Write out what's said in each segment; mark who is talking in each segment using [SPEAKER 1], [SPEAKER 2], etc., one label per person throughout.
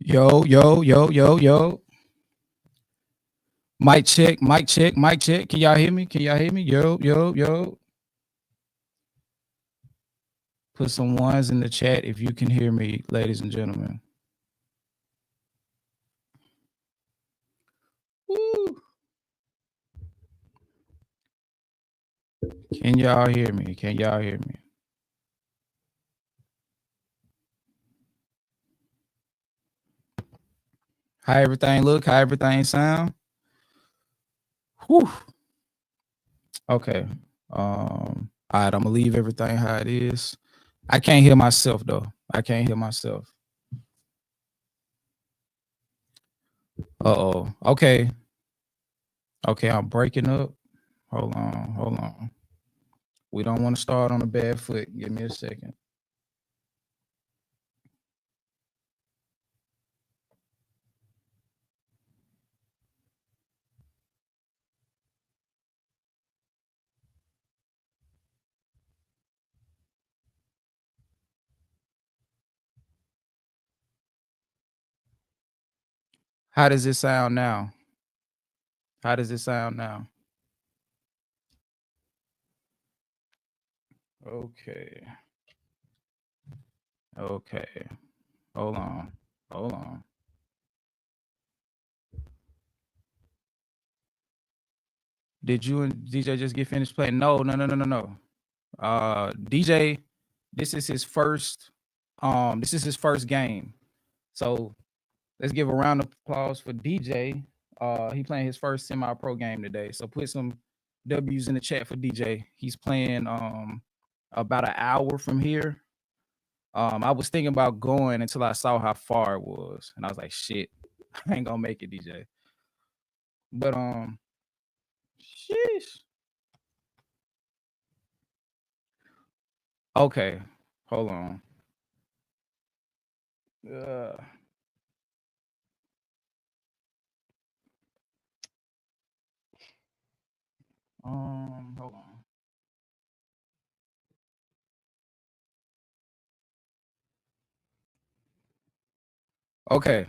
[SPEAKER 1] Yo, yo, yo, yo, yo. Mic check, mic check, mic check. Can y'all hear me? Can y'all hear me? Yo, yo, yo. Put some ones in the chat if you can hear me, ladies and gentlemen. Woo. Can y'all hear me? Can y'all hear me? How everything look? How everything sound? Whew. Okay. All right, I'm gonna leave everything how it is. I can't hear myself though. I can't hear myself. Uh-oh. Okay. Okay, I'm breaking up. Hold on, hold on. We don't want to start on a bad foot. Give me a second. How does it sound now? How does it sound now? Okay. Okay. Hold on. Hold on. Did you and DJ just get finished playing? No, no, no, no, no, no. DJ, this is his first game. So let's give a round of applause for DJ. He playing his first semi-pro game today. So put some W's in the chat for DJ. He's playing about an hour from here. I was thinking about going until I saw how far it was, and I was like, "Shit, I ain't gonna make it, DJ." But sheesh. Okay, hold on. Uh, hold on. Okay,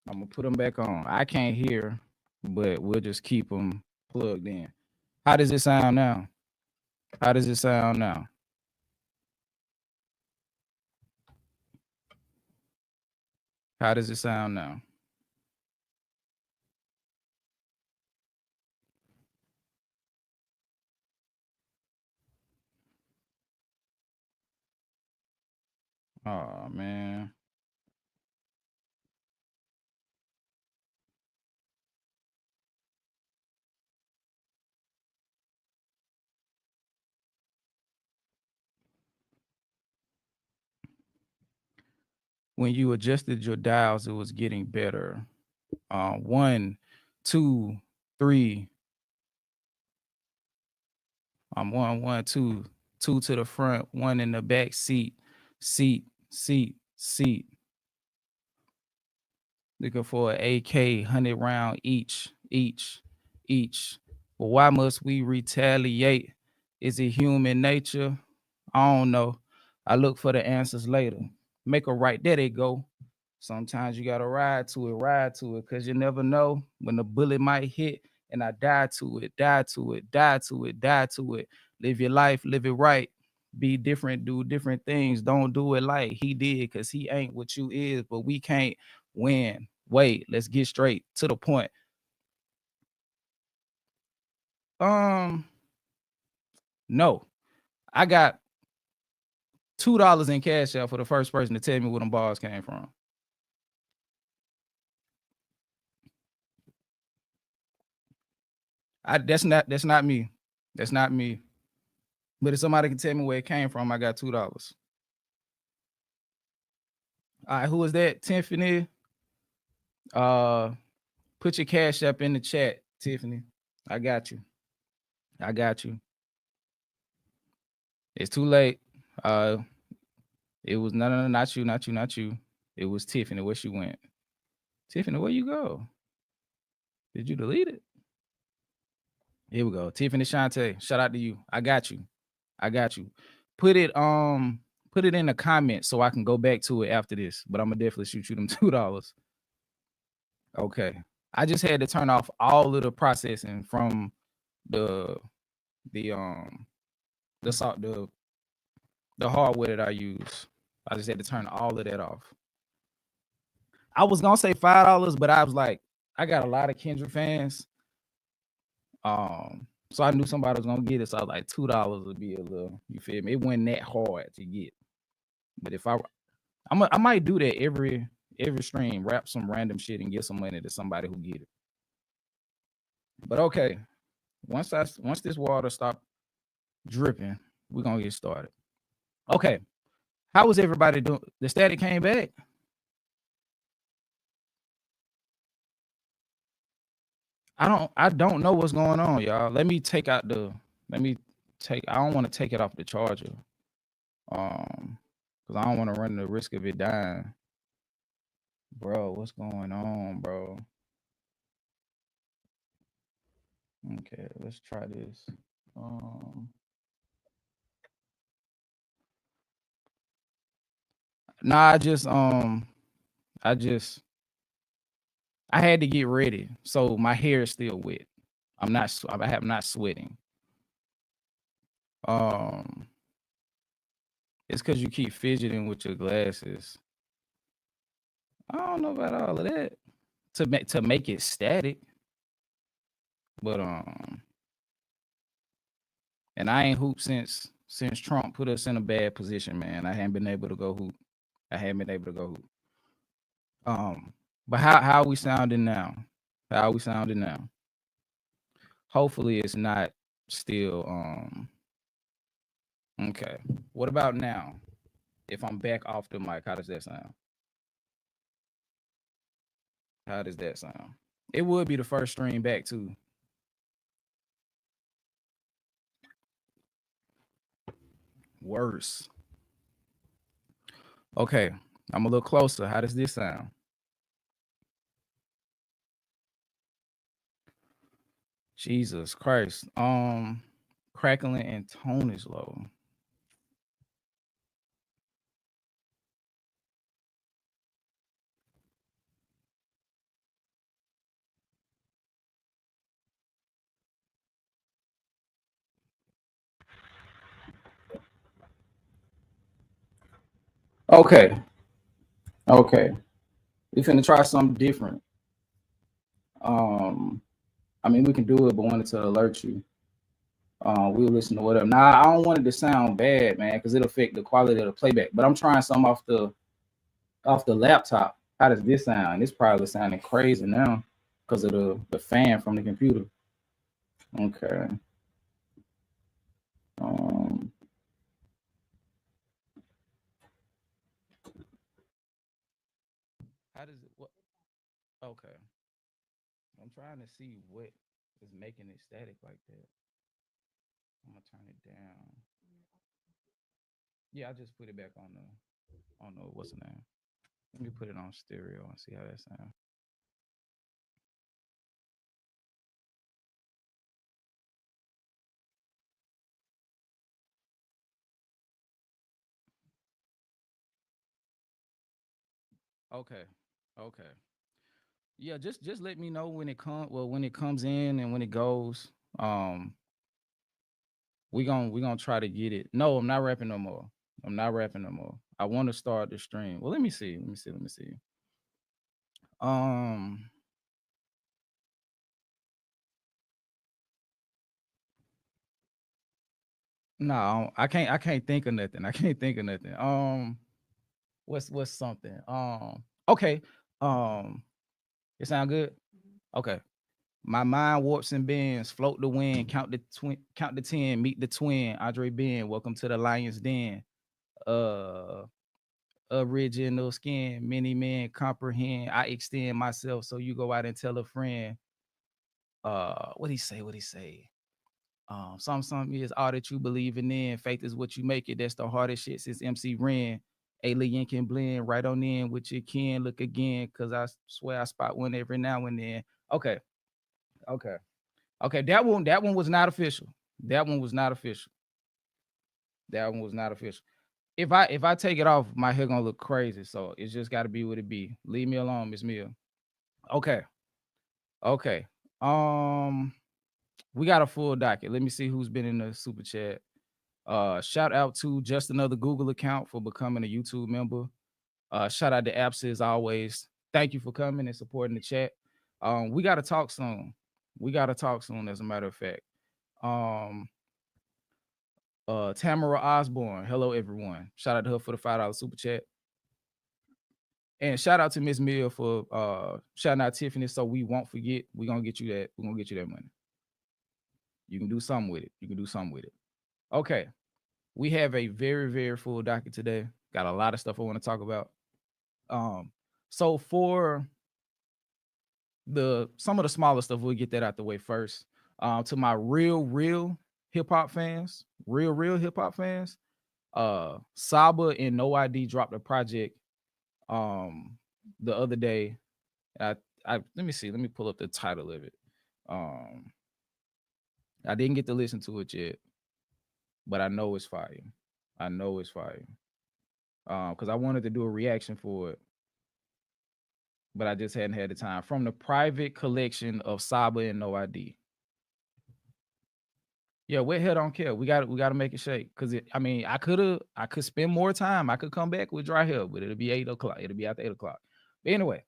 [SPEAKER 1] I'm gonna put them back on. I can't hear, but we'll just keep them plugged in. How does it sound now? How does it sound now? How does it sound now? Oh man. When you adjusted your dials, it was getting better. 1, 2, 3. 1, 1, 2, 2 to the front, 1 in the back seat, seat. Looking for an AK, 100 round each. But why must we retaliate? Is it human nature? I don't know. I look for the answers later. Make a right. There they go. Sometimes you gotta ride to it, because you never know when the bullet might hit, and I die to it. Live your life, live it right. Be different, do different things. Don't do it like he did, because he ain't what you is, but we can't win. Wait, let's get straight to the point. No. I got $2 in cash out for the first person to tell me where them bars came from. That's not me. That's not me. But if somebody can tell me where it came from, I got $2. All right, who is that? Tiffany. Put your cash up in the chat, Tiffany. I got you. It's too late. It was no, not you. It was Tiffany. Where she went? Tiffany, where you go? Did you delete it? Here we go. Tiffany Shante. Shout out to you. I got you. Put it put it in the comments so I can go back to it after this. But I'm gonna definitely shoot you them $2. Okay. I just had to turn off all of the processing from the the um the hardware that I use. I just had to turn all of that off. I was gonna say $5, but I was like, I got a lot of Kendrick fans. So I knew somebody was gonna get it. So I was like, $2 would be a little, you feel me? It wasn't that hard to get. But if I might do that every stream, rap some random shit and give some money to somebody who get it. But okay, once this water stop dripping, we're gonna get started. Okay, how was everybody doing? The static came back. I don't know what's going on, y'all. Let me take. I don't want to take it off the charger. Because I don't want to run the risk of it dying. Bro, what's going on, bro? Okay, let's try this. Nah, I had to get ready, so my hair is still wet. I have not sweating. It's because you keep fidgeting with your glasses. I don't know about all of that to make it static, but and I ain't hoop since Trump put us in a bad position, man. I haven't been able to go hoop. But how are we sounding now? Hopefully it's not still okay. What about now? If I'm back off the mic, how does that sound? How does that sound? It would be the first stream back too. Worse. Okay, I'm a little closer. How does this sound? Jesus Christ. Crackling and tone is low. Okay. We finna try something different. I mean, we can do it, but wanted to alert you. We'll listen to whatever. Now, I don't want it to sound bad, man, because it'll affect the quality of the playback. But I'm trying something off the laptop. How does this sound? It's probably sounding crazy now because of the fan from the computer. Okay. How does it? What? Okay. I'm trying to see what is making it static like that. I'm gonna turn it down. Yeah, I just put it back on the what's the name? Let me put it on stereo and see how that sounds. Okay. Yeah, just let me know when it comes in and when it goes. We gonna try to get it. No, I'm not rapping no more. I want to start the stream. Well, let me see. Um no, I can't think of nothing. What's something? Okay. It sound good? Okay. My mind warps and bends, float the wind, count the 10, meet the twin, Audrey Ben, welcome to the Lion's Den. Uh Original skin, many men comprehend. I extend myself, so you go out and tell a friend. What he say? Some is all that you believe in. Faith is what you make it. That's the hardest shit since MC Ren. Alien can blend right on in with your kin. Look again, cause I swear I spot one every now and then. Okay. That one was not official. That one was not official. If I take it off, my hair gonna look crazy. So it's just got to be what it be. Leave me alone, Miss Mia. Okay, okay. We got a full docket. Let me see who's been in the super chat. Shout out to just another Google account for becoming a YouTube member. Shout out to Apps as always. Thank you for coming and supporting the chat. We gotta talk soon. We gotta talk soon, as a matter of fact. Um, Tamara Osborne. Hello, everyone. Shout out to her for the $5 super chat. And shout out to Miss Mill for shouting out Tiffany, so we won't forget. We're gonna get you that. We're gonna get you that money. You can do something with it. You can do something with it. Okay. We have a very, very full docket today. Got a lot of stuff I want to talk about. So for some of the smaller stuff, we'll get that out the way first. To my real hip hop fans, real hip hop fans, Saba and No ID dropped a project the other day. I let me see, let me pull up the title of it. I didn't get to listen to it yet, but I know it's fire. I know it's fire. Because I wanted to do a reaction for it, but I just hadn't had the time. From the private collection of Saba and No ID. Yeah, wet hair don't care. We gotta make it shake. Cause I could spend more time. I could come back with dry hair, but it'll be 8 o'clock. It'll be after 8 o'clock. But anyway,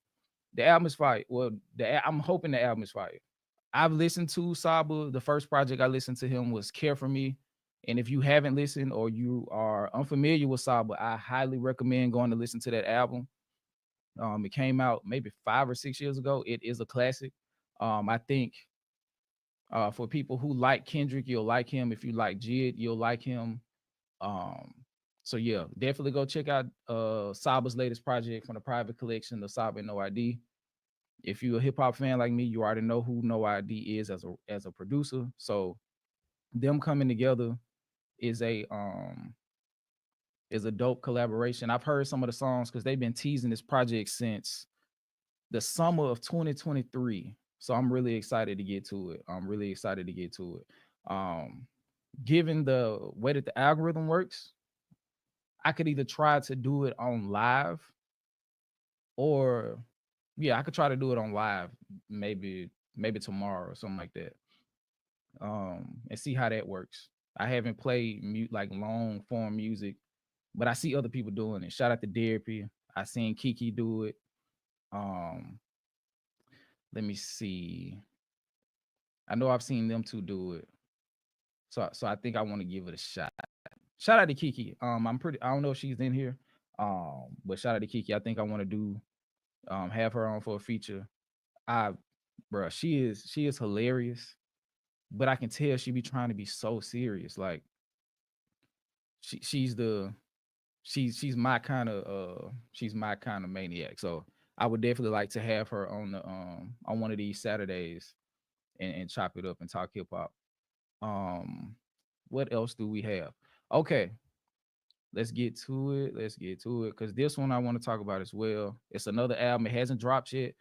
[SPEAKER 1] the album is fire. Well, I'm hoping the album is fire. I've listened to Saba. The first project I listened to him was Care for Me. And if you haven't listened or you are unfamiliar with Saba, I highly recommend going to listen to that album. It came out maybe 5 or 6 years ago. It is a classic. I think for people who like Kendrick, you'll like him. If you like Jid, you'll like him. So yeah, definitely go check out Saba's latest project from the private collection, the Saba and No ID. If you're a hip hop fan like me, you already know who No ID is as a producer. So them coming together is a dope collaboration. I've heard some of the songs because they've been teasing this project since the summer of 2023. So I'm really excited to get to it. I'm really excited to get to it. Given the way that the algorithm works, I could either try to do it on live or yeah, I could try to do it on live maybe tomorrow or something like that. And see how that works. I haven't played like long form music, but I see other people doing it. Shout out to Therapy. I seen Kiki do it. Um, let me see. I know I've seen them two do it. So I think I want to give it a shot. Shout out to Kiki. I don't know if she's in here. But shout out to Kiki. I think I want to do have her on for a feature. I Bruh, she is hilarious, but I can tell she be trying to be so serious. Like she's the she's my kind of maniac. So I would definitely like to have her on the on one of these Saturdays and chop it up and talk hip hop. What else do we have? Okay, let's get to it. Let's get to it. Because this one I want to talk about as well. It's another album. It hasn't dropped yet,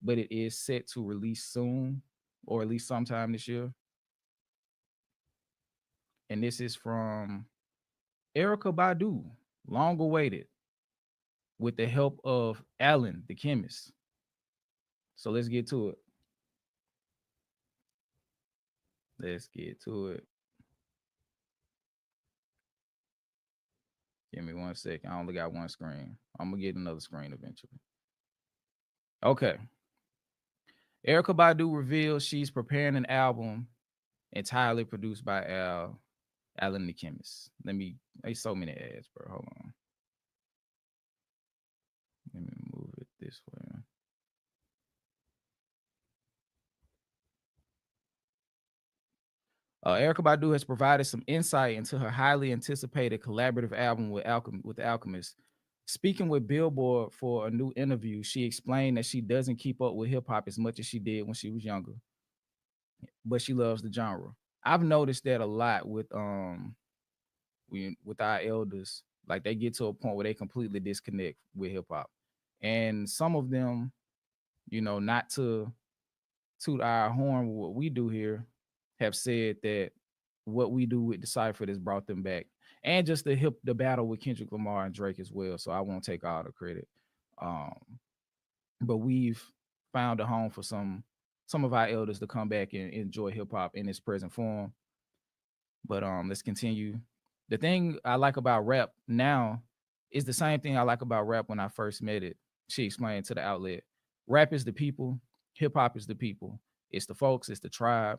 [SPEAKER 1] but it is set to release soon, or at least sometime this year. And this is from Erykah Badu, long awaited, with the help of Alan, the chemist. So let's get to it. Let's get to it. Give me 1 second. I only got one screen. I'm gonna get another screen eventually. Okay. Erykah Badu reveals she's preparing an album entirely produced by Alan the Chemist. There's so many ads, bro. Hold on. Let me move it this way. Erykah Badu has provided some insight into her highly anticipated collaborative album with The Alchemist. Speaking with Billboard for a new interview, she explained that she doesn't keep up with hip hop as much as she did when she was younger, but she loves the genre. I've noticed that a lot with our elders. Like they get to a point where they completely disconnect with hip hop, and some of them, not to toot our horn with what we do here, have said that what we do with Deciphered has brought them back. and just the battle with Kendrick Lamar and Drake as well. So I won't take all the credit. Um, but we've found a home for some of our elders to come back and enjoy hip hop in its present form. But let's continue. The thing I like about rap now is the same thing I like about rap when I first met it. She explained to the outlet. Rap is the people, hip hop is the people. It's the folks, it's the tribe.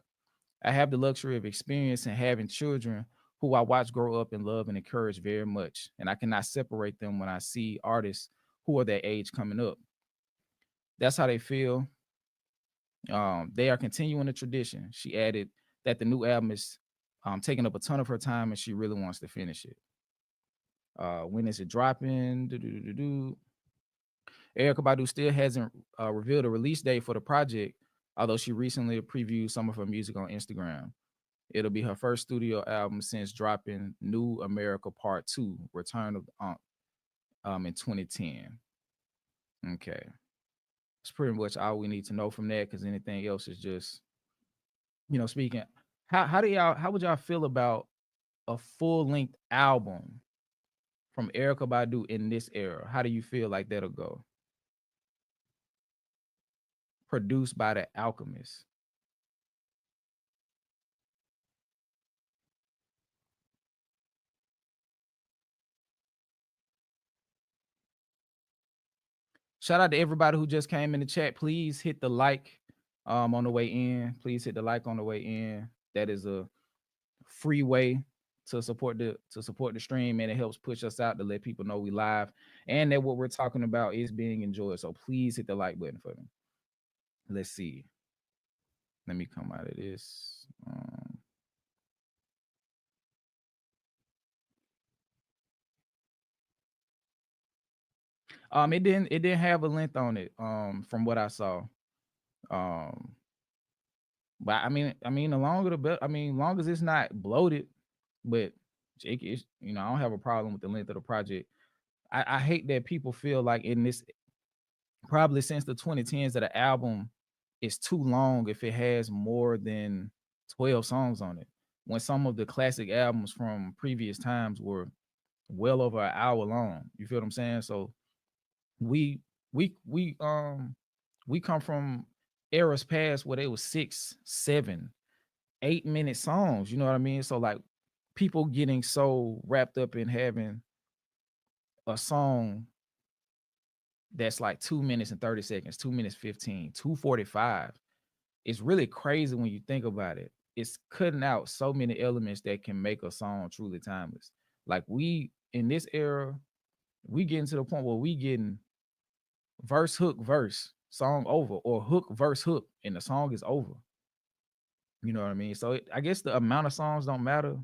[SPEAKER 1] I have the luxury of experience and having children who I watch grow up and love and encourage very much. And I cannot separate them when I see artists who are their age coming up. That's how they feel. They are continuing the tradition. She added that the new album is taking up a ton of her time and she really wants to finish it. When is it dropping? Erykah Badu still hasn't revealed a release date for the project, although she recently previewed some of her music on Instagram. It'll be her first studio album since dropping New America Part 2, Return of the in 2010. Okay. That's pretty much all we need to know from that, because anything else is just, speaking. How would y'all feel about a full length album from Erykah Badu in this era? How do you feel like that'll go? Produced by the Alchemist. Shout out to everybody who just came in the chat. Please hit the like on the way in. Please hit the like on the way in. That is a free way to support the stream, and it helps push us out to let people know we live and that what we're talking about is being enjoyed. So please hit the like button for them. Let's see. Let me come out of this. It didn't have a length on it, from what I saw. Um, but I mean, the longer the better. I mean, long as it's not bloated, but Jake is, I don't have a problem with the length of the project. I hate that people feel like in this, probably since the 2010s, that an album is too long if it has more than 12 songs on it. When some of the classic albums from previous times were well over an hour long. You feel what I'm saying? So we we we um we come from eras past where they was 6, 7, 8 minute songs. You know what I mean? So like people getting so wrapped up in having a song that's like 2 minutes and 30 seconds, 2 minutes 15, 2:45. It's really crazy when you think about it. It's cutting out so many elements that can make a song truly timeless. Like we in this era, we getting to the point where we getting verse, hook, verse, song over, or hook, verse, hook, and the song is over. You know what I mean? So I guess the amount of songs don't matter.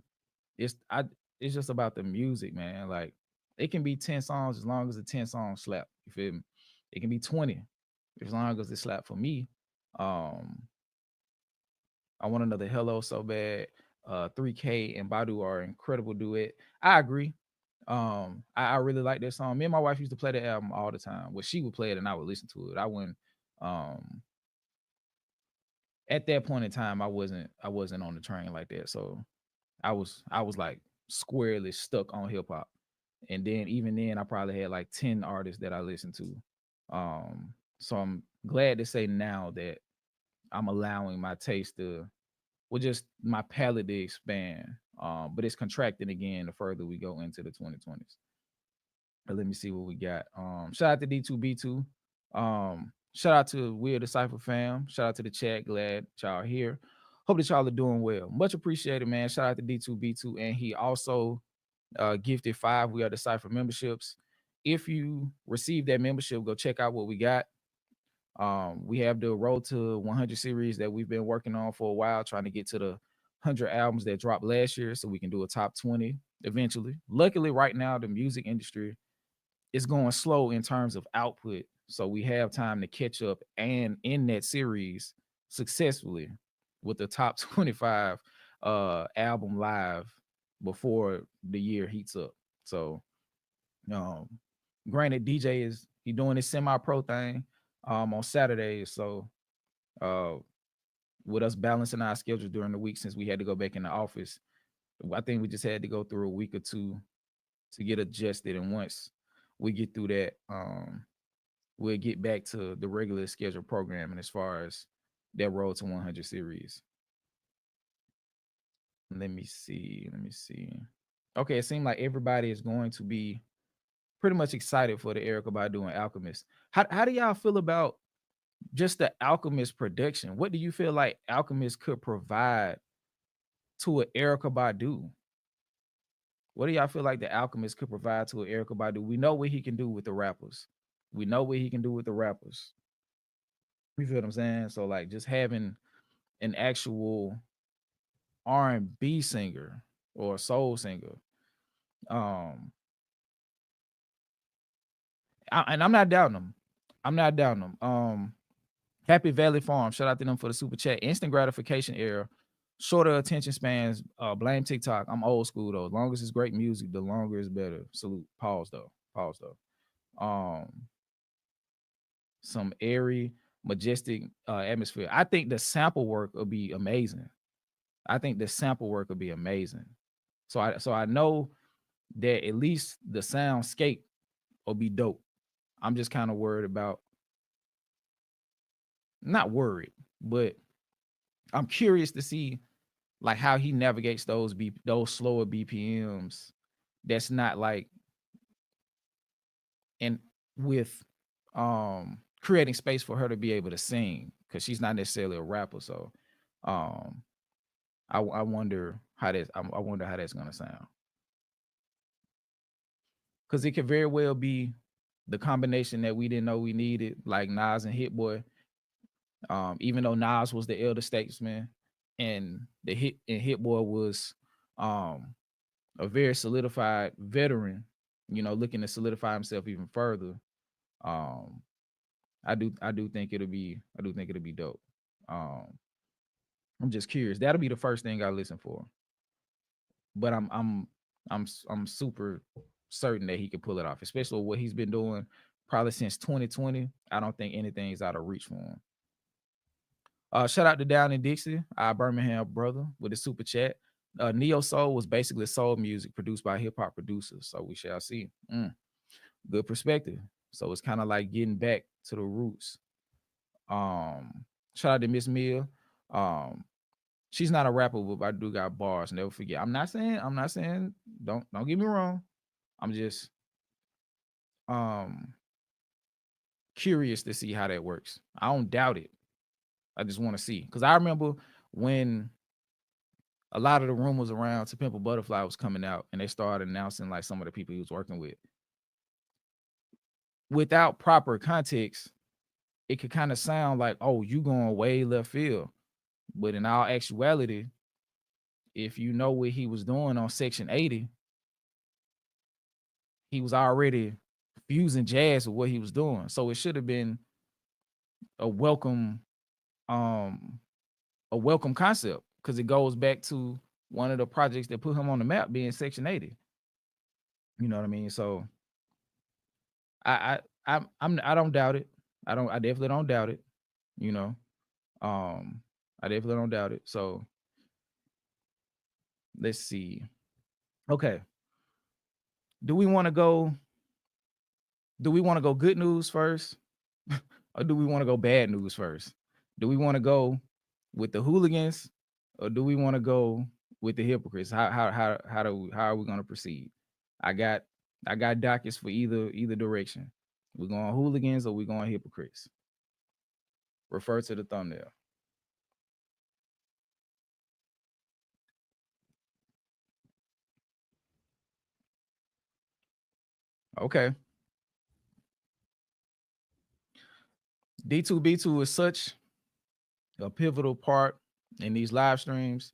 [SPEAKER 1] It's I it's just about the music, man. Like it can be 10 songs as long as the 10 songs slap. You feel me? It can be 20 as long as it slap for me. Um, I want another hello so bad. 3K and Badu are incredible duet. I agree. I really like that song. Me and my wife used to play the album all the time. Well, she would play it and I would listen to it. I wouldn't um at that point in time I wasn't on the train like that. So I was like squarely stuck on hip hop. And then even then I probably had like 10 artists that I listened to. So I'm glad to say now that I'm allowing my taste to, well, just my palate to expand. But it's contracting again the further we go into the 2020s. But let me see what we got. Shout out to D2B2. Shout out to Weird Decipher fam. Shout out to the chat. Glad y'all are here. Hope that y'all are doing well. Much appreciated, man. Shout out to D2B2. And he also gifted 5 We Are Decipher memberships. If you receive that membership, go check out what we got. We have the Road to 100 series that we've been working on for a while, trying to get to the 100 albums that dropped last year so we can do a top 20 eventually. Luckily, right now, the music industry is going slow in terms of output. So we have time to catch up and in that series successfully with the top 25 album live before the year heats up. So um granted, DJ is he doing his semi-pro thing on Saturdays. So uh with us balancing our schedules during the week since we had to go back in the office, I think we just had to go through a week or two to get adjusted, and once we get through that, we'll get back to the regular scheduled programming as far as that road to 100 series. Let me see. Let me see. Okay, it seemed like everybody is going to be pretty much excited for the Erykah Badu and Alchemist. How do y'all feel about just the Alchemist production? What do you feel like Alchemist could provide to an Erykah Badu? What do y'all feel like the Alchemist could provide to an Erykah Badu? We know what he can do with the rappers. We know what he can do with the rappers. You feel what I'm saying? So like just having an actual R&B singer or a soul singer. Um, and I'm not doubting them. I'm not doubting them. Happy Valley Farm, shout out to them for the super chat. Instant gratification era, shorter attention spans. Blame TikTok. I'm old school though. As long as it's great music, the longer it's better. Salute. Pause though. Pause though. Some airy, majestic atmosphere. I think the sample work will be amazing. I think the sample work will be amazing. So I know that at least the soundscape will be dope. I'm just kind of worried about, not worried, but I'm curious to see like how he navigates those slower BPMs. That's not like, and with creating space for her to be able to sing, because she's not necessarily a rapper. So um I wonder how I wonder how that's gonna sound, because it could very well be the combination that we didn't know we needed, like Nas and Hit Boy. Even though Nas was the elder statesman, and Hit Boy was um a very solidified veteran, looking to solidify himself even further. Um, I do think it'll be dope. Um, I'm just curious. That'll be the first thing I listen for. But I'm super certain that he can pull it off, especially what he's been doing probably since 2020. I don't think anything's out of reach for him. Shout out to Down in Dixie, our Birmingham brother, with the super chat. Neo Soul was basically soul music produced by hip hop producers. So we shall see. Good perspective. So it's kind of like getting back to the roots. Shout out to Miss Mill. Um, she's not a rapper, but I do got bars. Never forget. I'm not saying. Don't get me wrong. I'm just um curious to see how that works. I don't doubt it. I just want to see, because I remember when a lot of the rumors around To Pimp a Butterfly was coming out, and they started announcing like some of the people he was working with. Without proper context, it could kind of sound like, oh, you going way left field. But in all actuality, if you know what he was doing on Section 80, he was already fusing jazz with what he was doing. So it should have been a welcome, um, a welcome concept, because it goes back to one of the projects that put him on the map being Section 80. You know what I mean? So I I don't doubt it. I definitely don't doubt it. You know, I definitely don't doubt it. So let's see. Okay, do we want to go? Do we want to go good news first, or do we want to go bad news first? Do we want to go with the hooligans, or do we want to go with the hypocrites? How are we going to proceed? I got I got dockets for either direction. We're going hooligans or we're going hypocrites. Refer to the thumbnail. Okay. D2B2 is such a pivotal part in these live streams.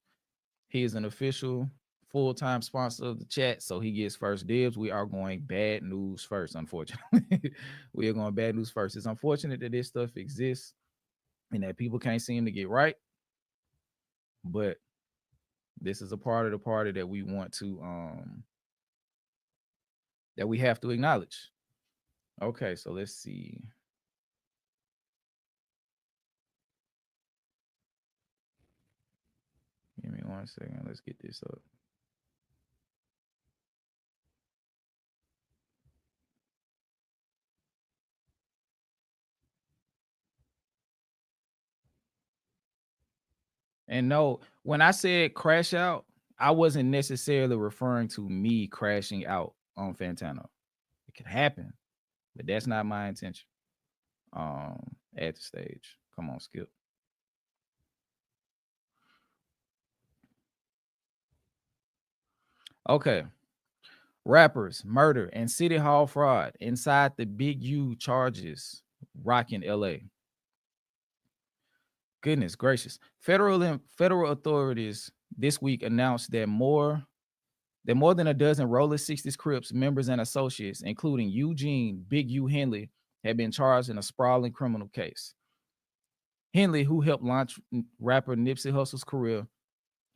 [SPEAKER 1] He is an official full-time sponsor of the chat, so he gets first dibs. We are going bad news first, unfortunately. We are going bad news first. It's unfortunate that this stuff exists and that people can't seem to get right, but this is a part of the party that we want to that we have to acknowledge. Okay, so let's see. Give me 1 second. Let's get this up. And no, when I said crash out, I wasn't necessarily referring to me crashing out on Fantano. It could happen, but that's not my intention. At the stage. Come on, Skip. Okay. Rappers, murder, and city hall fraud inside the Big U charges rocking LA. Goodness gracious. Federal authorities this week announced that more than a dozen Roller 60s Crips members and associates, including Eugene Big U Henley, have been charged in a sprawling criminal case. Henley, who helped launch rapper Nipsey Hussle's career,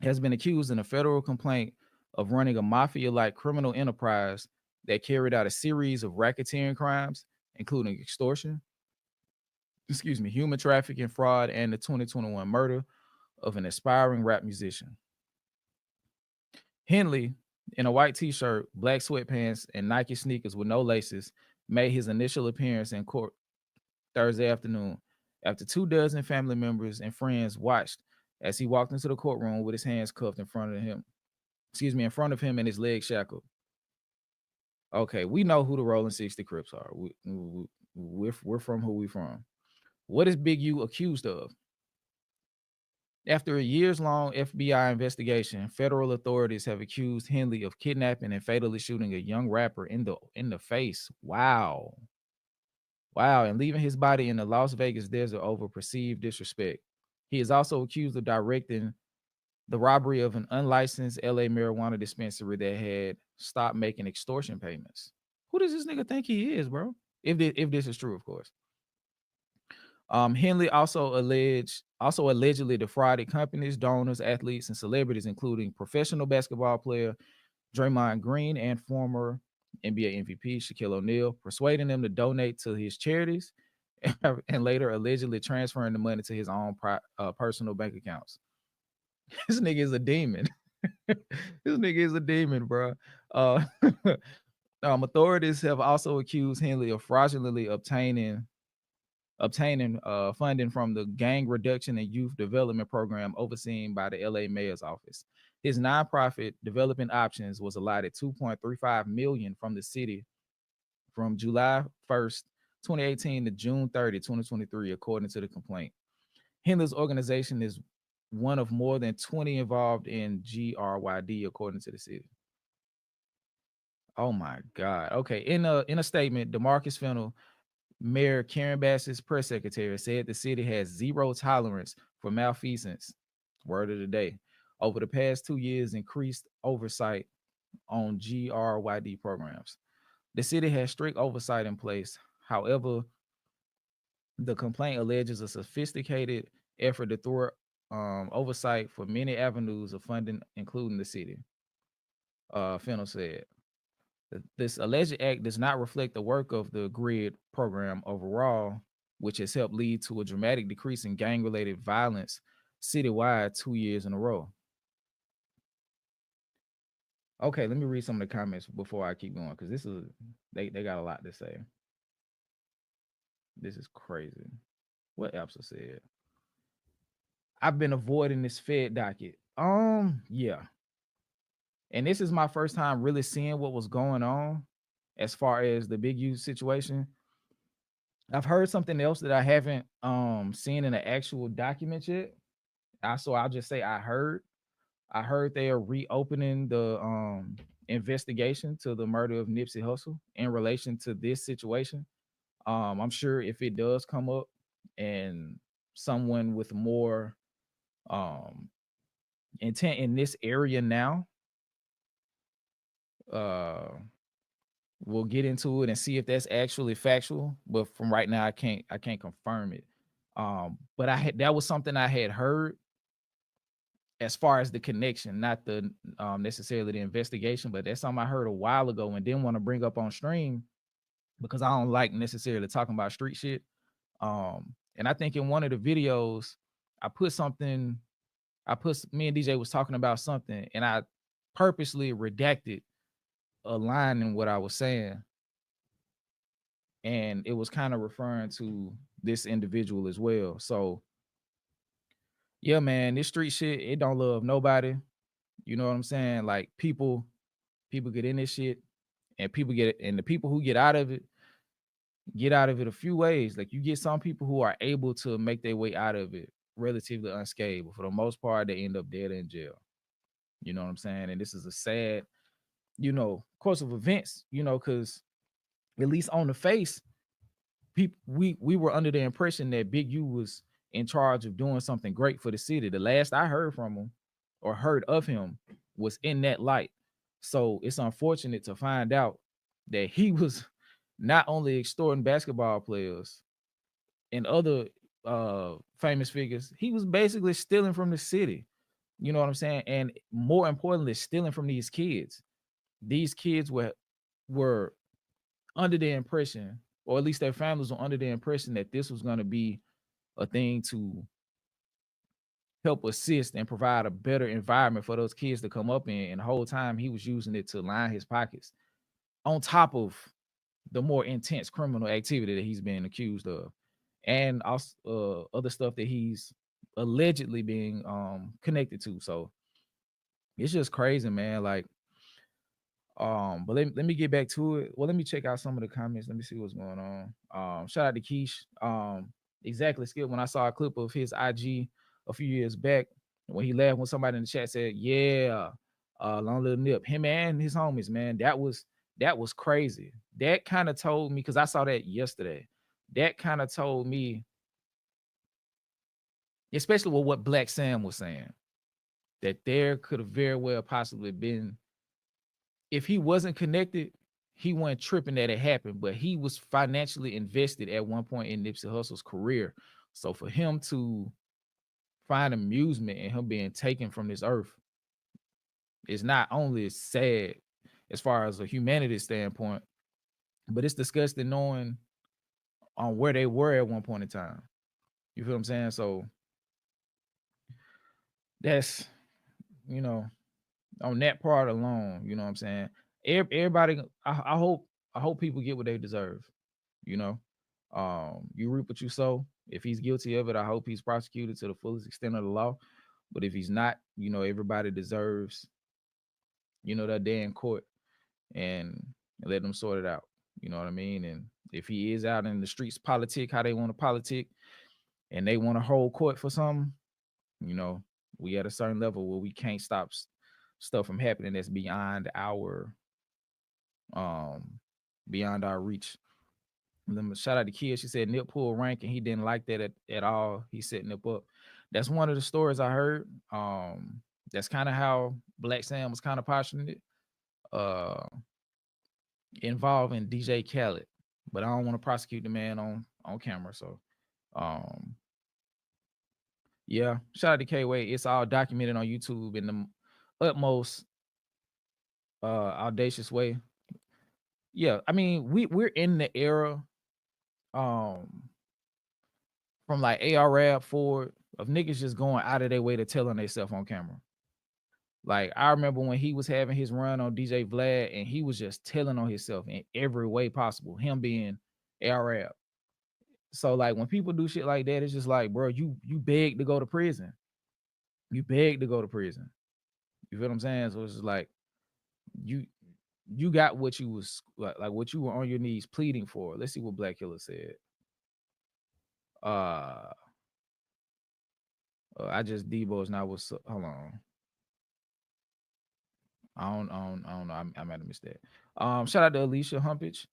[SPEAKER 1] has been accused in a federal complaint of running a mafia-like criminal enterprise that carried out a series of racketeering crimes, including extortion, human trafficking, fraud, and the 2021 murder of an aspiring rap musician. Henley, in a white t-shirt, black sweatpants, and Nike sneakers with no laces, made his initial appearance in court Thursday afternoon after 24 family members and friends watched as he walked into the courtroom with his hands cuffed in front of him and his legs shackled. Okay, we know who the Rolling 60 Crips are. We're from who we from. What is Big U accused of? After a years-long FBI investigation, federal authorities have accused Henley of kidnapping and fatally shooting a young rapper in the face. Wow. Wow, and leaving his body in the Las Vegas desert over perceived disrespect. He is also accused of directing the robbery of an unlicensed LA marijuana dispensary that had stopped making extortion payments. Who does this nigga think he is, bro? If this is true, of course. Henley also allegedly defrauded companies, donors, athletes, and celebrities, including professional basketball player Draymond Green and former NBA MVP Shaquille O'Neal, persuading them to donate to his charities and later allegedly transferring the money to his own personal bank accounts. This nigga is a demon. This nigga is a demon, bro. Uh, authorities have also accused Henley of fraudulently obtaining funding from the Gang Reduction and Youth Development Program overseen by the LA Mayor's office. His nonprofit Development Options was allotted 2.35 million from the city from July 1st, 2018 to June 30, 2023, according to the complaint. Henley's organization is one of more than 20 involved in GRYD, according to the city. Oh my God. Okay. In a statement, DeMarcus Fennell, Mayor Karen Bass's press secretary, said the city has zero tolerance for malfeasance. Word of the day. Over the past 2 years, increased oversight on GRYD programs. The city has strict oversight in place. However, the complaint alleges a sophisticated effort to thwart oversight for many avenues of funding, including the city. Fennell said. This alleged act does not reflect the work of the GRID program overall, which has helped lead to a dramatic decrease in gang-related violence citywide 2 years in a row. Okay, let me read some of the comments before I keep going, because they got a lot to say. This is crazy. What Epsa said. I've been avoiding this Fed docket. Yeah. And this is my first time really seeing what was going on as far as the Big U situation. I've heard something else that I haven't seen in an actual document yet. So I'll just say I heard they are reopening the investigation to the murder of Nipsey Hussle in relation to this situation. I'm sure if it does come up and someone with more intent in this area now, we'll get into it and see if that's actually factual. But from right now, I can't confirm it. But that was something I had heard as far as the connection, not the necessarily the investigation, but that's something I heard a while ago and didn't want to bring up on stream because I don't like necessarily talking about street shit. And I think in one of the videos, me and DJ was talking about something, and I purposely redacted a line in what I was saying. And it was kind of referring to this individual as well. So Yeah, man, this street shit, it don't love nobody. You know what I'm saying? Like people get in this shit and people get it, and the people who get out of it a few ways. Like you get some people who are able to make their way out of it relatively unscathed, but for the most part, they end up dead in jail. You know what I'm saying? And this is a sad, course of events, because at least on the face, people we were under the impression that Big U was in charge of doing something great for the city. The last I heard from him or heard of him was in that light. So it's unfortunate to find out that he was not only extorting basketball players and other famous figures, he was basically stealing from the city. You know what I'm saying? And more importantly, stealing from these kids. These kids were under the impression, or at least their families were under the impression that this was going to be a thing to help assist and provide a better environment for those kids to come up in. And the whole time he was using it to line his pockets on top of the more intense criminal activity that he's been accused of, and also other stuff that he's allegedly being connected to. So it's just crazy, man. Like, but let me get back to it. Well, let me check out some of the comments. Let me see what's going on. Shout out to Keish. Exactly, Skip. When I saw a clip of his IG a few years back, when he laughed when somebody in the chat said, "Yeah, long little nip," him and his homies, man, that was crazy. That kind of told me, because I saw that yesterday. That kind of told me, especially with what Black Sam was saying, that there could have very well possibly been, if he wasn't connected, he wasn't tripping that it happened, but he was financially invested at one point in Nipsey Hussle's career. So for him to find amusement in him being taken from this earth is not only sad as far as a humanity standpoint, but it's disgusting knowing on where they were at one point in time. You feel what I'm saying? So that's, you know, on that part alone, you know what I'm saying? Everybody, I hope people get what they deserve. You know, you reap what you sow. If he's guilty of it, I hope he's prosecuted to the fullest extent of the law. But if he's not, everybody deserves, that day in court, and let them sort it out. You know what I mean? And if he is out in the streets politic how they want to politic, and they want to hold court for something, you know, we at a certain level where we can't stop stuff from happening that's um beyond our reach. Shout out to Kid. She said Nip pulled rank and he didn't like that at all. He set Nip up. That's one of the stories I heard. That's kind of how Black Sam was kind of posturing it, uh, involving DJ Khaled. But I don't want to prosecute the man on camera. So, um, yeah. Shout out to K Way. It's all documented on YouTube in the utmost audacious way. Yeah, I mean, we're in the era, um from like AR Rap forward, of niggas just going out of their way to tell on themselves on camera. Like I remember when he was having his run on DJ Vlad and he was just telling on himself in every way possible, him being AR Rap. So like when people do shit like that, it's just like, bro, you beg to go to prison. You beg to go to prison. You feel what I'm saying? So it's just like you you got what you was like what you were on your knees pleading for. Let's see what Black Killer said. Uh, I just Debo's now what's up. Hold on. I don't know. I might have missed that. Shout out to Alicia Humpage.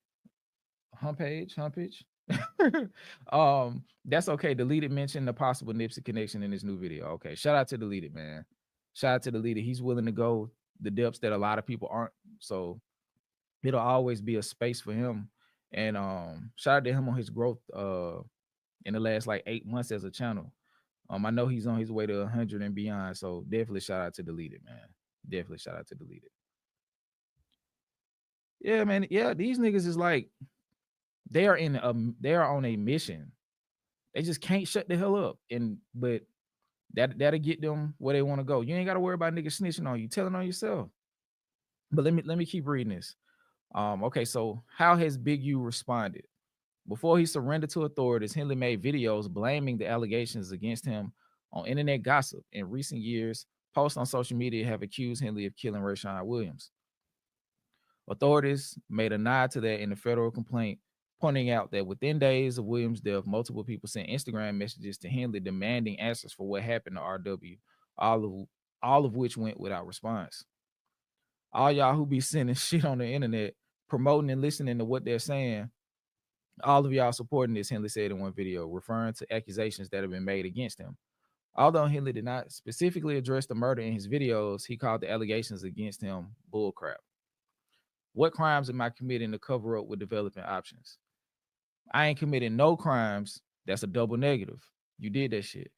[SPEAKER 1] That's okay. Deleted mentioned the possible Nipsey connection in this new video. Okay, shout out to Deleted, man. Shout out to Deleted. He's willing to go the depths that a lot of people aren't. So it'll always be a space for him. And shout out to him on his growth in the last like 8 months as a channel. I know he's on his way to 100 and beyond. So definitely shout out to Deleted, man. Definitely shout out to Deleted. Yeah, man. Yeah, these niggas is like they are they are on a mission. They just can't shut the hell up. But that'll get them where they want to go. You ain't gotta worry about niggas snitching on you, telling on yourself. But let me keep reading this. Okay, so how has Big U responded? Before he surrendered to authorities, Henley made videos blaming the allegations against him On internet gossip, in recent years, posts on social media have accused Henley of killing Rayshon Williams. Authorities made a nod to that in the federal complaint, pointing out that within days of Williams' death, multiple people sent Instagram messages to Henley demanding answers for what happened to RW, all of all of which went without response. All y'all who be sending shit on the internet, promoting and listening to what they're saying, all of y'all supporting this, Henley said in one video, referring to accusations that have been made against him. Although Henley did not specifically address the murder in his videos, he called the allegations against him bullcrap. What crimes am I committing to cover up with development options? I ain't committing no crimes. That's a double negative. You did that shit.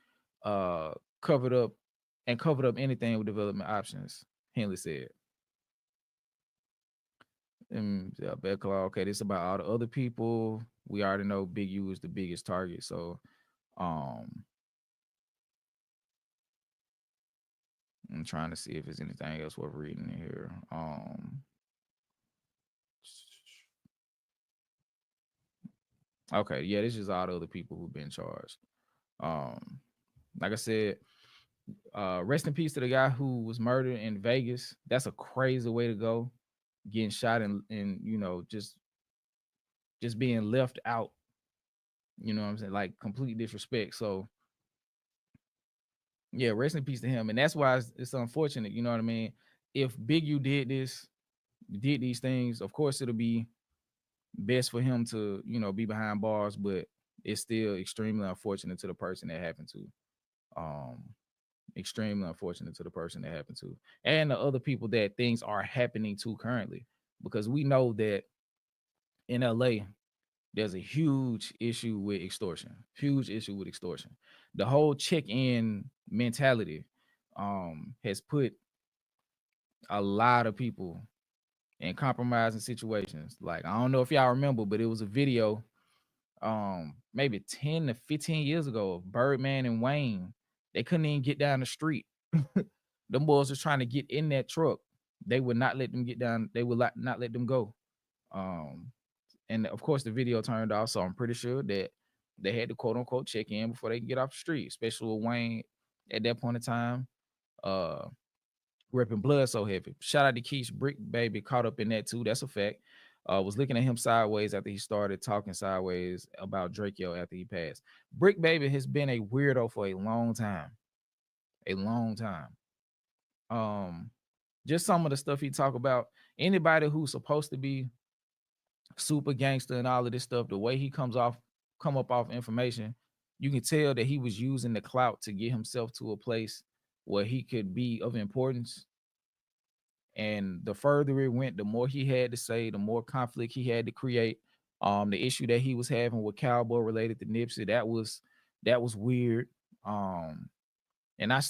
[SPEAKER 1] Covered up anything with development options, Henley said. Yeah, okay, this is about all the other people. We already know Big U is the biggest target. So I'm trying to see if there's anything else worth reading in here. Okay, yeah, this is all the other people who've been charged. Like I said, rest in peace to the guy who was murdered in Vegas. That's a crazy way to go, getting shot and you know, just being left out. You know what I'm saying? Like complete disrespect. So yeah, rest in peace to him. And that's why it's unfortunate. You know what I mean? If Big U did these things, of course it'll be best for him to, you know, be behind bars, but it's still extremely unfortunate to the person that happened to. Extremely unfortunate to the person that happened to, and the other people that things are happening to currently, because we know that in LA there's a huge issue with extortion. The whole check-in mentality has put a lot of people in compromising situations. Like, I don't know if y'all remember, but it was a video maybe 10 to 15 years ago of Birdman and Wayne. They couldn't even get down the street. Them boys was trying to get in that truck. They would not let them get down. They would not let them go. And of course the video turned off. So I'm pretty sure that they had to quote unquote check in before they can get off the street, especially with Wayne at that point in time. Repping blood so heavy. Shout out to Keith. Brick Baby caught up in that too. That's a fact. Was looking at him sideways after he started talking sideways about Drakeo after he passed. Brick Baby has been a weirdo for a long time. Just some of the stuff he talk about. Anybody who's supposed to be super gangster and all of this stuff, the way he come up off information, you can tell that he was using the clout to get himself to a place where he could be of importance. And the further it went, the more he had to say, the more conflict he had to create. The issue that he was having with Cowboy related to Nipsey, that was weird. And I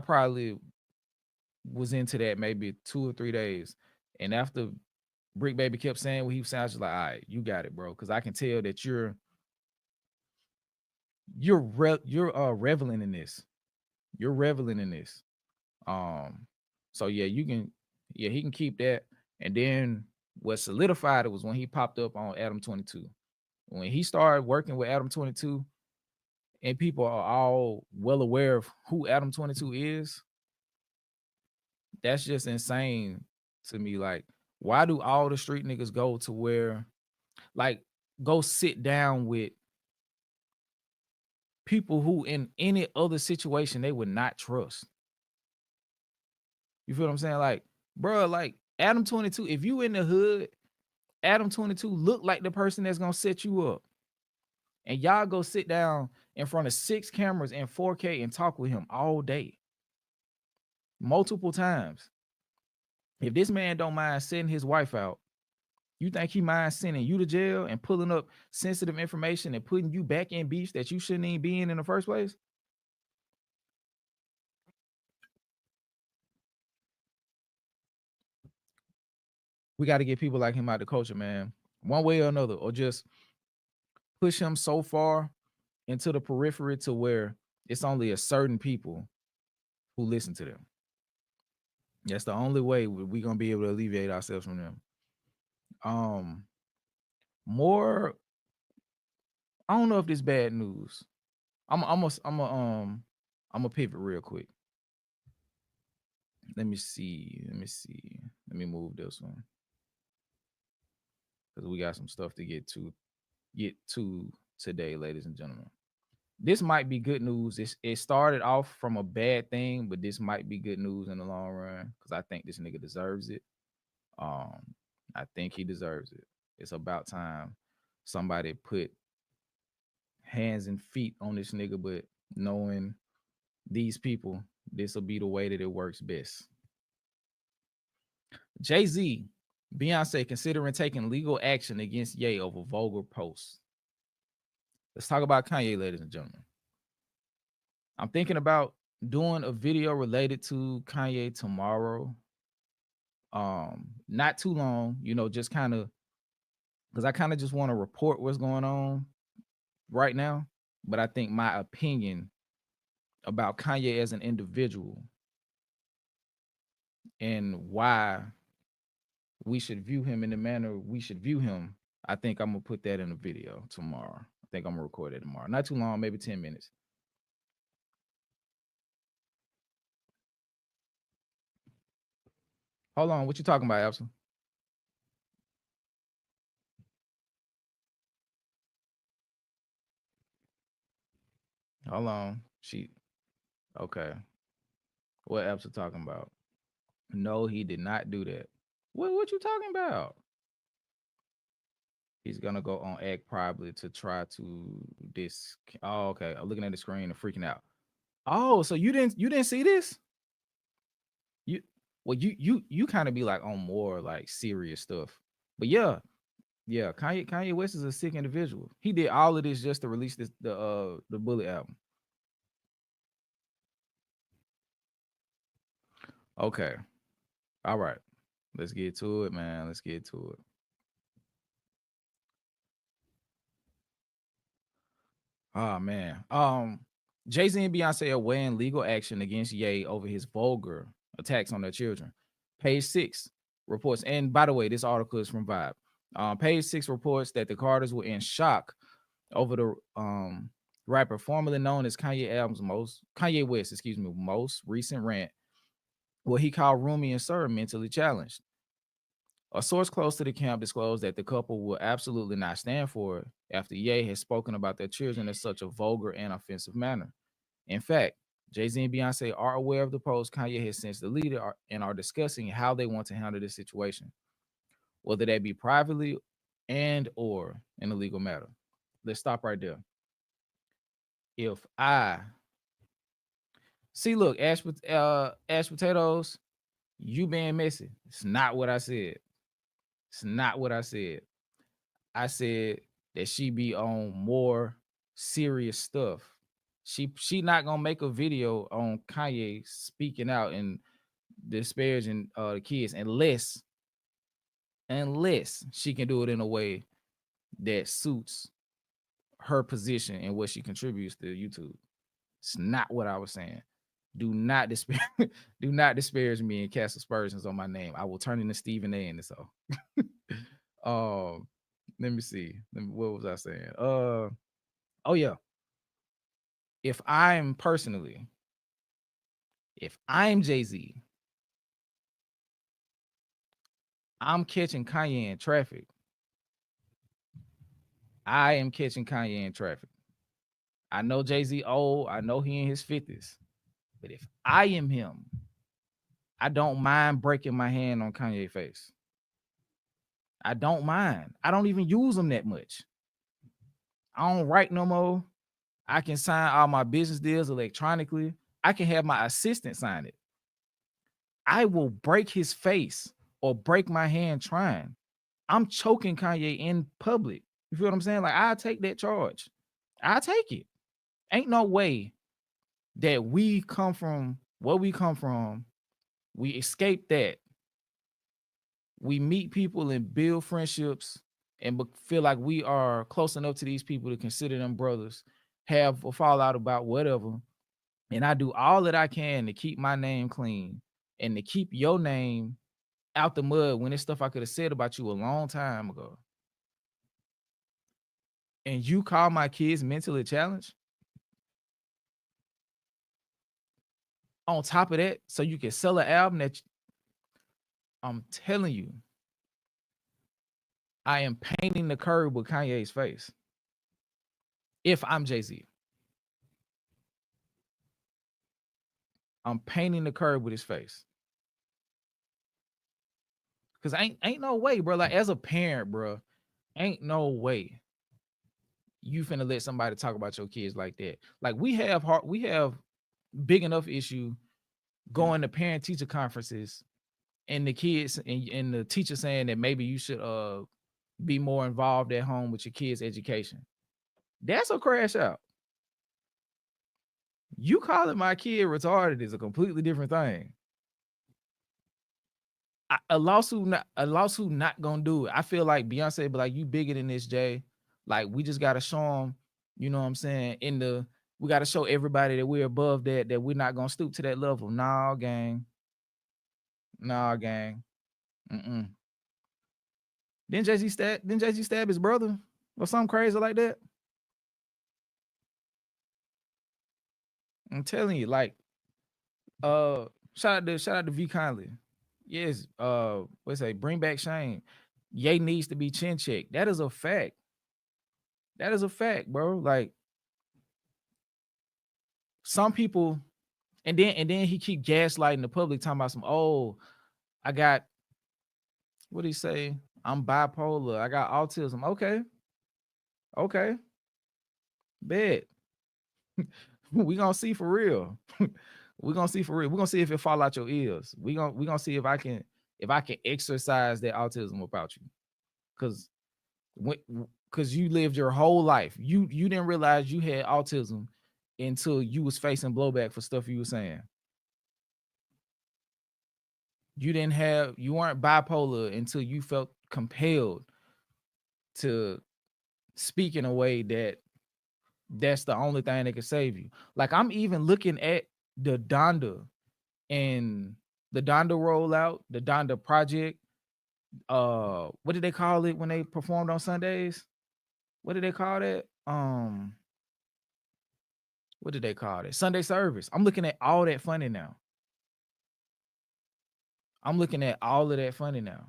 [SPEAKER 1] probably was into that maybe 2 or 3 days. And after Brick Baby kept saying what he was saying, I was just like, all right, you got it, bro. Because I can tell that you're reveling in this. You're reveling in this. So yeah, he can keep that. And then what solidified it was when he popped up on Adam 22. When he started working with Adam 22, and people are all well aware of who Adam 22 is, that's just insane to me. Like, why do all the street niggas go to where, like, go sit down with people who in any other situation they would not trust? You feel what I'm saying? Like, bro, like Adam 22, if you in the hood, Adam 22 look like the person that's gonna set you up. And y'all go sit down in front of 6 cameras in 4K and talk with him all day, multiple times. If this man don't mind sending his wife out, you think he minds sending you to jail and pulling up sensitive information and putting you back in beefs that you shouldn't even be in the first place? We got to get people like him out of the culture, man, one way or another, or just push him so far into the periphery to where it's only a certain people who listen to them. That's the only way we're gonna be able to alleviate ourselves from them. More, I don't know if this bad news. I'm gonna pivot real quick. Let me see. Let me move this one because we got some stuff to get to today, ladies and gentlemen. This might be good news. It started off from a bad thing, but this might be good news in the long run because I think this nigga deserves it. Um, I think he deserves it. It's about time somebody put hands and feet on this nigga, but knowing these people, this will be the way that it works best. Jay-Z, Beyonce considering taking legal action against Ye over vulgar posts. Let's talk about Kanye, ladies and gentlemen. I'm thinking about doing a video related to Kanye tomorrow. Not too long, just kind of because I kind of just want to report what's going on right now. But I think my opinion about Kanye as an individual and why we should view him in the manner we should view him, I think I'm gonna put that in a video tomorrow. I think I'm gonna record it tomorrow. Not too long, maybe 10 minutes. Hold on, what you talking about, Abson? Hold on. Okay. What Abson talking about? No, he did not do that. What you talking about? He's gonna go on act probably to try to this. Oh, okay. I'm looking at the screen and freaking out. Oh, so you didn't see this? You well, you kind of be like on more like serious stuff. But yeah, Kanye West is a sick individual. He did all of this just to release the Bullet album. Okay. All right. Let's get to it, man. Let's get to it. Oh man. Jay-Z and Beyonce are weighing legal action against Ye over his vulgar attacks on their children. Page 6 reports, and by the way, this article is from Vibe. Page 6 reports that the Carters were in shock over the rapper formerly known as Kanye West, most recent rant, what he called Rumi and Sir mentally challenged. A source close to the camp disclosed that the couple will absolutely not stand for it after Ye has spoken about their children in such a vulgar and offensive manner. In fact, Jay-Z and Beyonce are aware of the post Kanye has since deleted and are discussing how they want to handle this situation, whether that be privately and or in a legal matter. Let's stop right there. If I see, look, ash potatoes, you being messy. It's not what I said. It's not what I said. I said that she be on more serious stuff. She not gonna make a video on Kanye speaking out and disparaging the kids unless she can do it in a way that suits her position and what she contributes to YouTube. It's not what I was saying. Do not disparage do not disparage me and cast aspersions on my name. I will turn into Stephen A in this. So let me see. What was I saying? Oh yeah. If I'm Jay-Z, I'm catching Kanye in traffic. I am catching Kanye in traffic. I know Jay-Z old. I know he in his 50s. But if I am him, I don't mind breaking my hand on Kanye's face. I don't mind. I don't even use them that much. I don't write no more. I can sign all my business deals electronically. I can have my assistant sign it. I will break his face or break my hand trying. I'm choking Kanye in public. You feel what I'm saying? Like, I'll take that charge. I'll take it. Ain't no way that we come from where we come from. We escape that. We meet people and build friendships and feel like we are close enough to these people to consider them brothers, have a fallout about whatever. And I do all that I can to keep my name clean and to keep your name out the mud when it's stuff I could have said about you a long time ago. And you call my kids mentally challenged? On top of that, so you can sell an album that I'm telling you, I am painting the curb with Kanye's face. If I'm Jay-Z, I'm painting the curb with his face. Cause ain't no way, bro. Like as a parent, bro, ain't no way you finna let somebody talk about your kids like that. Like we have big enough issue going to parent teacher conferences and the kids and the teacher saying that maybe you should be more involved at home with your kids' education. That's a crash out. You calling my kid retarded is a completely different thing. A lawsuit not gonna do it. I feel like Beyonce, but like you bigger than this, Jay. Like we just gotta show them, you know what I'm saying? We gotta show everybody that we're above that we're not gonna stoop to that level. Nah, gang. Nah, gang. Mm-mm. Didn't Jay-Z stab his brother or something crazy like that? I'm telling you, like, shout out to V Conley. Yes, what's say? Bring back Shane. Ye needs to be chin checked. That is a fact. That is a fact, bro. Like some people, and then he keep gaslighting the public, talking about some. Oh, I got what do he say? I'm bipolar. I got autism. Okay, bet. We gonna see for real. We gonna see for real. We gonna see if it fall out your ears. We gonna see if I can exercise that autism about you, because because you lived your whole life. You didn't realize you had autism until you was facing blowback for stuff you were saying. You weren't bipolar until you felt compelled to speak in a way that's the only thing that can save you. Like I'm even looking at the Donda and the Donda rollout, the Donda project. What did they call it when they performed on Sundays? What did they call that? What did they call it? Sunday service. I'm looking at all that funny now. I'm looking at all of that funny now.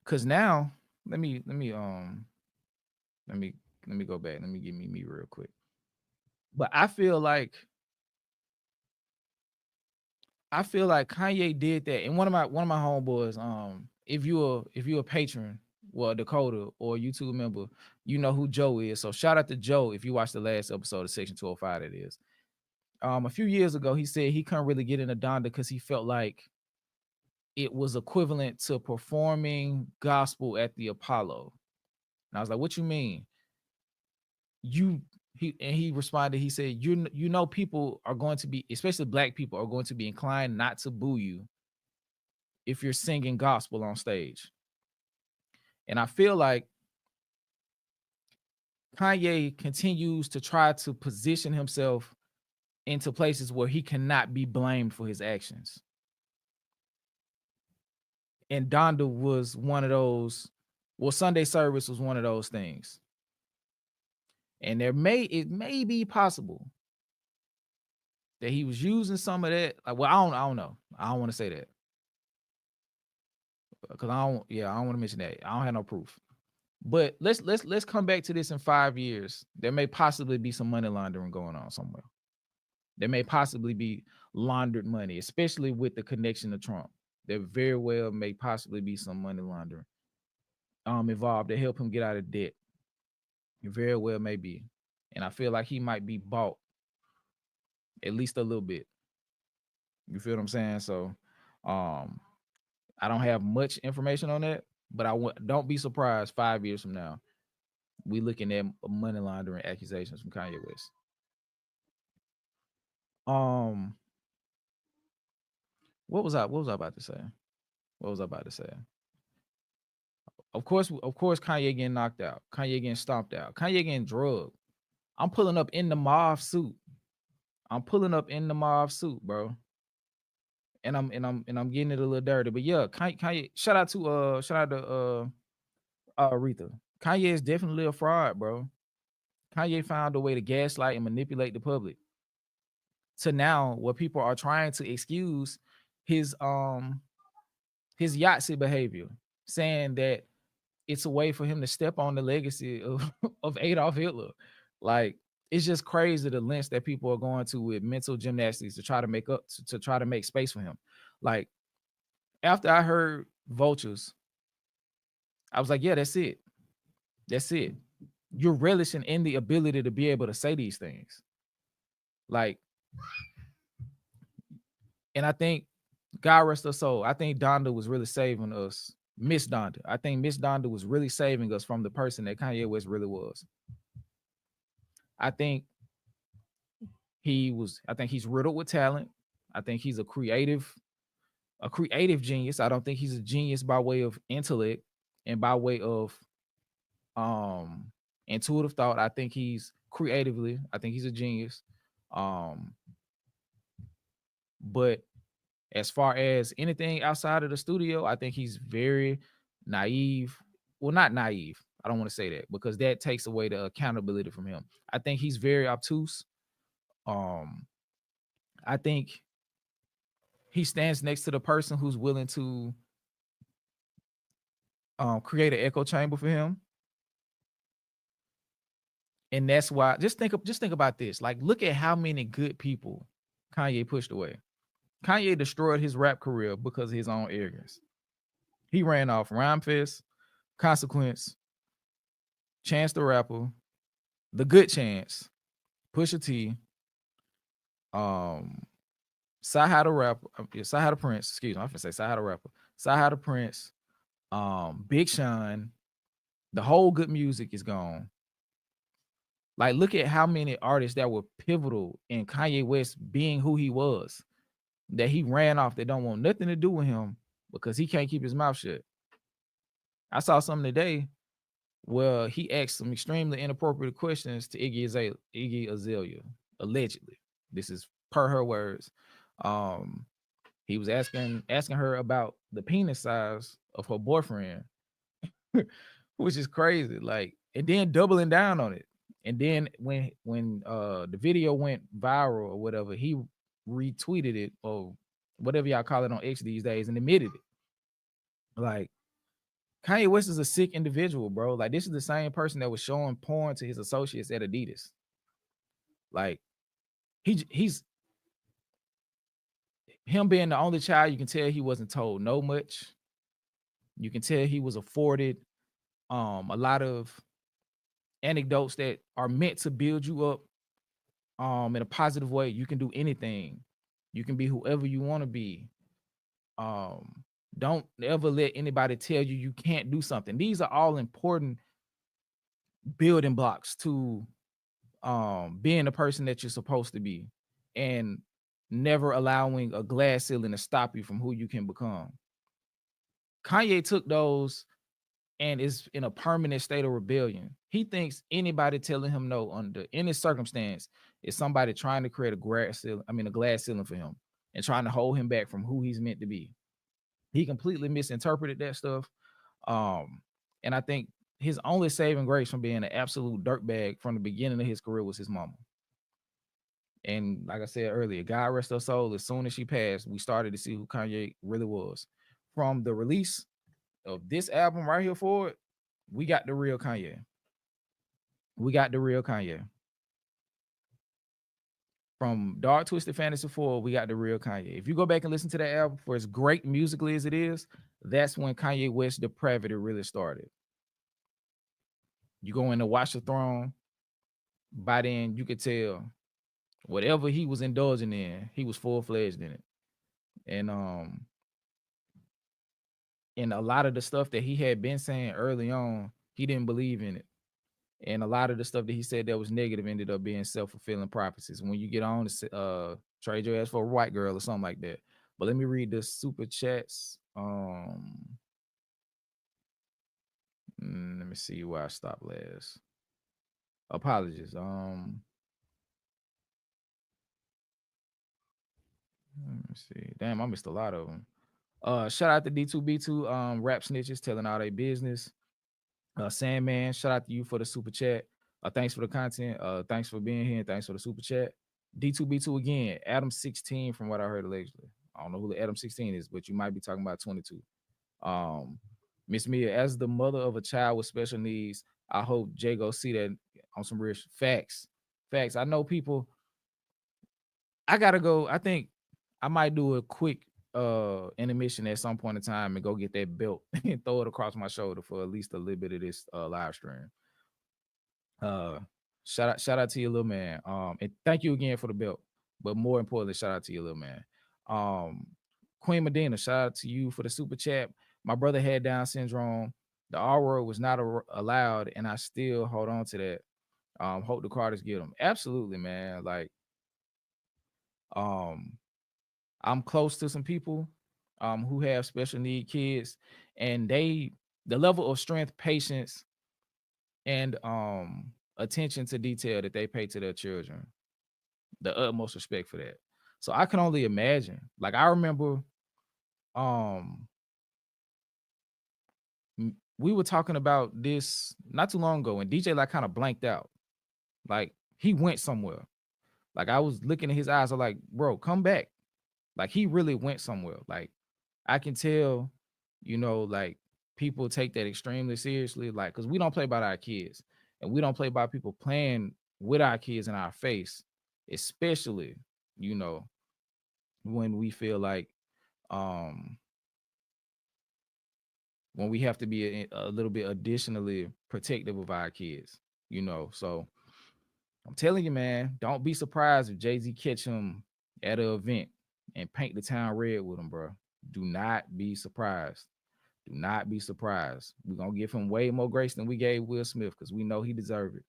[SPEAKER 1] Cause now, let me let me go back. Let me give me real quick. But I feel like Kanye did that. And one of my homeboys, if you're a patron, well, Dakota or YouTube member, you know who Joe is. So shout out to Joe if you watched the last episode of Section 205, that is. A few years ago, he said he couldn't really get into Donda because he felt like it was equivalent to performing gospel at the Apollo. And I was like, what you mean? He responded, he said, you know, people are going to be, especially black people, are going to be inclined not to boo you if you're singing gospel on stage. And I feel like Kanye continues to try to position himself into places where he cannot be blamed for his actions. And Donda was one of those, well, Sunday service was one of those things. And it may be possible that he was using some of that. Like, well, I don't know. I don't want to say that. Because I don't want to mention that. I don't have no proof. But let's come back to this in 5 years. There may possibly be some money laundering going on somewhere. There may possibly be laundered money, especially with the connection to Trump. There very well may possibly be some money laundering involved to help him get out of debt. It very well may be. And I feel like he might be bought at least a little bit. You feel what I'm saying? So I don't have much information on that, but don't be surprised 5 years from now we looking at money laundering accusations from Kanye West. What was I about to say? What was I about to say? Of course, Kanye getting knocked out. Kanye getting stomped out. Kanye getting drugged. I'm pulling up in the mauve suit. Bro. And I'm getting it a little dirty. But yeah, Kanye, shout out to Aretha. Kanye is definitely a fraud, bro. Kanye found a way to gaslight and manipulate the public. to now where people are trying to excuse his Yahtzee behavior, saying that it's a way for him to step on the legacy of of Adolf Hitler. Like, it's just crazy the lengths that people are going to with mental gymnastics to try to make up to try to make space for him. Like, after I heard Vultures, I was like, yeah, that's it. That's it. You're relishing in the ability to be able to say these things. Like, and I think God rest her soul. I think Donda was really saving us. Miss Donda. I think Miss Donda was really saving us from the person that Kanye West really was. I think I think he's riddled with talent. I think he's a creative genius. I don't think he's a genius by way of intellect and by way of intuitive thought. I think he's creatively, I think he's a genius. But as far as anything outside of the studio, I think he's very naive. Well, not naive. I don't want to say that because that takes away the accountability from him. I think he's very obtuse. I think he stands next to the person who's willing to create an echo chamber for him. And that's why just think about this. Like, look at how many good people Kanye pushed away. Kanye destroyed his rap career because of his own arrogance. He ran off Rhymefest, Consequence, Chance the Rapper, The Good Chance, Pusha T, Sci-Hi the Rapper, Sci-Hi the Prince, excuse me, I'm gonna say Sci-Hi the Rapper, Sci-Hi the Prince, Big Sean. The whole good music is gone. Like, look at how many artists that were pivotal in Kanye West being who he was, that he ran off, that don't want nothing to do with him because he can't keep his mouth shut. I saw something today where he asked some extremely inappropriate questions to Iggy Azalea, allegedly. This is per her words. He was asking her about the penis size of her boyfriend, which is crazy. Like, and then doubling down on it. And then when the video went viral or whatever, he retweeted it or whatever y'all call it on X these days and admitted it. Like, Kanye West is a sick individual, bro. Like, this is the same person that was showing porn to his associates at Adidas. Like, he's him being the only child, you can tell he wasn't told no much. You can tell he was afforded a lot of anecdotes that are meant to build you up in a positive way. You can do anything. You can be whoever you want to be. Don't ever let anybody tell you you can't do something. These are all important building blocks to being the person that you're supposed to be, and never allowing a glass ceiling to stop you from who you can become. Kanye took those and is in a permanent state of rebellion. He thinks anybody telling him no under any circumstance is somebody trying to create a glass ceiling for him and trying to hold him back from who he's meant to be. He completely misinterpreted that stuff. And I think his only saving grace from being an absolute dirtbag from the beginning of his career was his mama. And like I said earlier, God rest her soul, as soon as she passed, we started to see who Kanye really was. From the release of this album right here forward, we got the real Kanye. We got the real Kanye. From Dark Twisted Fantasy 4, we got the real Kanye. If you go back and listen to that album, for as great musically as it is, that's when Kanye West's depravity really started. You go in to Watch the Throne, by then you could tell whatever he was indulging in, he was full-fledged in it. And a lot of the stuff that he had been saying early on, he didn't believe in it. And a lot of the stuff that he said that was negative ended up being self-fulfilling prophecies. When you get on to trade your ass for a white girl or something like that. But let me read the super chats. Let me see where I stopped last. Apologies. Let me see. Damn, I missed a lot of them. Shout out to D2B2 rap snitches telling all their business. Sandman, shout out to you for the super chat. Thanks for the content. Thanks for being here. And thanks for the super chat. D2B2 again, Adam 16 from what I heard allegedly. I don't know who the Adam 16 is, but you might be talking about 22. Miss Mia, as the mother of a child with special needs, I hope Jay go see that on some real facts. Facts. I know people. I gotta go. I think I might do a quick intermission at some point in time and go get that belt and throw it across my shoulder for at least a little bit of this live stream. Shout out to your little man. And thank you again for the belt. But more importantly, shout out to your little man. Queen Medina, shout out to you for the super chat. My brother had Down syndrome. The R word was not allowed, and I still hold on to that. Hope the Carters get him. Absolutely, man. Like, I'm close to some people who have special need kids, and the level of strength, patience, and attention to detail that they pay to their children, the utmost respect for that. So I can only imagine. Like, I remember we were talking about this not too long ago, and DJ like kind of blanked out. Like, he went somewhere. Like, I was looking in his eyes, I'm like, bro, come back. Like, he really went somewhere. Like, I can tell, like, people take that extremely seriously. Like, because we don't play by our kids, and we don't play by people playing with our kids in our face, especially, when we feel like when we have to be a little bit additionally protective of our kids, So I'm telling you, man, don't be surprised if Jay-Z catch him at an event and paint the town red with him, bro. Do not be surprised. Do not be surprised. We're going to give him way more grace than we gave Will Smith because we know he deserved it.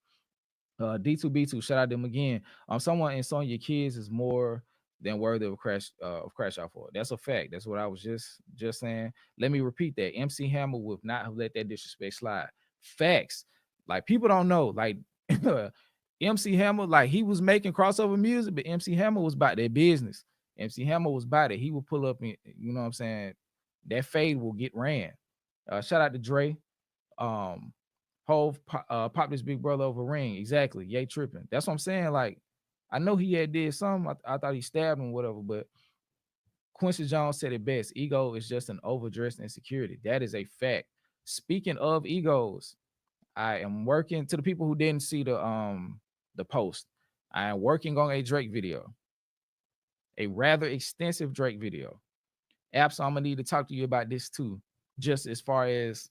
[SPEAKER 1] D2B2, shout out to them again. Someone insulting your kids is more than worthy of crash out for. That's a fact. That's what I was just saying. Let me repeat that. MC Hammer would not have let that disrespect slide. Facts. Like, people don't know. Like, MC Hammer, like, he was making crossover music, but MC Hammer was about their business. MC Hammer was about it. He would pull up and, you know what I'm saying? That fade will get ran. Shout out to Dre. Hove popped his big brother over ring. Exactly. Yay tripping. That's what I'm saying. Like, I know he had did something. I thought he stabbed him, whatever, but Quincy Jones said it best. Ego is just an overdressed insecurity. That is a fact. Speaking of egos, I am working to the people who didn't see the post. I am working on a Drake video, a rather extensive Drake video. Apps, I'm gonna need to talk to you about this too, just as far as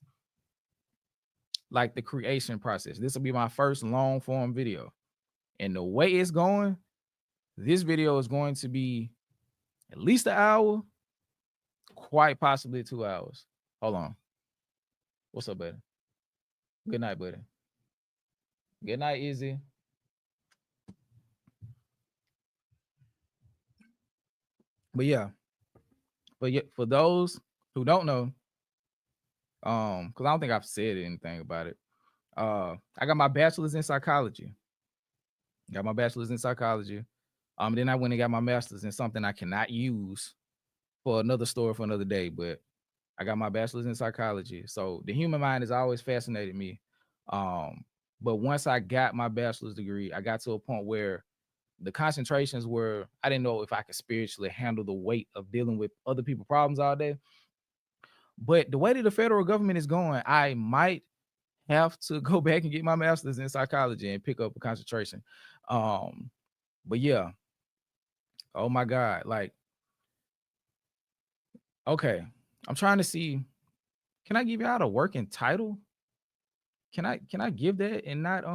[SPEAKER 1] like the creation process. This will be my first long form video, and the way it's going, this video is going to be at least an hour, quite possibly 2 hours. Hold on. What's up, buddy? Good night, buddy. Good night, Izzy. But yeah, for those who don't know, because I don't think I've said anything about it. I got my bachelor's in psychology. Then I went and got my master's in something I cannot use for another story for another day. But I got my bachelor's in psychology. So the human mind has always fascinated me. But once I got my bachelor's degree, I got to a point where the concentrations were, I didn't know if I could spiritually handle the weight of dealing with other people's problems all day. But the way that the federal government is going, I might have to go back and get my master's in psychology and pick up a concentration. But yeah. Oh my God. Like, okay. I'm trying to see. Can I give you out a working title? Can I give that and not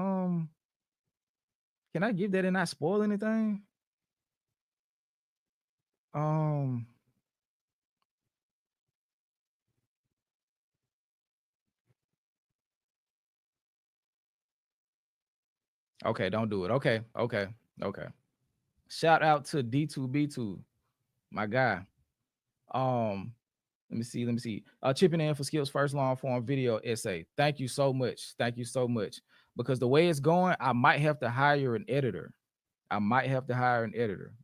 [SPEAKER 1] can I give that and not spoil anything? Okay, don't do it. Okay. Shout out to D2B2, my guy. Let me see. Chipping in for Skills first long form video essay. Thank you so much. Because the way it's going, I might have to hire an editor.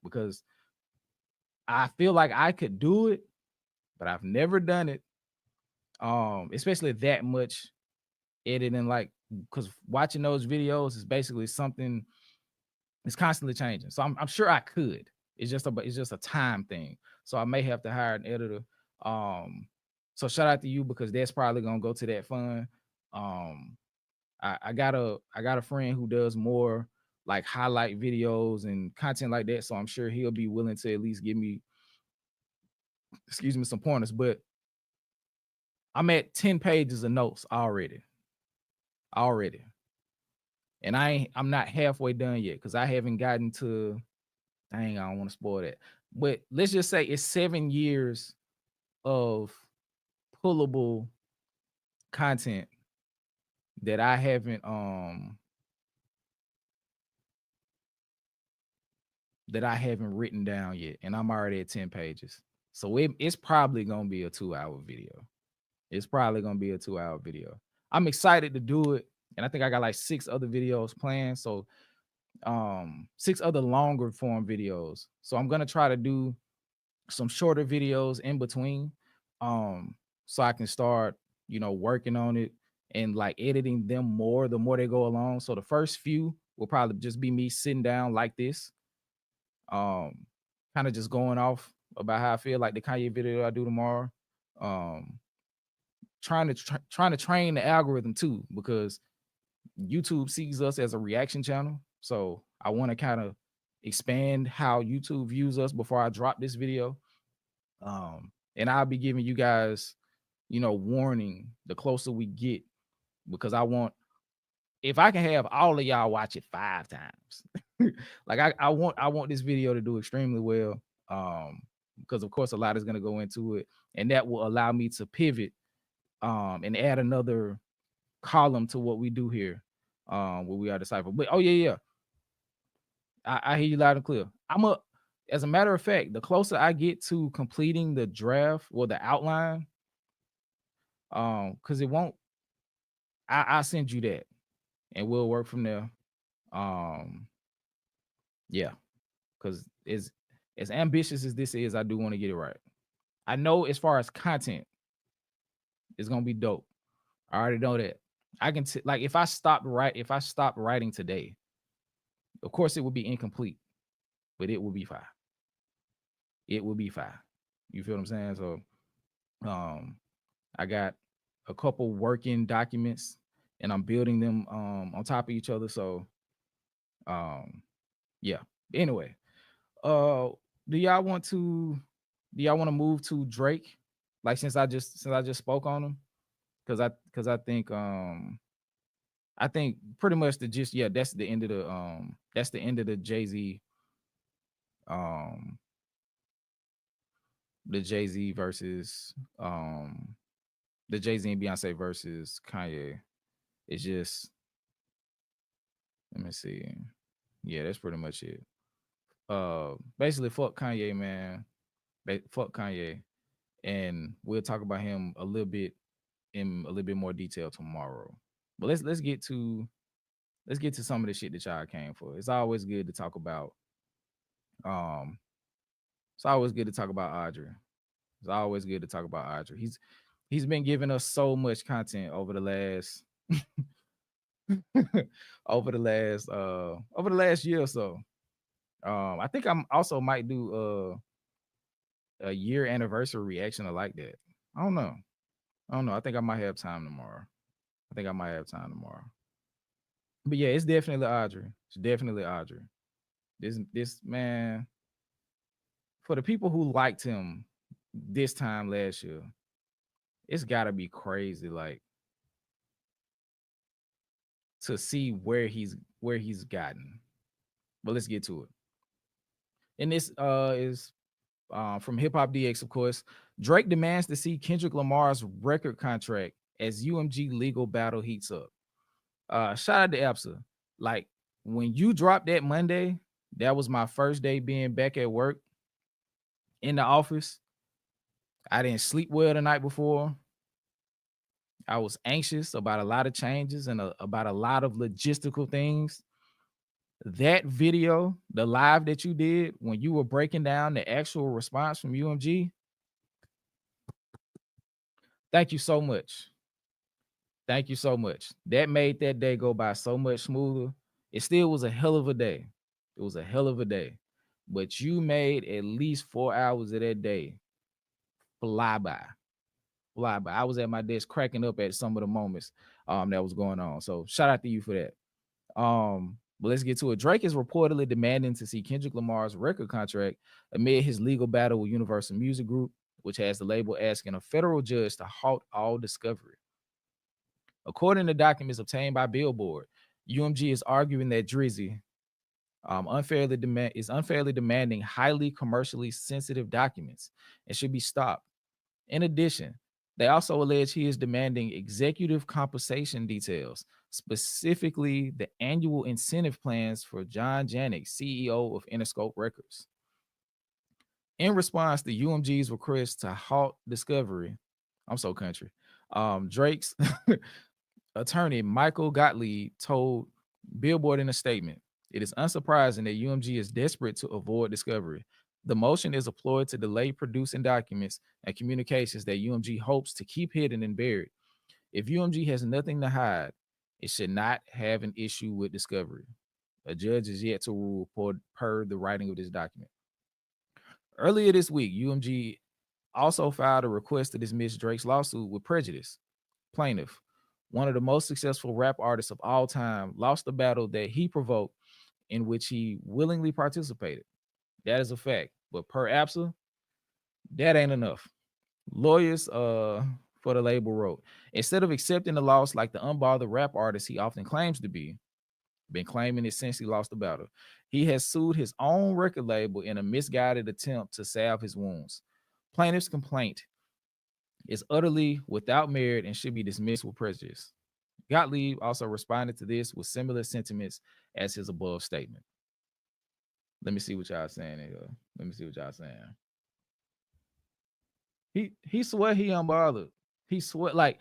[SPEAKER 1] Because I feel like I could do it, but I've never done it. Especially that much editing, like, because watching those videos is basically something It's constantly changing. So I'm sure I could. It's just a time thing. So I may have to hire an editor. So shout out to you because that's probably gonna go to that fund. Um, I got a friend who does more like highlight videos and content like that. So I'm sure he'll be willing to at least give me, excuse me, some pointers. But I'm at 10 pages of notes already. And I'm not halfway done yet because I haven't gotten to, dang, I don't want to spoil that. But let's just say it's 7 years of pullable content that I haven't written down yet, and I'm already at 10 pages. So it's probably gonna be a 2-hour video. I'm excited to do it, and I think I got like 6 other videos planned. So 6 other longer form videos. So I'm gonna try to do some shorter videos in between, so I can start, working on it and like editing them more the more they go along. So the first few will probably just be me sitting down like this, um, kind of just going off about how I feel, like the Kanye video I do tomorrow. Um, trying to train the algorithm too, because YouTube sees us as a reaction channel. So I want to kind of expand how YouTube views us before I drop this video. And I'll be giving you guys, warning the closer we get, because if I can have all of y'all watch it 5 times, like I want this video to do extremely well. Because of course a lot is going to go into it, and that will allow me to pivot, and add another column to what we do here, where we are decipher. But oh yeah, I hear you loud and clear. As a matter of fact, the closer I get to completing the draft or the outline, because it won't, I'll send you that and we'll work from there. Um, yeah, because as ambitious as this is, I do want to get it right. I know as far as content, it's gonna be dope. I already know that. I can like if I stopped writing today, of course it would be incomplete, but it will be fine. It will be fine. You feel what I'm saying? So I got a couple working documents and I'm building them on top of each other. So yeah. Anyway, uh do y'all want to move to Drake? Like since I just spoke on him, because I think pretty much that's the end of the Jay-Z, um the Jay-Z versus the Jay-Z and Beyonce versus Kanye. It's just, let me see. Yeah, that's pretty much it. Basically fuck Kanye, man. Fuck Kanye. And we'll talk about him a little bit in a little bit more detail tomorrow. But let's get to some of the shit that y'all came for. It's always good to talk about um Audrey. It's always good to talk about Audrey. He's been giving us so much content over the last over the last year or so. I think I'm also might do a year anniversary reaction or like that. I don't know. I think I might have time tomorrow. But yeah, it's definitely Audrey. It's definitely Audrey. This man, for the people who liked him this time last year, it's gotta be crazy, like, to see where he's gotten. But let's get to it. And this is from Hip Hop DX, of course. Drake demands to see Kendrick Lamar's record contract as UMG legal battle heats up. Shout out to Epsa. Like, when you dropped that Monday, that was my first day being back at work in the office. I didn't sleep well the night before. I was anxious about a lot of changes and about a lot of logistical things. That video, the live that you did when you were breaking down the actual response from UMG, thank you so much. Thank you so much. That made that day go by so much smoother. It still was a hell of a day. It was a hell of a day. But you made at least 4 hours of that day fly by. Fly by. I was at my desk cracking up at some of the moments that was going on. So shout out to you for that. But let's get to it. Drake is reportedly demanding to see Kendrick Lamar's record contract amid his legal battle with Universal Music Group, which has the label asking a federal judge to halt all discovery. According to documents obtained by Billboard, UMG is arguing that Drizzy is unfairly demanding highly commercially sensitive documents and should be stopped. In addition, they also allege he is demanding executive compensation details, specifically the annual incentive plans for John Janik, CEO of Interscope Records. In response to UMG's request to halt discovery, I'm so country. Drake's attorney Michael Gottlieb told Billboard in a statement, "It is unsurprising that UMG is desperate to avoid discovery. The motion is a ploy to delay producing documents and communications that UMG hopes to keep hidden and buried. If UMG has nothing to hide, it should not have an issue with discovery. A judge is yet to rule per the writing of this document." Earlier this week, UMG also filed a request to dismiss Drake's lawsuit with prejudice. Plaintiff, one of the most successful rap artists of all time, lost the battle that he provoked in which he willingly participated. That is a fact. But per APSA, that ain't enough. Lawyers for the label wrote, instead of accepting the loss like the unbothered rap artist he often claims to be, been claiming essentially lost the battle, he has sued his own record label in a misguided attempt to salve his wounds. Plaintiff's complaint is utterly without merit and should be dismissed with prejudice. Gottlieb also responded to this with similar sentiments as his above statement. Let me see what y'all saying. Let me see what y'all saying. He swear he unbothered. He swear, like,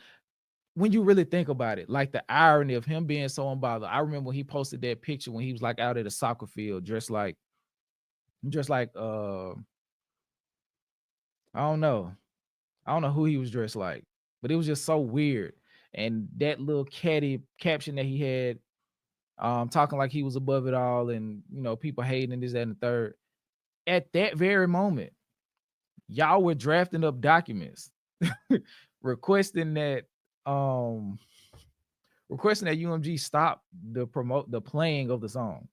[SPEAKER 1] when you really think about it, like the irony of him being so unbothered. I remember when he posted that picture when he was like out at a soccer field, dressed like I don't know. I don't know who he was dressed like, but it was just so weird. And that little catty caption that he had, talking like he was above it all, and people hating and this, that, and the third. At that very moment, y'all were drafting up documents requesting that UMG stop the playing of the song.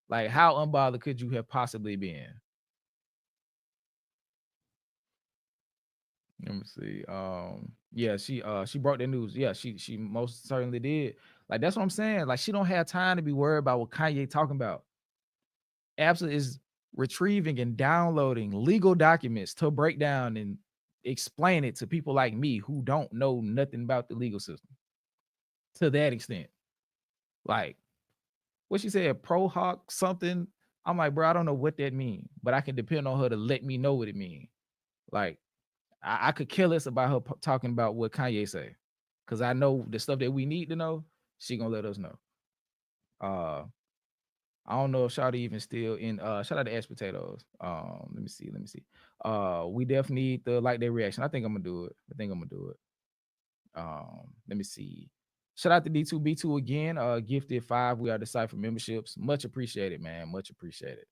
[SPEAKER 1] Like, how unbothered could you have possibly been? Let me see. Yeah, she brought the news. Yeah, she most certainly did. Like, that's what I'm saying. Like, she don't have time to be worried about what Kanye talking about. APSA is retrieving and downloading legal documents to break down and explain it to people like me who don't know nothing about the legal system. To that extent. Like, what she said, pro hawk something. I'm like, bro, I don't know what that means, but I can depend on her to let me know what it means. Like, I could care less about her talking about what Kanye say, because I know the stuff that we need to know. She gonna let us know. I don't know if Shawty even still in. Shout out to Ash Potatoes. Let me see. We definitely need to like their reaction. I think I'm gonna do it. Let me see. Shout out to D2B2 again. Gifted 5. We are the Cypher memberships. Much appreciated, man. Much appreciated.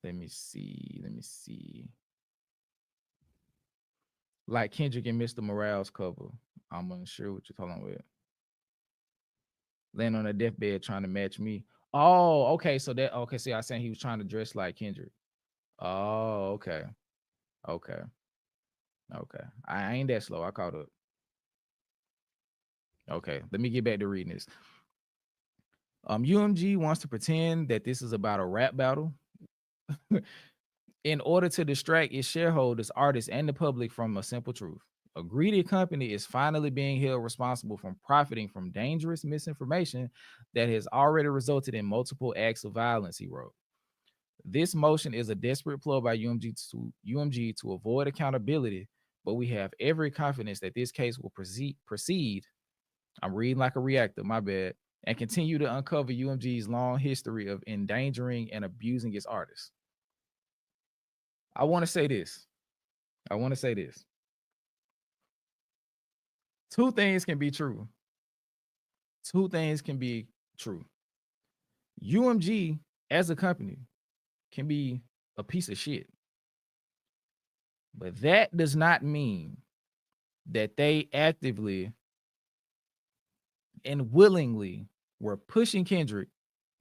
[SPEAKER 1] Let me see. Like Kendrick and Mr. Morale's cover. I'm unsure what you're talking about. Laying on a deathbed trying to match me. Oh, okay. So see, I was saying he was trying to dress like Kendrick. Oh, okay. Okay. I ain't that slow. I caught up. Okay. Let me get back to reading this. UMG wants to pretend that this is about a rap battle in order to distract its shareholders, artists, and the public from a simple truth. A greedy company is finally being held responsible for profiting from dangerous misinformation that has already resulted in multiple acts of violence, he wrote. This motion is a desperate ploy by UMG to avoid accountability, but we have every confidence that this case will proceed. I'm reading like a reactor, my bad, and continue to uncover UMG's long history of endangering and abusing its artists. I want to say this. Two things can be true. Two things can be true. UMG as a company can be a piece of shit, but that does not mean that they actively and willingly were pushing Kendrick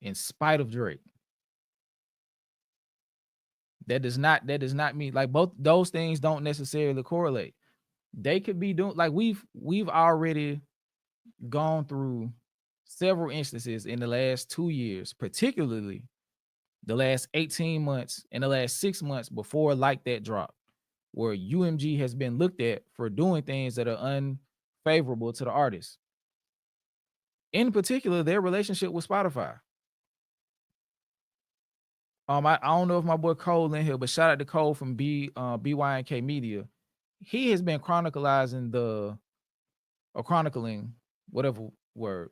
[SPEAKER 1] in spite of Drake. That does not mean, like, both those things don't necessarily correlate. They could be doing, like, we've already gone through several instances in the last 2 years, particularly the last 18 months and the last 6 months before Like That dropped, where UMG has been looked at for doing things that are unfavorable to the artist. In particular, their relationship with Spotify. I don't know if my boy Cole in here, but shout out to Cole from BYNK Media. He has been chronicling whatever word,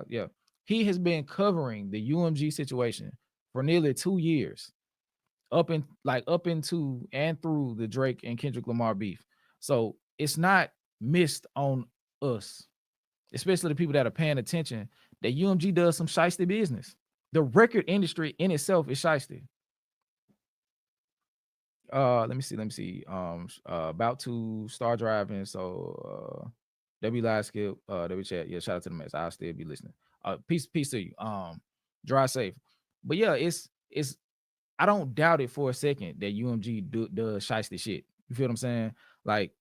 [SPEAKER 1] yeah. He has been covering the UMG situation for nearly 2 years, up into and through the Drake and Kendrick Lamar beef. So it's not missed on us, especially the people that are paying attention, that UMG does some shiesty business. The record industry in itself is shiesty. Let me see. About to start driving. So W live skip, W chat. Yeah, shout out to the mess. I'll still be listening. Peace to you. Drive safe. But yeah, it's I don't doubt it for a second that UMG does shiesty shit. You feel what I'm saying? Like,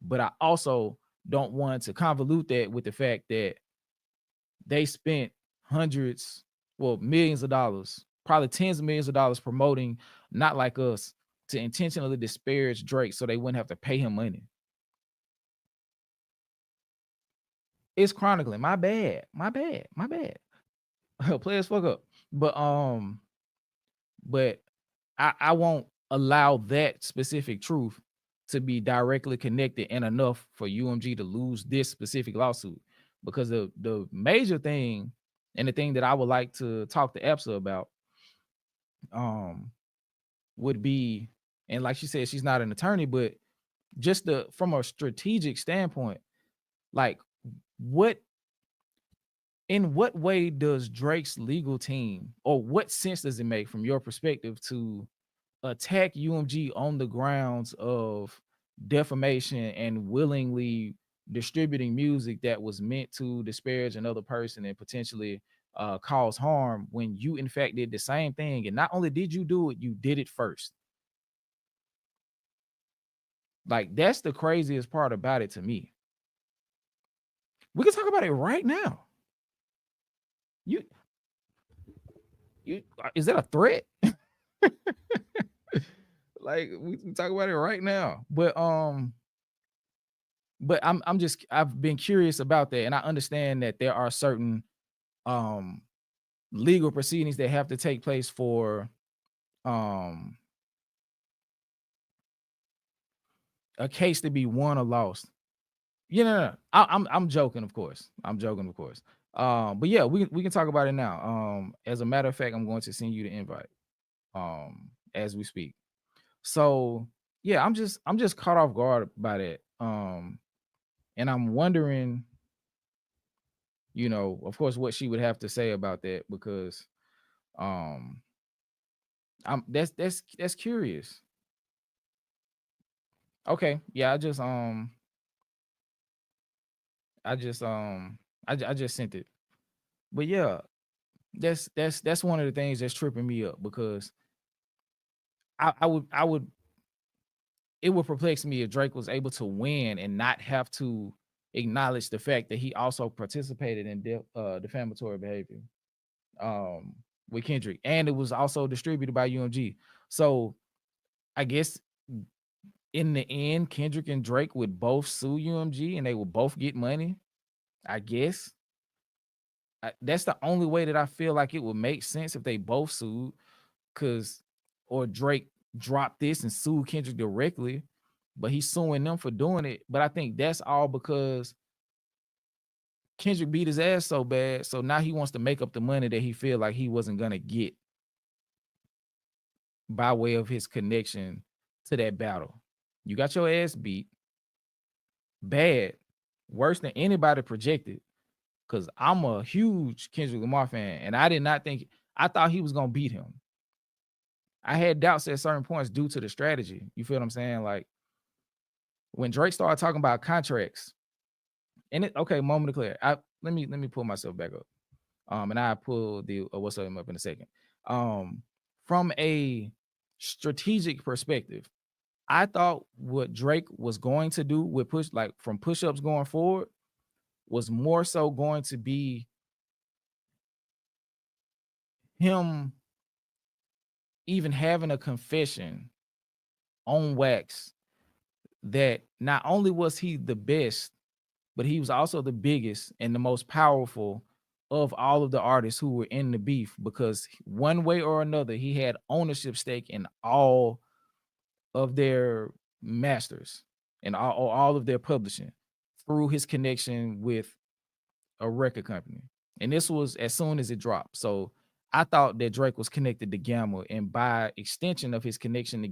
[SPEAKER 1] but I also don't want to convolute that with the fact that they spent hundreds, well, millions of dollars, probably tens of millions of dollars promoting Not Like Us to intentionally disparage Drake so they wouldn't have to pay him money. It's chronicling. My bad. Players fuck up. But I won't allow that specific truth to be directly connected and enough for UMG to lose this specific lawsuit. Because the major thing, and the thing that I would like to talk to Epsa about, would be, and like she said, she's not an attorney, but just from a strategic standpoint, like, in what way does Drake's legal team, or what sense does it make from your perspective to attack UMG on the grounds of defamation and willingly distributing music that was meant to disparage another person and potentially cause harm, when you in fact did the same thing? And not only did you do it, you did it first. Like, that's the craziest part about it to me. We can talk about it right now. You is that a threat? Like, we can talk about it right now. But I've been curious about that, and I understand that there are certain legal proceedings that have to take place for a case to be won or lost. No. I'm joking, of course. But yeah, we can talk about it now. As a matter of fact, I'm going to send you the invite as we speak. So yeah, I'm just caught off guard by that. And I'm wondering, of course, what she would have to say about that, because that's curious. Okay, yeah, I just sent it. But yeah, that's one of the things that's tripping me up, because it would perplex me if Drake was able to win and not have to acknowledge the fact that he also participated in defamatory behavior with Kendrick, and it was also distributed by UMG. So I guess in the end, Kendrick and Drake would both sue UMG and they would both get money. I guess that's the only way that I feel like it would make sense, if they both sued, or Drake dropped this and sued Kendrick directly, but he's suing them for doing it. But I think that's all because Kendrick beat his ass so bad, so now he wants to make up the money that he feel like he wasn't gonna get by way of his connection to that battle. You got your ass beat bad, worse than anybody projected, because I'm a huge Kendrick Lamar fan, and I did not think I thought he was gonna beat him. I had doubts at certain points due to the strategy. You feel what I'm saying? Like when Drake started talking about contracts, and it okay, moment of clarity. Let me pull myself back up. And I pull the what's up in a second. Um, from a strategic perspective, I thought what Drake was going to do with from push-ups going forward was more so going to be him even having a confession on wax that not only was he the best, but he was also the biggest and the most powerful of all of the artists who were in the beef, because one way or another he had ownership stake in all of their masters and all of their publishing through his connection with a record company. And this was as soon as it dropped. So I thought that Drake was connected to Gamma, and by extension of his connection to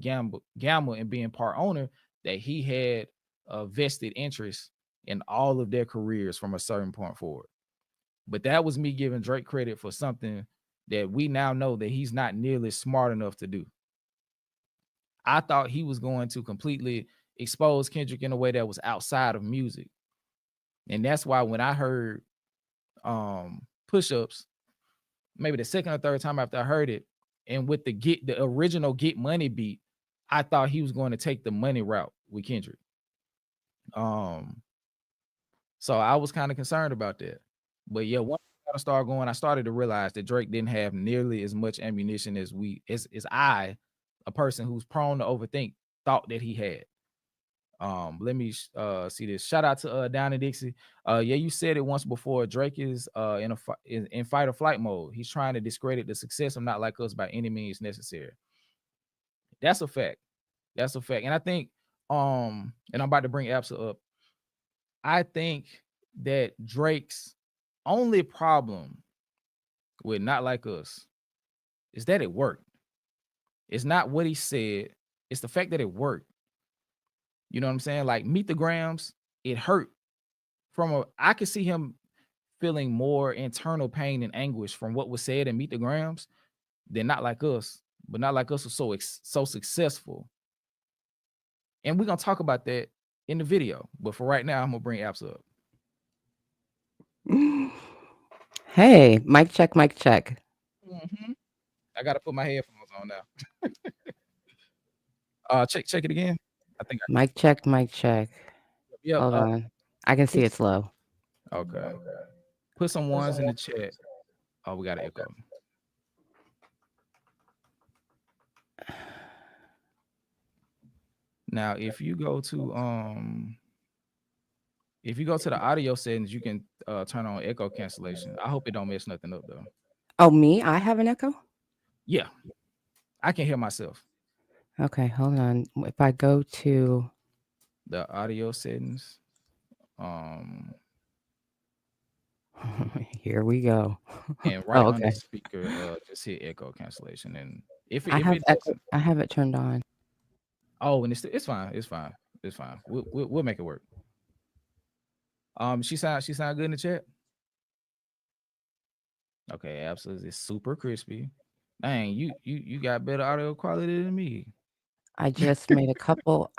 [SPEAKER 1] Gamma and being part owner, that he had a vested interest in all of their careers from a certain point forward. But that was me giving Drake credit for something that we now know that he's not nearly smart enough to do. I thought he was going to completely expose Kendrick in a way that was outside of music. And that's why when I heard push-ups, maybe the second or third time after I heard it, and with the original Get Money beat, I thought he was going to take the money route with Kendrick. So I was kind of concerned about that. But yeah, once I started going, I started to realize that Drake didn't have nearly as much ammunition as I, a person who's prone to overthink, thought that he had. Let me see this. Shout out to Down in Dixie. Yeah, you said it once before. Drake is in fight or flight mode. He's trying to discredit the success of Not Like Us by any means necessary. That's a fact. That's a fact. And I think and I'm about to bring Absa up. I think that Drake's only problem with Not Like Us is that it worked. It's not what he said, it's the fact that it worked. You know what I'm saying? Like Meet the Grams, it hurt. I could see him feeling more internal pain and anguish from what was said in Meet the Grams than Not Like Us. But Not Like Us was so successful. And we're gonna talk about that in the video. But for right now, I'm gonna bring Apps up.
[SPEAKER 2] Hey, mic check, mic check.
[SPEAKER 1] Mm-hmm. I gotta put my headphones on now. Check it again. I think
[SPEAKER 2] Mic check, mic check.
[SPEAKER 1] yep.
[SPEAKER 2] Hold on. I can see
[SPEAKER 1] Put,
[SPEAKER 2] it's low.
[SPEAKER 1] okay. Put some ones in the chat. Oh, we got an echo. Now, if you go to the audio settings, you can turn on echo cancellation. I hope it don't mess nothing up though.
[SPEAKER 2] Oh, me? I have an echo?
[SPEAKER 1] Yeah, I can hear myself.
[SPEAKER 2] Okay, hold on. If I go to
[SPEAKER 1] The audio settings. Um,
[SPEAKER 2] here we go.
[SPEAKER 1] and right
[SPEAKER 2] Oh,
[SPEAKER 1] under
[SPEAKER 2] okay.
[SPEAKER 1] speaker, just hit echo cancellation. And if
[SPEAKER 2] I
[SPEAKER 1] if
[SPEAKER 2] have
[SPEAKER 1] it
[SPEAKER 2] echo.
[SPEAKER 1] doesn't,
[SPEAKER 2] I have it turned on.
[SPEAKER 1] oh, and it's fine. It's fine. It's fine. We'll make it work. She sound good in the chat. Okay, absolutely super crispy. Dang, you got better audio quality than me.
[SPEAKER 2] I just made a couple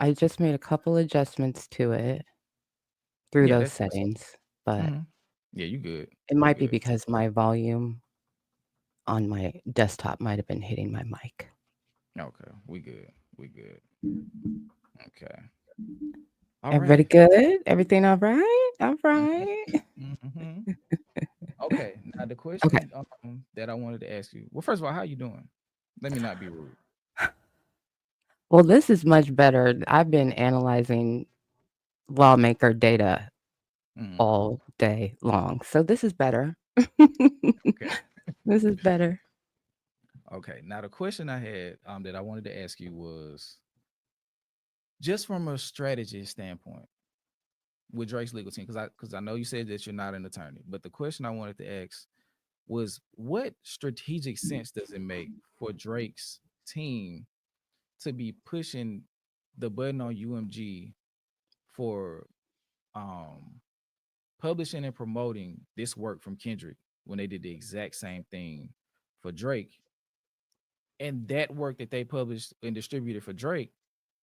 [SPEAKER 2] adjustments to it through
[SPEAKER 1] Yeah,
[SPEAKER 2] those
[SPEAKER 1] that's
[SPEAKER 2] settings, but
[SPEAKER 1] mhm. Yeah, you good.
[SPEAKER 2] it
[SPEAKER 1] You
[SPEAKER 2] might be
[SPEAKER 1] good.
[SPEAKER 2] because my volume on my desktop might have been hitting my mic.
[SPEAKER 1] Okay, we good. We good. Okay. All
[SPEAKER 2] Everybody
[SPEAKER 1] right.
[SPEAKER 2] good? Everything all right? All right.
[SPEAKER 1] Mm-hmm. Okay. Now the
[SPEAKER 2] Okay.
[SPEAKER 1] question that I wanted to ask you. Well, first of all, how you doing? Let me not be rude.
[SPEAKER 2] Well, this is much better. I've been analyzing lawmaker data
[SPEAKER 1] Mm,
[SPEAKER 2] all day long. So this is better.
[SPEAKER 1] okay.
[SPEAKER 2] This is better.
[SPEAKER 1] Okay. Now the question I had that I wanted to ask you was just from a strategy standpoint with Drake's legal team, because I know you said that you're not an attorney, but the question I wanted to ask was what strategic sense does it make for Drake's team to be pushing the button on UMG for um publishing and promoting this work from Kendrick when they did the exact same thing for Drake, and that work that they published and distributed for Drake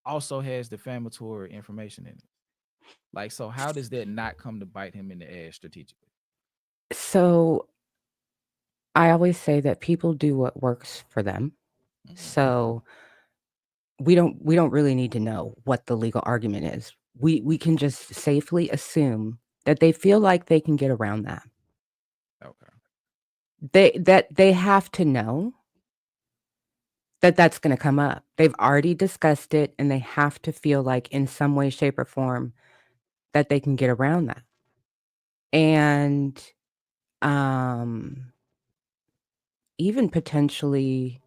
[SPEAKER 1] also has defamatory information in it. Like, so how does that not come to bite him in the ass strategically?
[SPEAKER 2] So I always say that people do what works for them. So we don't really need to know what the legal argument is. We can just safely assume that they feel like they can get around that.
[SPEAKER 1] Okay.
[SPEAKER 2] They have to know that that's going to come up. They've already discussed it, and they have to feel like in some way, shape, or form that they can get around that. And even potentially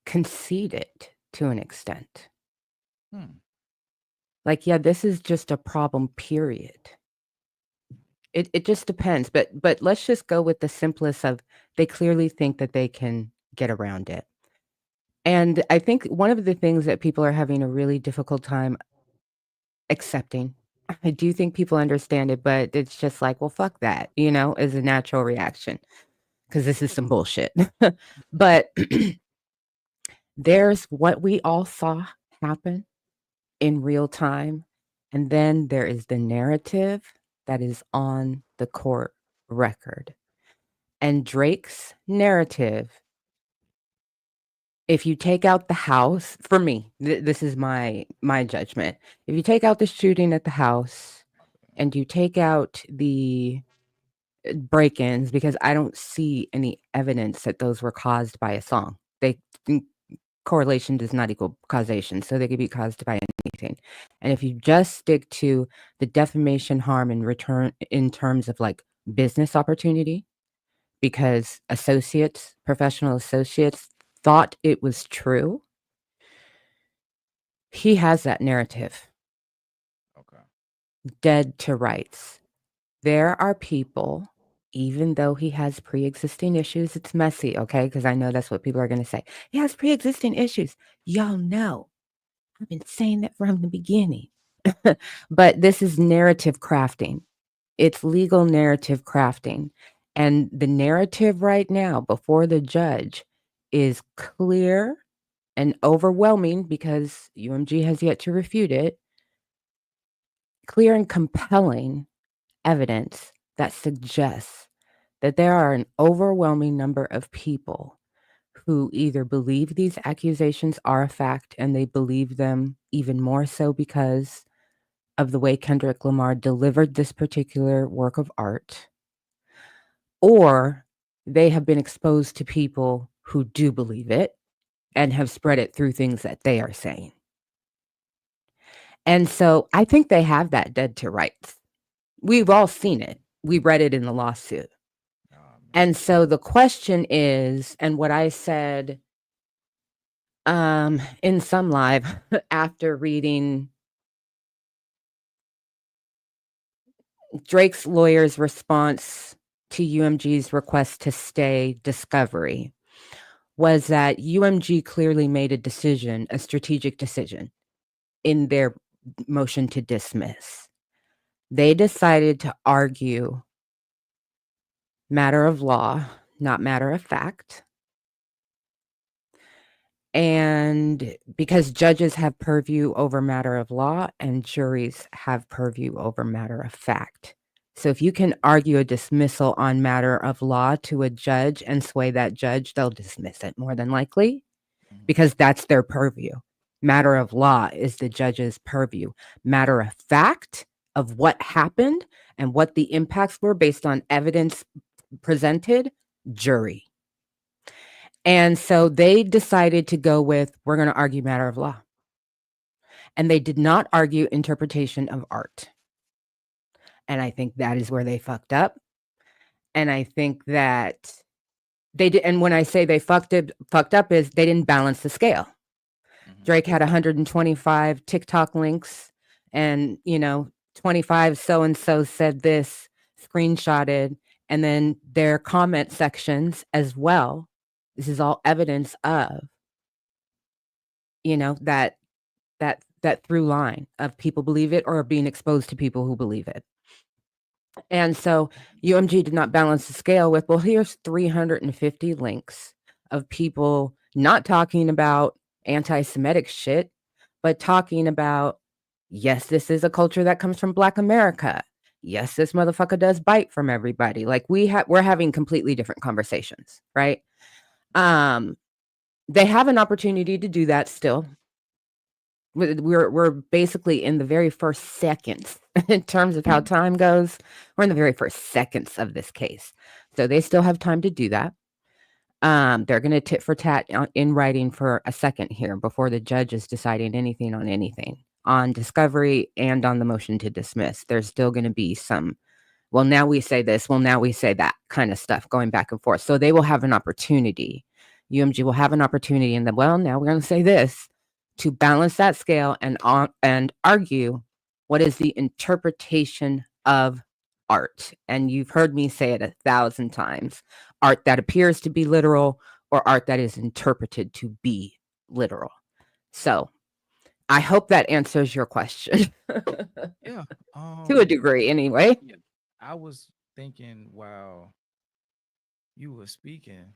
[SPEAKER 2] concede it to an extent. Like, yeah, this is just a problem, period. It just depends. But let's just go with the simplest of they clearly think that they can get around it. And I think one of the things that people are having a really difficult time accepting, I do think people understand it, but it's just like, well, fuck that, is a natural reaction because this is some bullshit. But there's what we all saw happen in real time. And then there is the narrative that is on the court record. And Drake's narrative, if you take out the house, for me, this is my judgment. If you take out the shooting at the house and you take out the break-ins, because I don't see any evidence that those were caused by a song. Correlation does not equal causation, so they could be caused by anything. And if you just stick to the defamation harm in return in terms of like business opportunity, because professional associates thought it was true, he has that narrative.
[SPEAKER 1] Okay.
[SPEAKER 2] Dead to rights. There are people, even though he has pre-existing issues, it's messy, okay? Because I know that's what people are going to say. He has pre-existing issues. Y'all know. I've been saying that from the beginning. But this is narrative crafting. It's legal narrative crafting. And the narrative right now before the judge is clear and overwhelming because UMG has yet to refute it. Clear and compelling evidence that suggests that there are an overwhelming number of people who either believe these accusations are a fact and they believe them even more so because of the way Kendrick Lamar delivered this particular work of art, or they have been exposed to people who do believe it and have spread it through things that they are saying. And so I think they have that dead to rights. We've all seen it. We read it in the lawsuit. And so the question is, and what I said in some live after reading Drake's lawyer's response to UMG's request to stay discovery, was that UMG clearly made a strategic decision in their motion to dismiss. They decided to argue matter of law, not matter of fact. And because judges have purview over matter of law and juries have purview over matter of fact. So if you can argue a dismissal on matter of law to a judge and sway that judge, they'll dismiss it more than likely because that's their purview. Matter of law is the judge's purview. Matter of fact of what happened and what the impacts were based on evidence presented, jury. And so they decided to go with, we're going to argue matter of law. And they did not argue interpretation of art. And I think that is where they fucked up. And I think that they did. And when I say they fucked up is they didn't balance the scale. Drake had 125 TikTok links and, 25 so-and-so said this, screenshotted, and then their comment sections as well. This is all evidence of, that that through line of people believe it or are being exposed to people who believe it. And so UMG did not balance the scale with, well, here's 350 links of people not talking about anti-Semitic shit, but talking about, yes, this is a culture that comes from Black America. Yes, this motherfucker does bite from everybody. Like we're having completely different conversations, right? They have an opportunity to do that still. We're basically in the very first seconds in terms of how time goes. We're in the very first seconds of this case, so they still have time to do that. They're going to tit for tat in writing for a second here before the judge is deciding anything on discovery and on the motion to dismiss. There's still going to be some, well, now we say this, well, now we say that kind of stuff going back and forth. So they will have an opportunity. UMG will have an opportunity in the, well, now we're going to say this, to balance that scale and argue what is the interpretation of art. And you've heard me say it 1,000 times. Art that appears to be literal or art that is interpreted to be literal. So I hope that answers your question.
[SPEAKER 1] Yeah.
[SPEAKER 2] To a degree, anyway.
[SPEAKER 1] Yeah. I was thinking while you were speaking,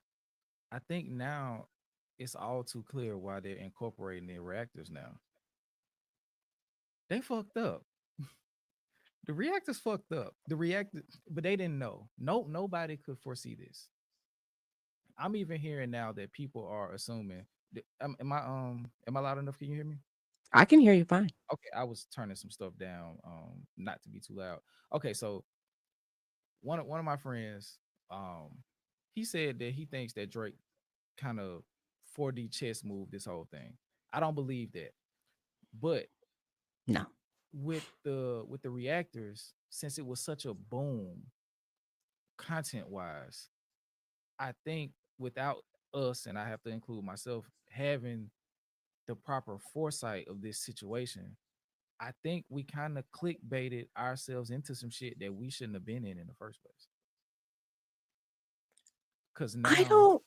[SPEAKER 1] I think now it's all too clear why they're incorporating their reactors now. They fucked up. The reactors fucked up. The reactor, but they didn't know. Nobody could foresee this. I'm even hearing now that people are assuming. Am I loud enough? Can you hear me?
[SPEAKER 2] I can hear you fine.
[SPEAKER 1] Okay, I was turning some stuff down, not to be too loud. Okay, so one of my friends, he said that he thinks that Drake kind of 4D chess move this whole thing. I don't believe that, but
[SPEAKER 2] No.
[SPEAKER 1] with the reactors, since it was such a boom content wise, I think without us, and I have to include myself, having the proper foresight of this situation, I think we kind of clickbaited ourselves into some shit that we shouldn't have been in the first place. Because
[SPEAKER 2] I
[SPEAKER 1] now,
[SPEAKER 2] don't.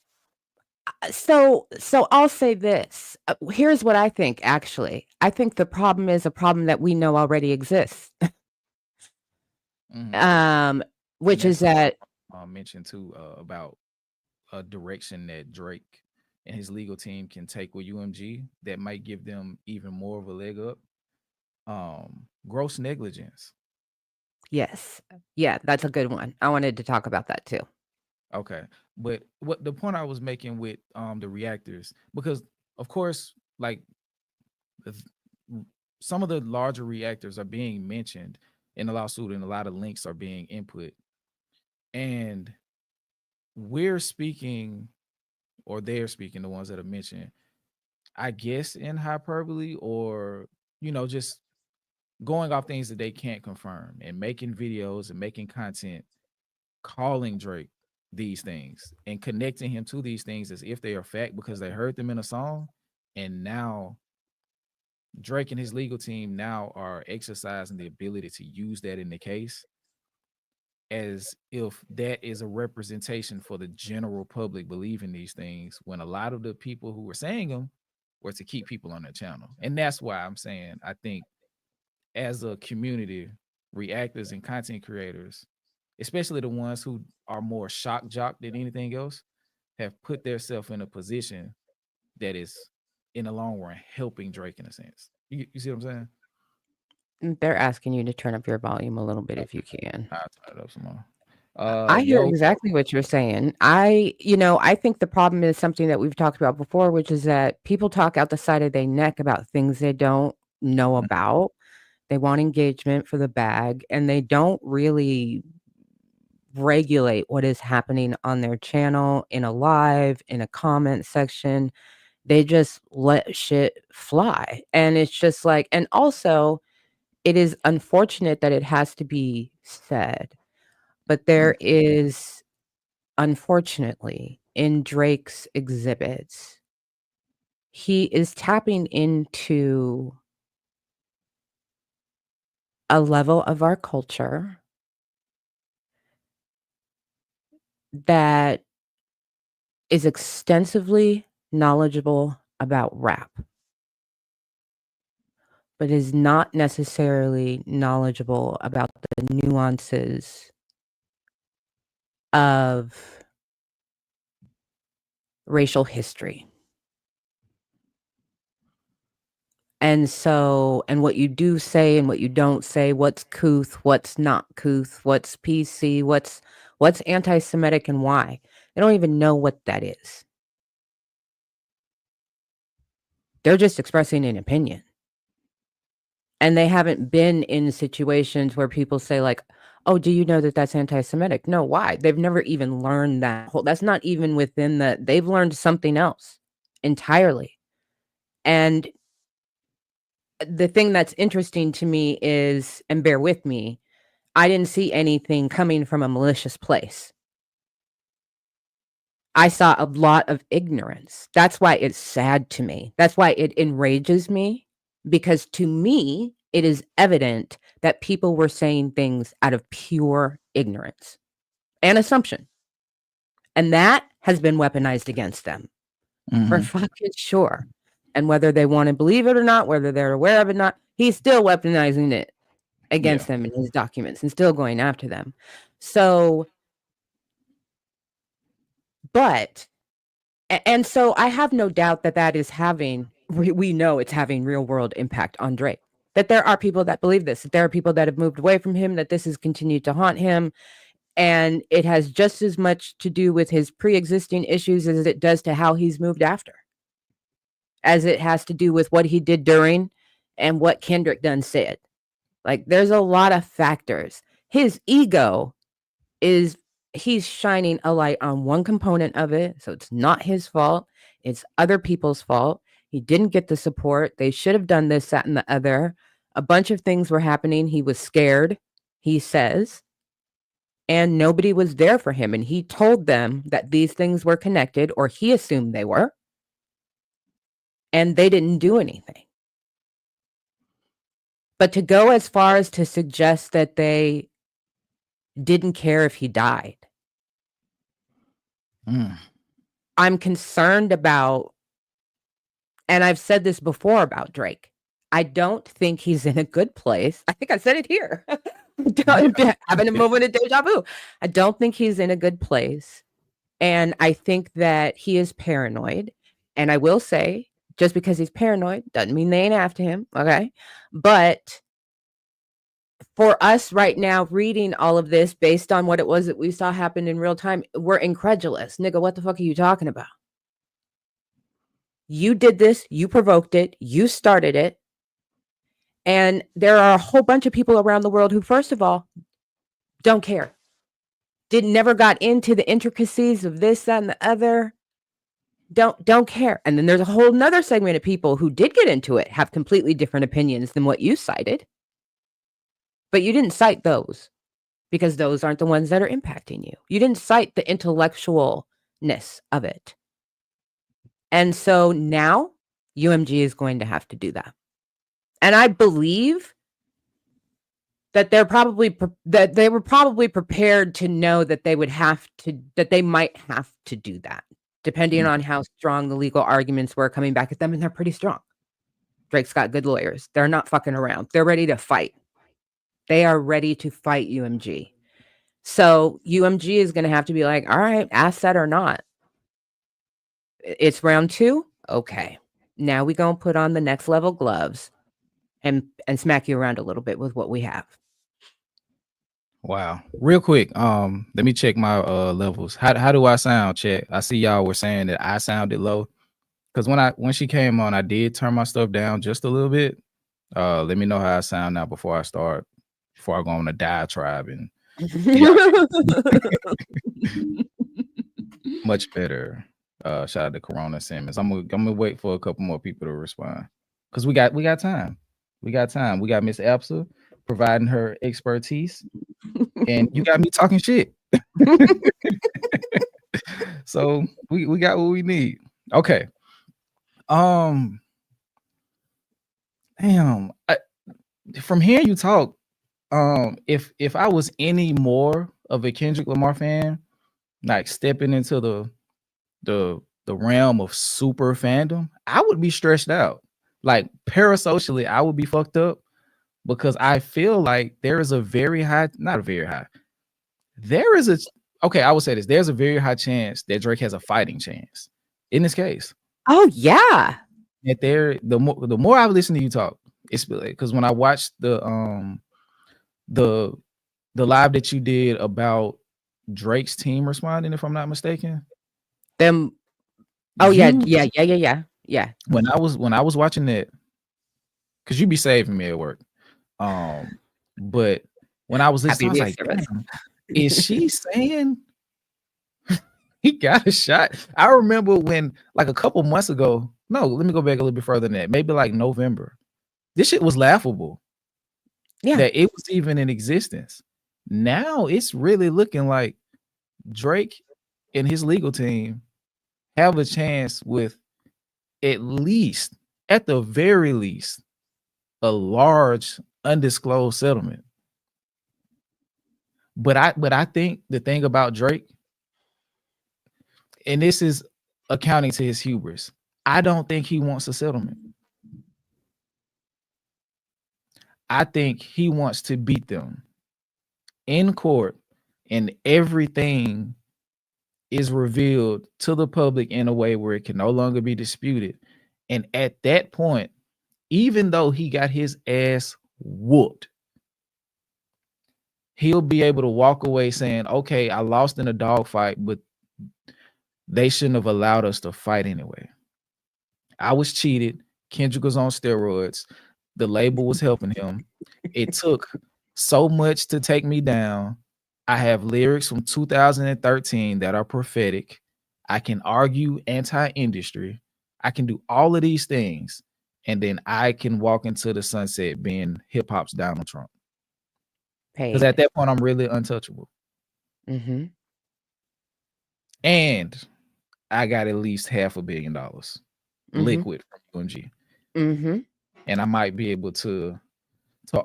[SPEAKER 2] So I'll say this. Here's what I think, actually. I think the problem is a problem that we know already exists.
[SPEAKER 1] mhm,
[SPEAKER 2] Um,
[SPEAKER 1] and
[SPEAKER 2] which
[SPEAKER 1] that's
[SPEAKER 2] is
[SPEAKER 1] something
[SPEAKER 2] that
[SPEAKER 1] I mentioned too, about a direction that Drake and his legal team can take with UMG that might give them even more of a leg up. Gross negligence.
[SPEAKER 2] yes. Yeah, that's a good one. I wanted to talk about that too.
[SPEAKER 1] Okay. But what the point I was making with the reactors, because of course, like the some of the larger reactors are being mentioned in the lawsuit and a lot of links are being input. And we're speaking, or they're speaking, the ones that are mentioned, I guess in hyperbole, or just going off things that they can't confirm and making videos and making content calling Drake these things and connecting him to these things as if they are fact because they heard them in a song. And now Drake and his legal team now are exercising the ability to use that in the case as if that is a representation for the general public believing these things, when a lot of the people who were saying them were to keep people on their channel. And that's why I'm saying I think as a community, reactors and content creators, especially the ones who are more shock jock than anything else, have put themselves in a position that is in the long run helping Drake in a sense. You see what I'm saying?
[SPEAKER 2] They're asking you to turn up your volume a little bit if you can.
[SPEAKER 1] I'll turn it up some more.
[SPEAKER 2] I hear
[SPEAKER 1] Yo,
[SPEAKER 2] exactly what you're saying. I think the problem is something that we've talked about before, which is that people talk out the side of their neck about things they don't know about. They want engagement for the bag, and they don't really regulate what is happening on their channel, in a live, in a comment section. They just let shit fly. And it's just like, and also, it is unfortunate that it has to be said, but there is, unfortunately, in Drake's exhibits, he is tapping into a level of our culture that is extensively knowledgeable about rap. but is not necessarily knowledgeable about the nuances of racial history. And so, and what you do say and what you don't say, what's couth, what's not couth, what's PC, what's anti-Semitic and why. They don't even know what that is. They're just expressing an opinion. And they haven't been in situations where people say like, oh, do you know that that's anti-Semitic? No, why? They've never even learned that. That's not even within they've learned something else entirely. And the thing that's interesting to me is, and bear with me, I didn't see anything coming from a malicious place. I saw a lot of ignorance. That's why it's sad to me. That's why it enrages me, because to me, it is evident that people were saying things out of pure ignorance and assumption. And that has been weaponized against them for fucking sure. And whether they want to believe it or not, whether they're aware of it or not, he's still weaponizing it against them in his documents and still going after them. So, but, and so I have no doubt that that is having, we know it's having real world impact on Drake. That there are people that believe this, that there are people that have moved away from him, that this has continued to haunt him. And it has just as much to do with his pre-existing issues as it does to how he's moved after. As it has to do with what he did during and what Kendrick done said. Like, there's a lot of factors. His ego is, he's shining a light on one component of it. So it's not his fault. It's other people's fault. He didn't get the support. They should have done this, that, and the other. A bunch of things were happening. He was scared, he says. And nobody was there for him. And he told them that these things were connected, or he assumed they were. And they didn't do anything. But to go as far as to suggest that they didn't care if he died. I'm concerned about, and I've said this before about Drake, I don't think he's in a good place. I think I said it here. Having a moment of deja vu. I don't think he's in a good place. And I think that he is paranoid. And I will say, just because he's paranoid doesn't mean they ain't after him. Okay. But for us right now, reading all of this based on what it was that we saw happen in real time, we're incredulous. Nigga, what the fuck are you talking about? You did this. You provoked it. You started it. And there are a whole bunch of people around the world who, first of all, don't care. Never got into the intricacies of this, that, and the other. Don't care. And then there's a whole nother segment of people who did get into it, have completely different opinions than what you cited. But you didn't cite those because those aren't the ones that are impacting you. You didn't cite the intellectualness of it. And so now UMG is going to have to do that. And I believe that they were probably prepared to know that they would have to, that they might have to do that, depending on how strong the legal arguments were coming back at them. And they're pretty strong. Drake's got good lawyers. They're not fucking around. They're ready to fight. They are ready to fight UMG. So UMG is going to have to be like, all right, asset or not. It's round 2. Okay. Now we going to put on the next level gloves and smack you around a little bit with what we have.
[SPEAKER 1] Wow. Real quick, let me check my levels. How do I sound, chat? I see y'all were saying that I sounded low. Because when she came on, I did turn my stuff down just a little bit. Let me know how I sound now before I go on a diatribe and much better. Shout out to Corona Simmons. I'm gonna wait for a couple more people to respond. Because we got time. We got time. We got Miss Epsa providing her expertise. And you got me talking shit. So we got what we need. Okay. Damn. From hearing you talk, if I was any more of a Kendrick Lamar fan, like stepping into the realm of super fandom, I would be stressed out. Like parasocially, I would be fucked up because I feel like there is a very high, not a very high, there is a, okay, I would say this. There's a very high chance that Drake has a fighting chance in this case.
[SPEAKER 2] Oh yeah.
[SPEAKER 1] That the more I listen to you talk, it's because when I watched the live that you did about Drake's team responding, if I'm not mistaken.
[SPEAKER 2] Them. Oh yeah.
[SPEAKER 1] When I was watching that, because you be saving me at work. But when I was listening, I was like, is she saying he got a shot? I remember when, like a couple months ago, no, let me go back a little bit further than that. Maybe like November. This shit was laughable.
[SPEAKER 2] Yeah.
[SPEAKER 1] That it was even in existence. Now it's really looking like Drake and his legal team have a chance with at least, at the very least, a large undisclosed settlement. But I think the thing about Drake, and this is accounting to his hubris, I don't think he wants a settlement. I think he wants to beat them in court, and everything is revealed to the public in a way where it can no longer be disputed. And at that point, even though he got his ass whooped, he'll be able to walk away saying, okay, I lost in a dogfight, but they shouldn't have allowed us to fight anyway. I was cheated. Kendrick was on steroids. The label was helping him. It took so much to take me down. I have lyrics from 2013 that are prophetic. I can argue anti-industry. I can do all of these things. And then I can walk into the sunset being hip hop's Donald Trump. Because at that point, I'm really untouchable.
[SPEAKER 2] Mm-hmm.
[SPEAKER 1] And I got at least $500 million liquid from UMG.
[SPEAKER 2] Mm-hmm.
[SPEAKER 1] And I might be able to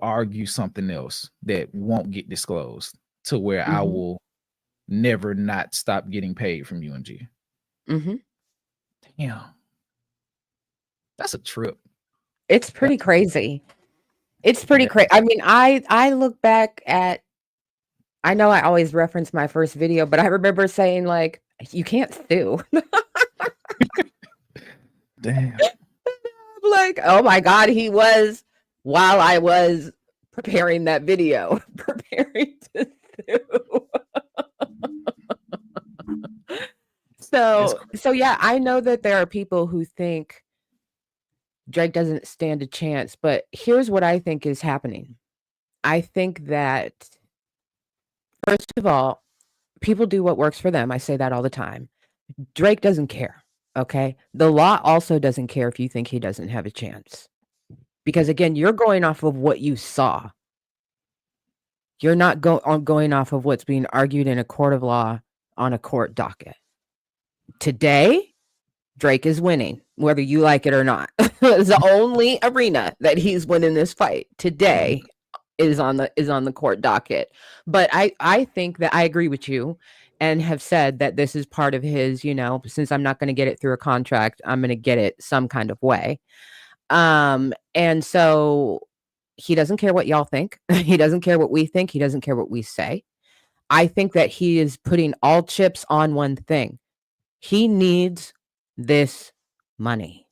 [SPEAKER 1] argue something else that won't get disclosed to where I will never not stop getting paid from UMG.
[SPEAKER 2] Mm-hmm.
[SPEAKER 1] Damn. That's a trip.
[SPEAKER 2] It's pretty crazy. It's pretty crazy. I mean, I look back at, I know I always reference my first video, but I remember saying, like, you can't sue.
[SPEAKER 1] Damn.
[SPEAKER 2] Like, oh my God, he was, while I was preparing that video, preparing to sue. So yeah, I know that there are people who think Drake doesn't stand a chance, but here's what I think is happening. I think that, first of all, people do what works for them. I say that all the time. Drake doesn't care, okay? The law also doesn't care if you think he doesn't have a chance. Because again, you're going off of what you saw. You're not going off of what's being argued in a court of law on a court docket. Today, Drake is winning, whether you like it or not. It's the only arena that he's winning this fight today is on the court docket. But I think that I agree with you and have said that this is part of his, since I'm not going to get it through a contract, I'm going to get it some kind of way. And so he doesn't care what y'all think. He doesn't care what we think. He doesn't care what we say. I think that he is putting all chips on one thing. He needs this money.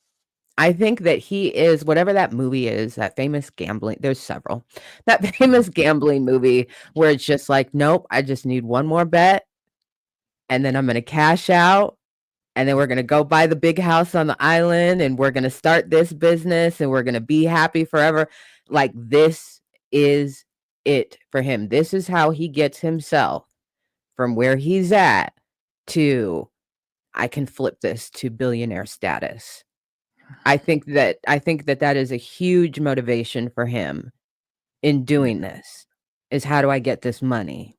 [SPEAKER 2] I think that he is, whatever that movie is, that famous gambling, there's several, that famous gambling movie where it's just like, nope, I just need one more bet and then I'm going to cash out and then we're going to go buy the big house on the island and we're going to start this business and we're going to be happy forever. Like, this is it for him. This is how he gets himself from where he's at to, I can flip this to billionaire status. I think that is a huge motivation for him in doing this, is how do I get this money?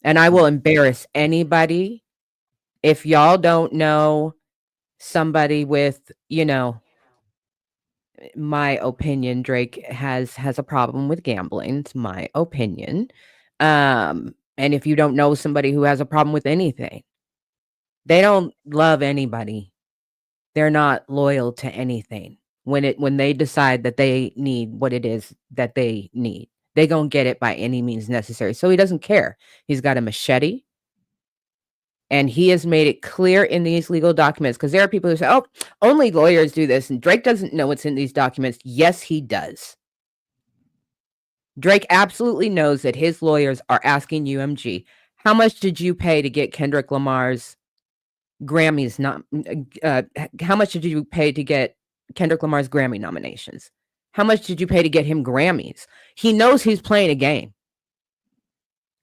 [SPEAKER 2] And I will embarrass anybody. If y'all don't know somebody with, my opinion, Drake has a problem with gambling. It's my opinion. And if you don't know somebody who has a problem with anything, they don't love anybody. They're not loyal to anything. when they decide that they need what it is that they need. They gonna get it by any means necessary. So he doesn't care. He's got a machete, and he has made it clear in these legal documents, because there are people who say, oh, only lawyers do this, and Drake doesn't know what's in these documents. Yes, he does. Drake absolutely knows that his lawyers are asking UMG, how much did you pay to get Kendrick Lamar's Grammys? How much did you pay to get Kendrick Lamar's Grammy nominations? How much did you pay to get him Grammys? He knows he's playing a game.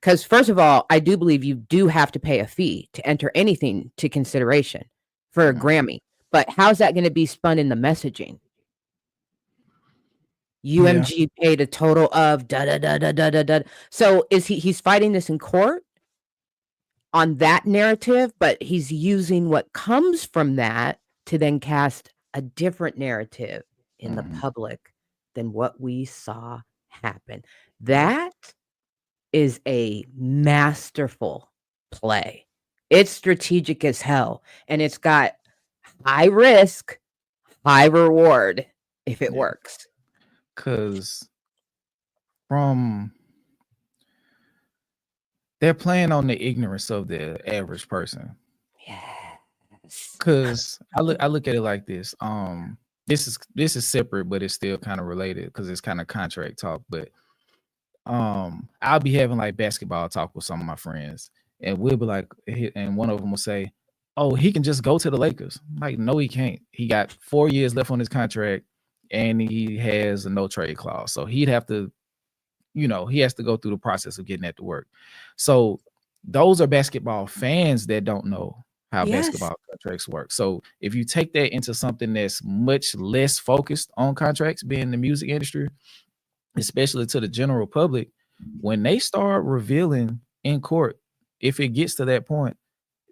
[SPEAKER 2] Because first of all, I do believe you do have to pay a fee to enter anything to consideration for a Grammy. But how's that going to be spun in the messaging? UMG paid a total of da da da da da da da. So he's fighting this in court on that narrative, but he's using what comes from that to then cast a different narrative in the public than what we saw happen. That is a masterful play. It's strategic as hell, and it's got high risk, high reward if it works.
[SPEAKER 1] Because they're playing on the ignorance of the average person.
[SPEAKER 2] Yes.
[SPEAKER 1] Because I look at it like this. This is separate, but it's still kind of related because it's kind of contract talk. But I'll be having like basketball talk with some of my friends, and we'll be like, and one of them will say, "Oh, he can just go to the Lakers." I'm like, no, he can't. He got 4 years left on his contract, and he has a no trade clause, so he'd have to, he has to go through the process of getting that to work. So those are basketball fans that don't know how basketball contracts work. So if you take that into something that's much less focused on contracts, being the music industry, especially to the general public, when they start revealing in court, if it gets to that point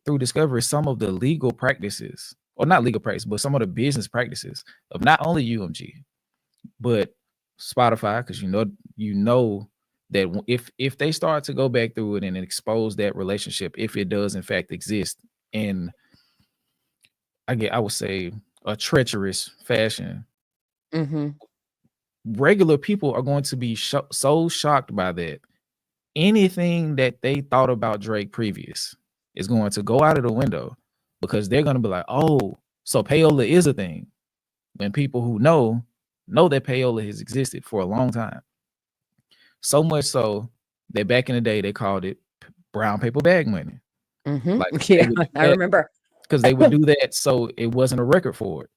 [SPEAKER 1] through discovery, some of the legal practices, or not legal practice, but some of the business practices of not only UMG, but Spotify, because you know that if they start to go back through it and expose that relationship, if it does in fact exist in, I would say, a treacherous fashion, regular people are going to be so shocked by that. Anything that they thought about Drake previous is going to go out of the window, because they're going to be like, oh, so payola is a thing. When people who know that payola has existed for a long time. So much so that back in the day, they called it brown paper bag money. Like,
[SPEAKER 2] yeah, I remember.
[SPEAKER 1] Because they would do that so it wasn't a record for it.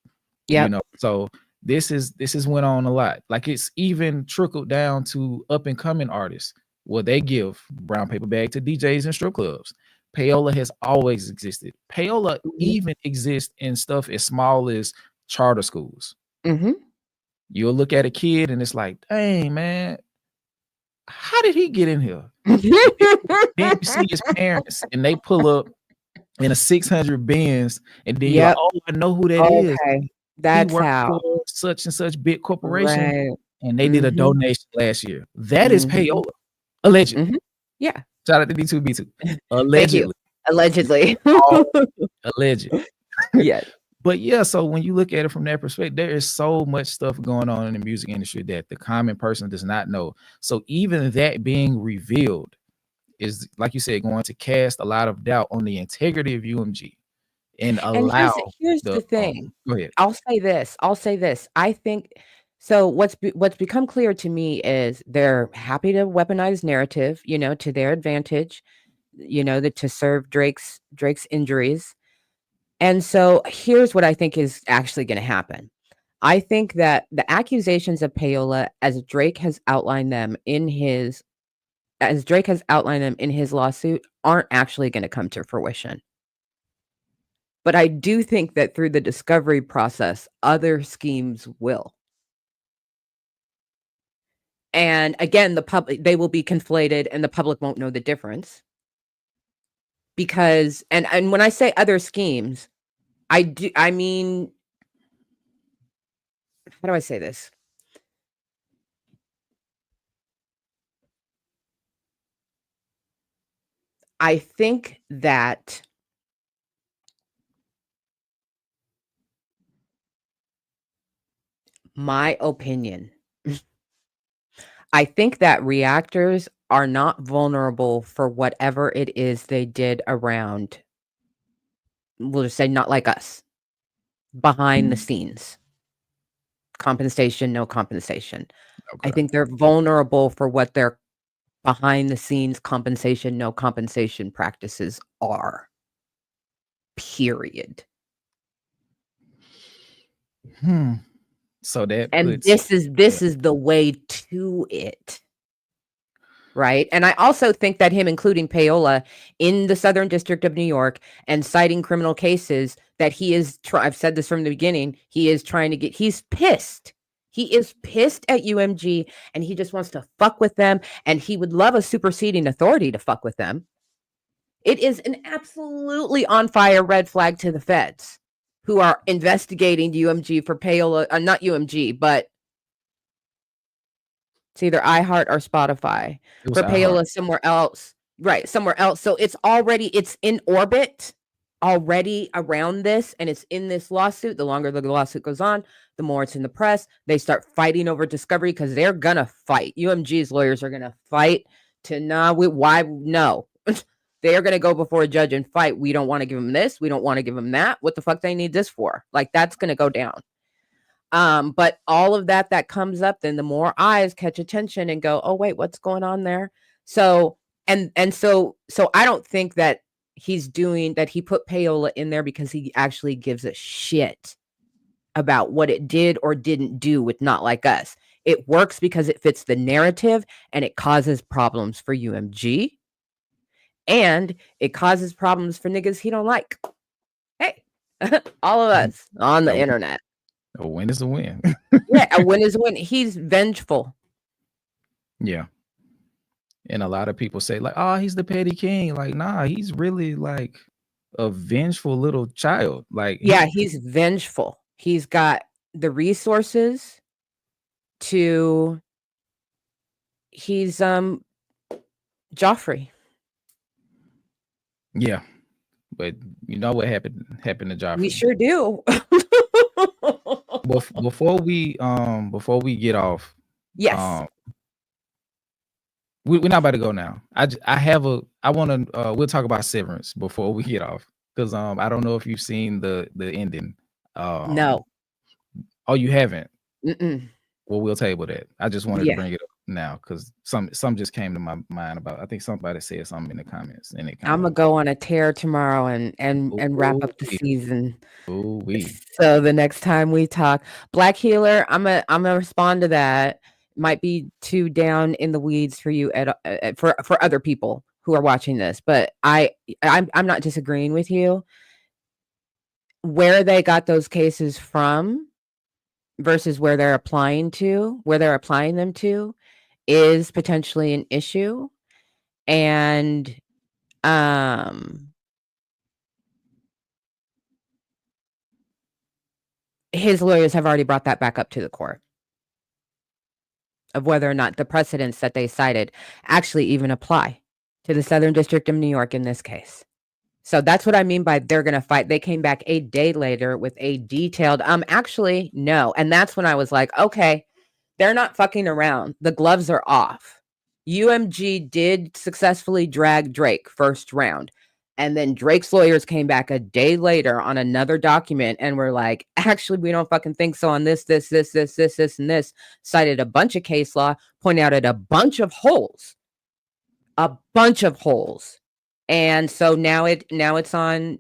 [SPEAKER 2] Yeah.
[SPEAKER 1] So this has went on a lot. Like, it's even trickled down to up and coming artists. Well, they give brown paper bag to DJs and strip clubs. Payola has always existed. Payola even exists in stuff as small as charter schools. You'll look at a kid and it's like, dang, man, how did he get in here? Then you see his parents and they pull up in a 600 Benz, and then you're like, oh, I know who that is.
[SPEAKER 2] That's
[SPEAKER 1] he worked
[SPEAKER 2] how
[SPEAKER 1] for such and such big corporation,
[SPEAKER 2] right.
[SPEAKER 1] And they did a donation last year. That is payola, allegedly.
[SPEAKER 2] Yeah.
[SPEAKER 1] Shout out to D2B2. Allegedly.
[SPEAKER 2] Allegedly.
[SPEAKER 1] Alleged.
[SPEAKER 2] Yes.
[SPEAKER 1] But yeah, so when you look at it from that perspective, there is so much stuff going on in the music industry that the common person does not know. So even that being revealed is, like you said, going to cast a lot of doubt on the integrity of UMG and allow.
[SPEAKER 2] Here's the thing.
[SPEAKER 1] Go ahead.
[SPEAKER 2] I'll say this. I think so. What's become clear to me is they're happy to weaponize narrative, to their advantage, to serve Drake's injuries. And so here's what I think is actually going to happen. I think that the accusations of payola, as Drake has outlined them in his lawsuit, aren't actually going to come to fruition. But I do think that through the discovery process, other schemes will. And again, they will be conflated and the public won't know the difference. Because, and when I say other schemes, I mean, how do I say this? I think that My opinion. I think that reactors are not vulnerable for whatever it is they did around, we'll just say not like us, behind the scenes. Compensation, no compensation. I
[SPEAKER 1] Okay.
[SPEAKER 2] think they're vulnerable for what their behind the scenes compensation, no compensation practices are. Period.
[SPEAKER 1] So that
[SPEAKER 2] And
[SPEAKER 1] puts
[SPEAKER 2] this is the way to it. Right. And I also think that him including payola in the Southern District of New York and citing criminal cases that he is, I've said this from the beginning, he is trying to get, he's pissed. He is pissed at UMG and he just wants to fuck with them. And he would love a superseding authority to fuck with them. It is an absolutely on fire red flag to the feds who are investigating UMG for payola, not UMG, but it's either iHeart or Spotify.
[SPEAKER 1] it was
[SPEAKER 2] For
[SPEAKER 1] iHeart.
[SPEAKER 2] payola somewhere else. Right, somewhere else. So it's in orbit already around this, and it's in this lawsuit. The longer the lawsuit goes on, the more it's in the press. They start fighting over discovery because they're gonna fight. UMG's lawyers are gonna fight to why no. They are gonna go before a judge and fight. We don't want to give them this. We don't want to give them that. What the fuck they need this for? Like that's gonna go down. But all of that comes up, then the more eyes catch attention and go, oh wait, what's going on there? So so I don't think that he's doing that. He put payola in there because he actually gives a shit about what it did or didn't do with Not Like Us. It works because it fits the narrative and it causes problems for UMG and it causes problems for niggas he don't like. Hey, all of us on the internet.
[SPEAKER 1] A win is a win.
[SPEAKER 2] Yeah, a win is a win. He's vengeful.
[SPEAKER 1] Yeah. And a lot of people say, like, oh, he's the petty king. Like, nah, he's really like a vengeful little child. Like,
[SPEAKER 2] yeah, he's vengeful. He's got the resources to he's Joffrey.
[SPEAKER 1] Yeah. But you know what happened to Joffrey?
[SPEAKER 2] We sure do.
[SPEAKER 1] Before we get off,
[SPEAKER 2] yes.
[SPEAKER 1] We're not about to go now. We'll talk about Severance before we get off. Because I don't know if you've seen the ending.
[SPEAKER 2] No.
[SPEAKER 1] Oh, you haven't?
[SPEAKER 2] Mm-mm.
[SPEAKER 1] Well, we'll table that. I just wanted to bring it up now because some just came to my mind about. I think somebody said something in the comments, and
[SPEAKER 2] I'm gonna go on a tear tomorrow and wrap up the season. So the next time we talk, Black Healer, I'm gonna respond to that. Might be too down in the weeds for you for other people who are watching this, but I'm not disagreeing with you. Where they got those cases from versus where they're applying them to is potentially an issue. And his lawyers have already brought that back up to the court of whether or not the precedents that they cited actually even apply to the Southern District of New York in this case. So that's what I mean by they're going to fight. They came back a day later with a detailed, actually, no. And that's when I was like, okay, they're not fucking around. The gloves are off. UMG did successfully drag Drake first round. And then Drake's lawyers came back a day later on another document and were like, actually, we don't fucking think so on this, and this. Cited a bunch of case law, pointed out at a bunch of holes. And so now it's on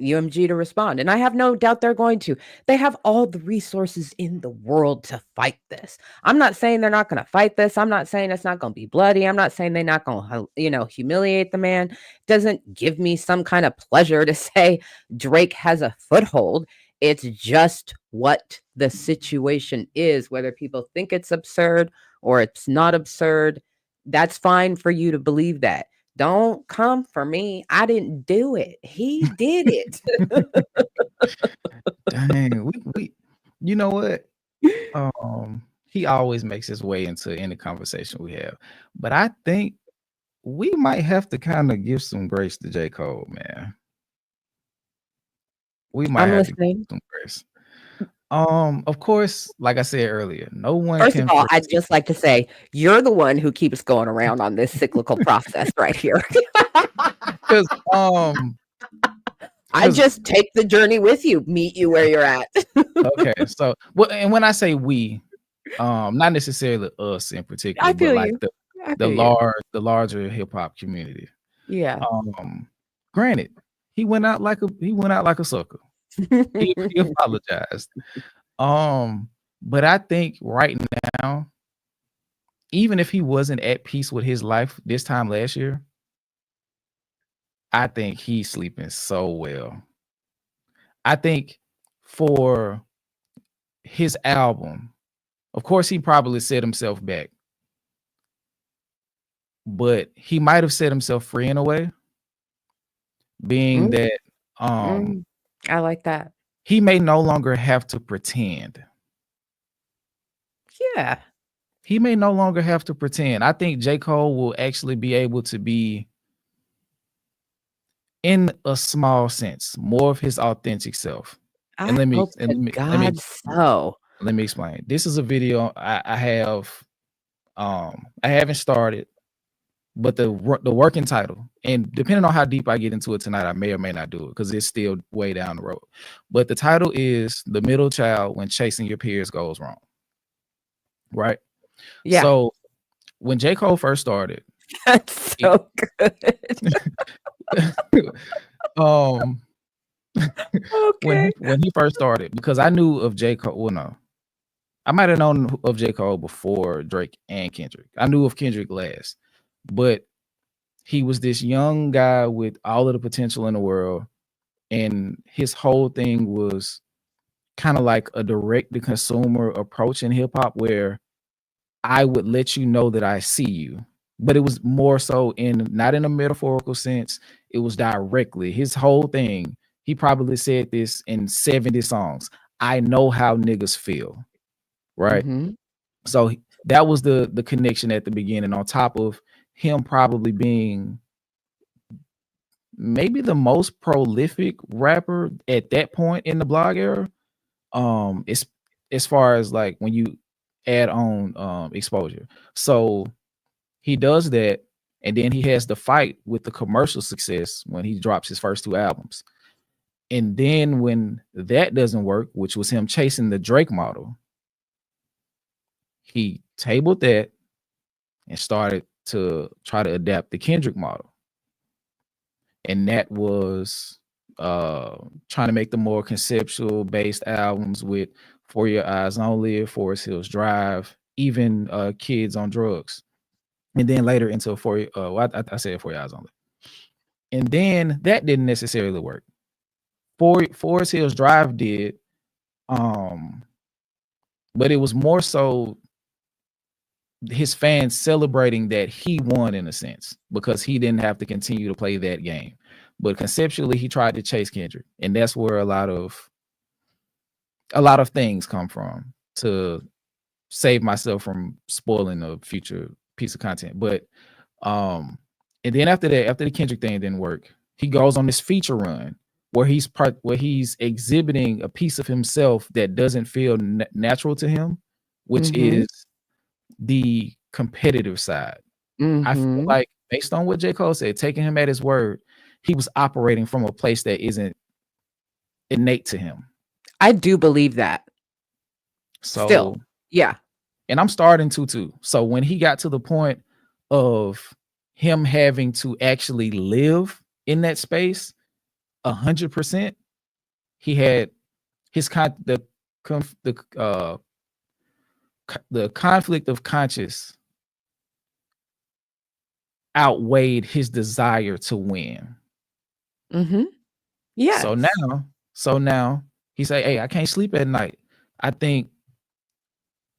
[SPEAKER 2] UMG to respond. And I have no doubt they're going to. They have all the resources in the world to fight this. I'm not saying they're not going to fight this. I'm not saying it's not going to be bloody. I'm not saying they're not going to, humiliate the man. It doesn't give me some kind of pleasure to say Drake has a foothold. It's just what the situation is, whether people think it's absurd or it's not absurd. That's fine for you to believe that. Don't come for me. I didn't do it. He did it.
[SPEAKER 1] Dang, we you know what? He always makes his way into any conversation we have. But I think we might have to kind of give some grace to J. Cole, man. We might have to give some grace. Of course, like I said earlier, no one
[SPEAKER 2] First of
[SPEAKER 1] can
[SPEAKER 2] all, I'd
[SPEAKER 1] foresee
[SPEAKER 2] just like to say you're the one who keeps going around on this cyclical process right here.
[SPEAKER 1] because um
[SPEAKER 2] I
[SPEAKER 1] because
[SPEAKER 2] just take the journey with you, meet you where you're at.
[SPEAKER 1] okay, so and when I say we, not necessarily us in particular,
[SPEAKER 2] I
[SPEAKER 1] but
[SPEAKER 2] feel
[SPEAKER 1] like
[SPEAKER 2] you. I
[SPEAKER 1] the
[SPEAKER 2] feel you.
[SPEAKER 1] larger hip hop community.
[SPEAKER 2] Yeah.
[SPEAKER 1] Granted, he went out like a sucker. He apologized. But I think right now, even if he wasn't at peace with his life this time last year, I think he's sleeping so well. I think for his album, of course, he probably set himself back, but he might have set himself free in a way, being
[SPEAKER 2] Mm,
[SPEAKER 1] that um
[SPEAKER 2] I like that.
[SPEAKER 1] he may no longer have to pretend.
[SPEAKER 2] Yeah.
[SPEAKER 1] He may no longer have to pretend. I think J. Cole will actually be able to be, in a small sense, more of his authentic self. And
[SPEAKER 2] I hope to God so.
[SPEAKER 1] let me explain. This is a video I have. I haven't started, but the working title, and depending on how deep I get into it tonight, I may or may not do it because it's still way down the road. But the title is "The Middle Child When Chasing Your Peers Goes Wrong." Right.
[SPEAKER 2] Yeah.
[SPEAKER 1] So when J. Cole first started,
[SPEAKER 2] That's so good.
[SPEAKER 1] um,
[SPEAKER 2] Okay.
[SPEAKER 1] when he first started, because I knew of J. Cole. Well, no, I might have known of J. Cole before Drake and Kendrick. I knew of Kendrick last, but he was this young guy with all of the potential in the world, and his whole thing was kind of like a direct to consumer approach in hip hop, where I would let you know that I see you, but it was more so in not in a metaphorical sense. It was directly his whole thing. He probably said this in 70 songs. I know how niggas feel, right?
[SPEAKER 2] Mhm.
[SPEAKER 1] So that was the connection at the beginning, on top of him probably being maybe the most prolific rapper at that point in the blog era. It's as far as like when you add on exposure. So he does that, and then he has the fight with the commercial success when he drops his first two albums. And then when that doesn't work, which was him chasing the Drake model, he tabled that and started to try to adapt the Kendrick model. And that was trying to make the more conceptual based albums with For Your Eyes Only, Forest Hills Drive, even Kids on Drugs. And then later into I said For Your Eyes Only. And then that didn't necessarily work. Forest Hills Drive did, but it was more so his fans celebrating that he won in a sense, because he didn't have to continue to play that game. But conceptually, he tried to chase Kendrick, and that's where a lot of things come from, to save myself from spoiling a future piece of content. But and then after that, after the Kendrick thing didn't work, he goes on this feature run where he's exhibiting a piece of himself that doesn't feel natural to him, which
[SPEAKER 2] Mhm.
[SPEAKER 1] is the competitive side. I feel
[SPEAKER 2] Mhm.
[SPEAKER 1] like, based on what J. Cole said, taking him at his word, he was operating from a place that isn't innate to him.
[SPEAKER 2] I do believe that. Still.
[SPEAKER 1] So,
[SPEAKER 2] Yeah.
[SPEAKER 1] and I'm starting to too. So when he got to the point of him having to actually live in that space 100%, he had his the conflict of conscience outweighed his desire to win.
[SPEAKER 2] Mhm. Yes.
[SPEAKER 1] So now he say, "Hey, I can't sleep at night. I think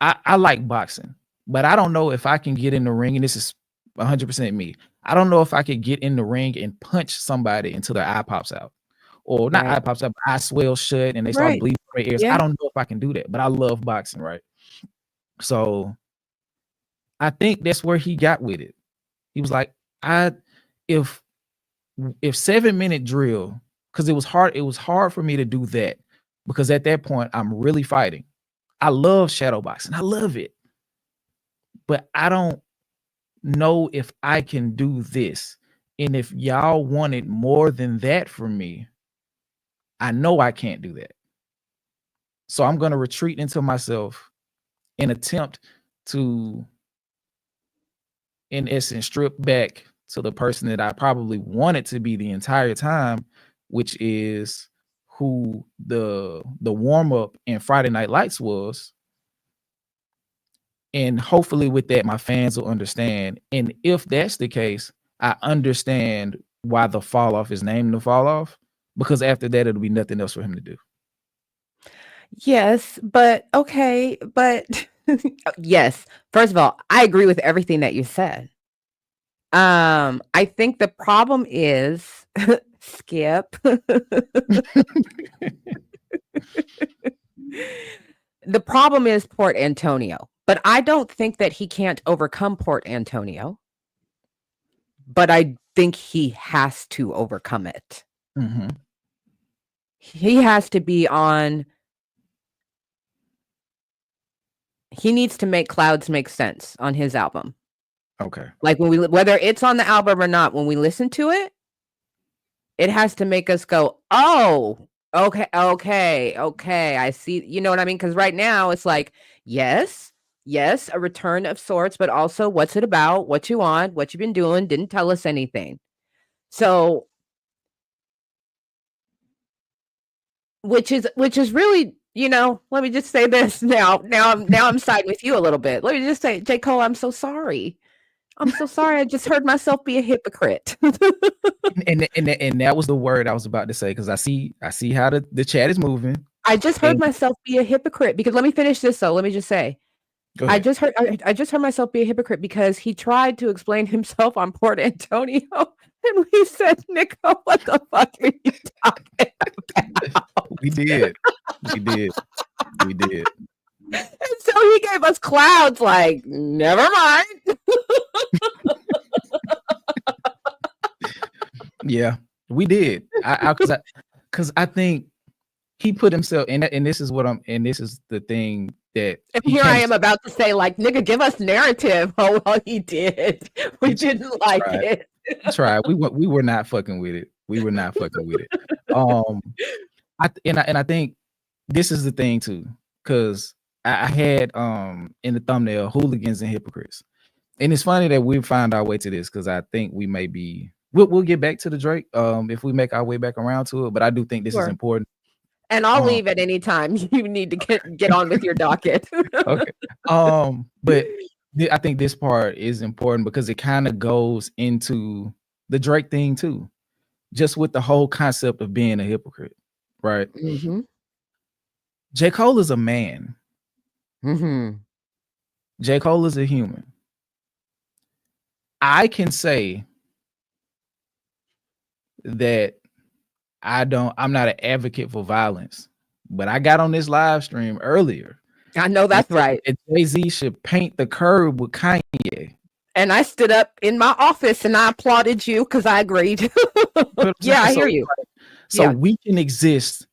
[SPEAKER 1] I like boxing, but I don't know if I can get in the ring." And this is 100% me. I don't know if I could get in the ring and punch somebody until their eye pops out, or not
[SPEAKER 2] Right.
[SPEAKER 1] eye pops out, but eye swells shut and they start
[SPEAKER 2] Right.
[SPEAKER 1] bleeding from their ears. I
[SPEAKER 2] Yeah.
[SPEAKER 1] don't know if I can do that, but I love boxing, right? So I think that's where he got with it. He was like, if 7-minute drill, because it was hard for me to do that. because at that point I'm really fighting. I love shadowboxing. I love it. But I don't know if I can do this. And if y'all wanted more than that from me, I know I can't do that. So I'm going to retreat into myself and attempt to, in essence, strip back to the person that I probably wanted to be the entire time, which is who the warm-up in Friday Night Lights was. And hopefully with that, my fans will understand. And if that's the case, I understand why the fall off is named the fall off, because after that, it'll be nothing else for him to do.
[SPEAKER 2] Yes, but okay, but yes. First of all, I agree with everything that you said. I think the problem is Skip. The problem is Port Antonio, but I don't think that he can't overcome Port Antonio. But I think he has to overcome it.
[SPEAKER 1] Mm-hmm.
[SPEAKER 2] He has to be on. He needs to make Clouds make sense on his album.
[SPEAKER 1] Okay.
[SPEAKER 2] Like whether it's on the album or not, when we listen to it, it has to make us go, oh, okay, I see. You know what I mean? Because right now it's like, yes, a return of sorts, but also what's it about? What you want? What you've been doing? Didn't tell us anything. So, which is really, let me just say this now. I'm siding with you a little bit. Let me just say, J. Cole, I'm so sorry. I just heard myself be a hypocrite.
[SPEAKER 1] and that was the word I was about to say, because I see how the chat is moving.
[SPEAKER 2] I just heard myself be a hypocrite because let me finish this though. Let me just say, I just heard myself be a hypocrite because he tried to explain himself on Port Antonio, and we said, Nico, what the fuck are you talking about?
[SPEAKER 1] We did.
[SPEAKER 2] And so he gave us Clouds. Like, never mind.
[SPEAKER 1] Yeah, we did. Because I think he put himself in, and this is the thing that.
[SPEAKER 2] And here I am about to say, like, nigga, give us narrative. Oh, well, he did. We didn't like it.
[SPEAKER 1] Try. We were not fucking with it. I think this is the thing too, because I had in the thumbnail hooligans and hypocrites, and it's funny that we found our way to this, because I think we may be. We'll get back to the Drake if we make our way back around to it, but I do think this is important.
[SPEAKER 2] And I'll leave at any time you need to get on with your docket.
[SPEAKER 1] Okay. But I think this part is important because it kind of goes into the Drake thing too, just with the whole concept of being a hypocrite, right?
[SPEAKER 2] Mm-hmm.
[SPEAKER 1] J. Cole is a man.
[SPEAKER 2] Mm-hmm.
[SPEAKER 1] J. Cole is a human. I can say that I'm not an advocate for violence, but I got on this live stream earlier.
[SPEAKER 2] I know that's right.
[SPEAKER 1] Jay-Z should paint the curb with Kanye.
[SPEAKER 2] And I stood up in my office and I applauded you because I agreed. Yeah, I hear you.
[SPEAKER 1] So we can exist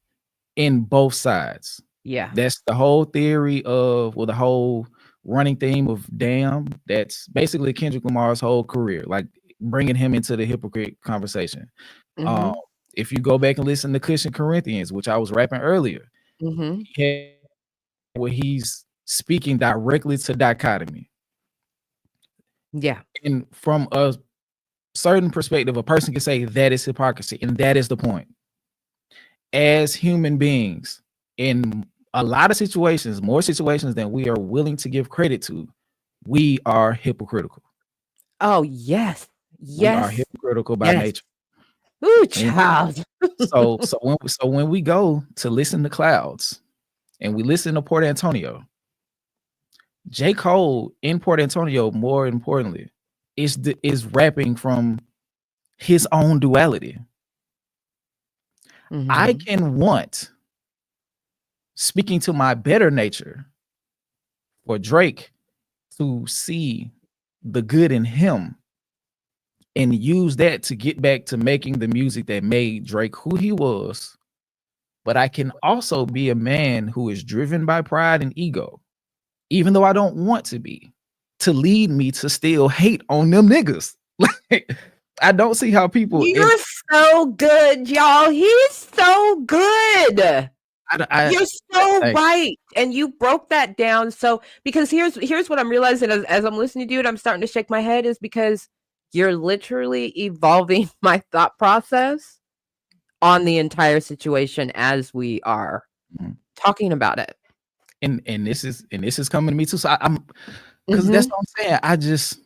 [SPEAKER 1] in both sides.
[SPEAKER 2] Yeah.
[SPEAKER 1] That's the whole theory of, the whole running theme of Damn. That's basically Kendrick Lamar's whole career, like bringing him into the hypocrite conversation.
[SPEAKER 2] Mm-hmm.
[SPEAKER 1] If you go back and listen to Cushion Corinthians, which I was rapping earlier, where he's speaking directly to dichotomy.
[SPEAKER 2] Yeah.
[SPEAKER 1] And from a certain perspective, a person can say that is hypocrisy, and that is the point. As human beings, in a lot of situations, more situations than we are willing to give credit to, we are hypocritical.
[SPEAKER 2] Oh, yes.
[SPEAKER 1] We are hypocritical by nature.
[SPEAKER 2] Ooh, child.
[SPEAKER 1] So when we go to listen to Clouds and we listen to Port Antonio, J. Cole in Port Antonio, more importantly, is rapping from his own duality. Mm-hmm. I can want, speaking to my better nature, for Drake to see the good in him and use that to get back to making the music that made Drake who he was, but I can also be a man who is driven by pride and ego, even though I don't want to be, to lead me to still hate on them niggas. Like, I don't see how people.
[SPEAKER 2] You're so good, y'all. He's so good. You're so right, and you broke that down. So because here's what I'm realizing as I'm listening to you, and I'm starting to shake my head, is because you're literally evolving my thought process on the entire situation as we are talking about it.
[SPEAKER 1] And this is coming to me too. So I'm because that's what I'm saying. I just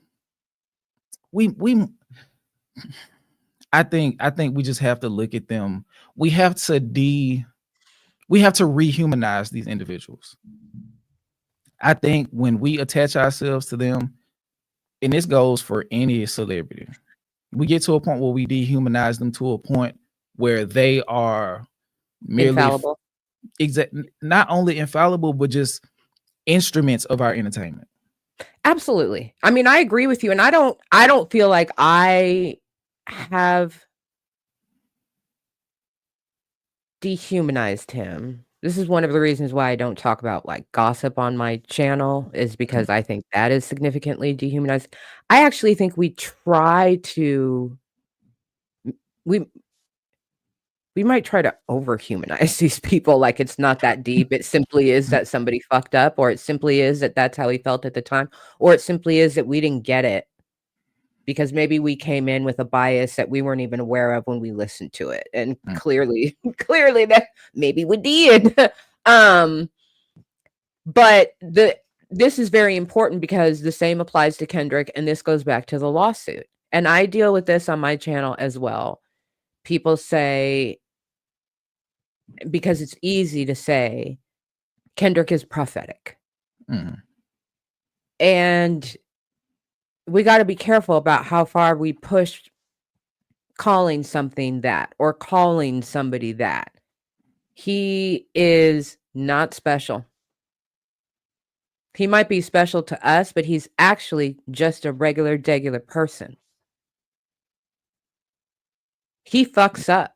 [SPEAKER 1] I think we just have to look at them. We have to rehumanize these individuals. I think when we attach ourselves to them, and this goes for any celebrity, we get to a point where we dehumanize them to a point where they are merely
[SPEAKER 2] infallible.
[SPEAKER 1] Not only infallible, but just instruments of our entertainment.
[SPEAKER 2] Absolutely. I mean, I agree with you, and I don't feel like I have dehumanized him. This is one of the reasons why I don't talk about like gossip on my channel, is because I think that is significantly dehumanized. I actually think we try to we might try to overhumanize these people like it's not that deep. It simply is that somebody fucked up, or it simply is that that's how he felt at the time, or it simply is that we didn't get it because maybe we came in with a bias that we weren't even aware of when we listened to it. And clearly that maybe we did. But this is very important because the same applies to Kendrick, and this goes back to the lawsuit. And I deal with this on my channel as well. People say, because it's easy to say Kendrick is prophetic. And we got to be careful about how far we push calling something that, or calling somebody that. He is not special. He might be special to us, but he's actually just a regular, degular person. He fucks up.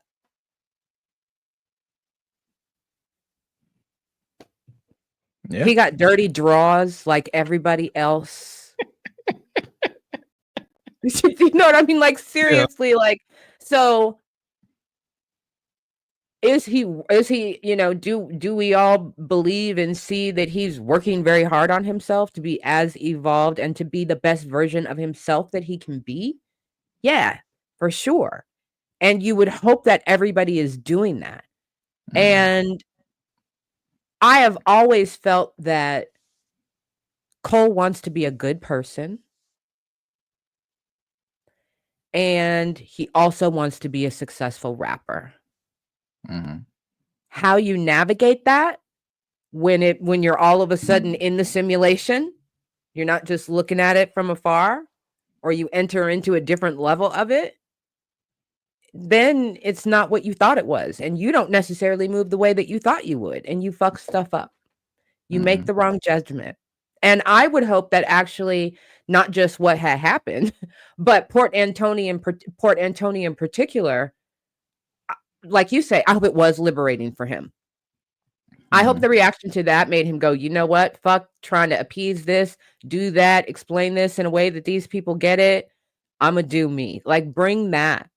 [SPEAKER 2] Yeah. He got dirty draws like everybody else. You know what I mean? Like, seriously, yeah. Like, so is he, you know, do we all believe and see that he's working very hard on himself to be as evolved and to be the best version of himself that he can be? Yeah, for sure. And you would hope that everybody is doing that. And I have always felt that Cole wants to be a good person. And he also wants to be a successful rapper. How you navigate that when you're all of a sudden in the simulation, you're not just looking at it from afar, or you enter into a different level of it, then it's not what you thought it was. And you don't necessarily move the way that you thought you would. And you fuck stuff up. You make the wrong judgment. And I would hope that actually not just what had happened, but Port Antonio in particular, like you say, I hope it was liberating for him. I hope the reaction to that made him go, you know what? Fuck trying to appease this, do that, explain this in a way that these people get it. I'm gonna do me. Like, bring that.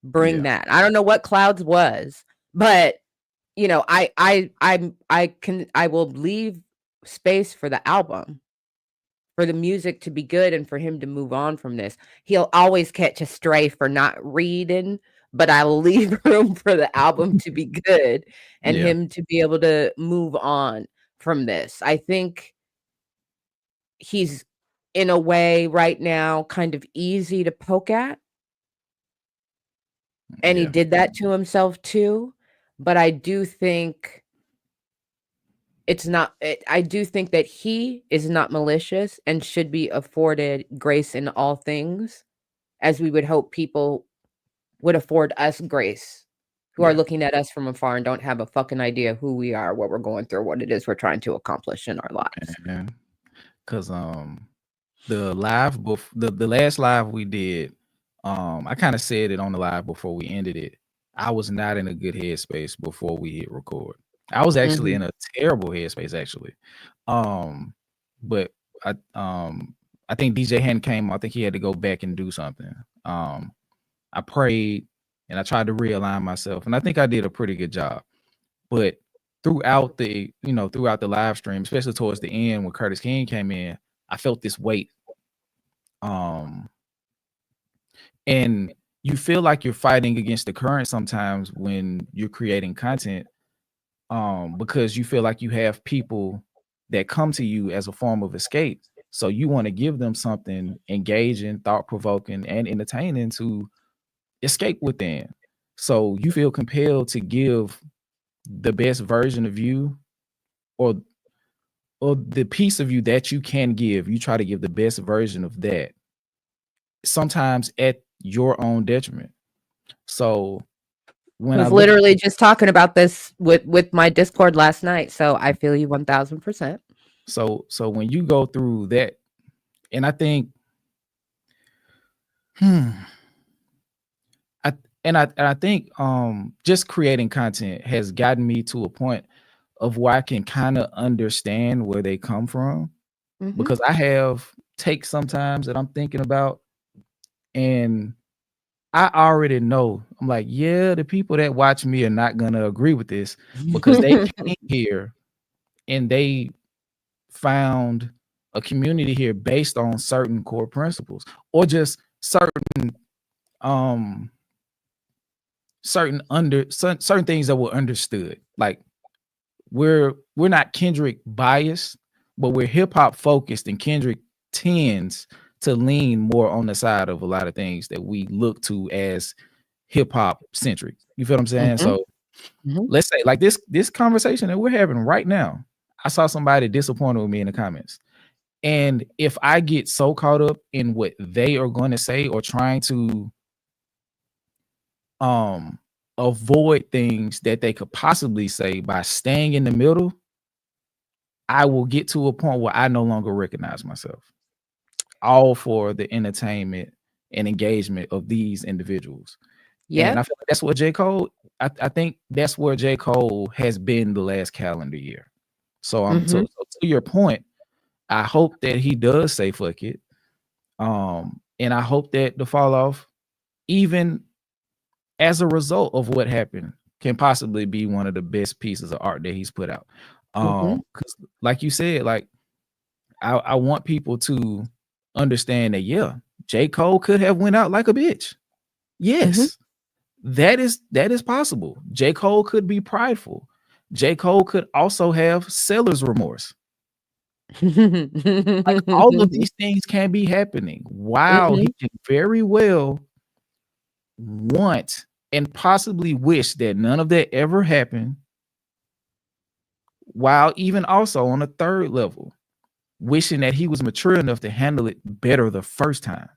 [SPEAKER 2] That. I don't know what Clouds was, but you know, I will leave space for the album, for the music to be good, and for him to move on from this. He'll always catch a stray for not reading, but I will leave room for the album to be good and him to be able to move on from this. I think he's, in a way right now, kind of easy to poke at. And he did that to himself too. But I do think I do think that he is not malicious and should be afforded grace in all things, as we would hope people would afford us grace, who are looking at us from afar and don't have a fucking idea who we are, what we're going through, what it is we're trying to accomplish in our lives.
[SPEAKER 1] Because the last live we did, I kind of said it on the live before we ended it. I was not in a good headspace before we hit record. I was actually in a terrible headspace actually. Um, but I think DJ hadn't came. I think he had to go back and do something. I prayed and I tried to realign myself, and I think I did a pretty good job. But throughout the live stream, especially towards the end when Curtis King came in, I felt this weight. And you feel like you're fighting against the current sometimes when you're creating content, because you feel like you have people that come to you as a form of escape. So you want to give them something engaging, thought-provoking, and entertaining to escape within. So you feel compelled to give the best version of you, or the piece of you that you can give. You try to give the best version of that, sometimes at your own detriment. So when
[SPEAKER 2] I
[SPEAKER 1] I
[SPEAKER 2] was
[SPEAKER 1] look,
[SPEAKER 2] literally just talking about this with my Discord last night, so I feel you 1000%.
[SPEAKER 1] so when you go through that, and I think, I I think just creating content has gotten me to a point of where I can kind of understand where they come from, because I have takes sometimes that I'm thinking about, and I already know. I'm like, yeah, the people that watch me are not gonna agree with this, because they came here and they found a community here based on certain core principles, or just um certain things that were understood. Like, we're not Kendrick biased, but we're hip hop focused, and Kendrick tends to lean more on the side of a lot of things that we look to as hip hop centric. You feel what I'm saying? So let's say, like, this conversation that we're having right now, I saw somebody disappointed with me in the comments. And if I get so caught up in what they are going to say, or trying to avoid things that they could possibly say by staying in the middle, I will get to a point where I no longer recognize myself, all for the entertainment and engagement of these individuals. And I feel like that's what J. Cole, I think that's where J. Cole has been the last calendar year. So so to your point, I hope that he does say fuck it. And I hope that the fall off, even as a result of what happened, can possibly be one of the best pieces of art that he's put out. Because like you said, like, I want people to understand that, yeah, J. Cole could have went out like a bitch. Yes, that is possible. J. Cole could be prideful. J. Cole could also have seller's remorse. Like, all of these things can be happening while he can very well want and possibly wish that none of that ever happened, while even also on a third level wishing that he was mature enough to handle it better the first time.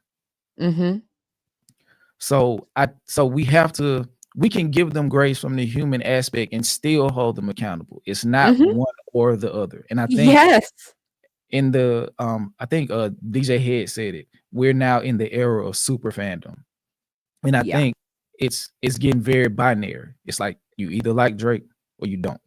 [SPEAKER 1] So we can give them grace from the human aspect and still hold them accountable. It's not one or the other. And I think in the I think DJ Head said it, we're now in the era of super fandom. And I think it's getting very binary. It's like, you either like Drake or you don't.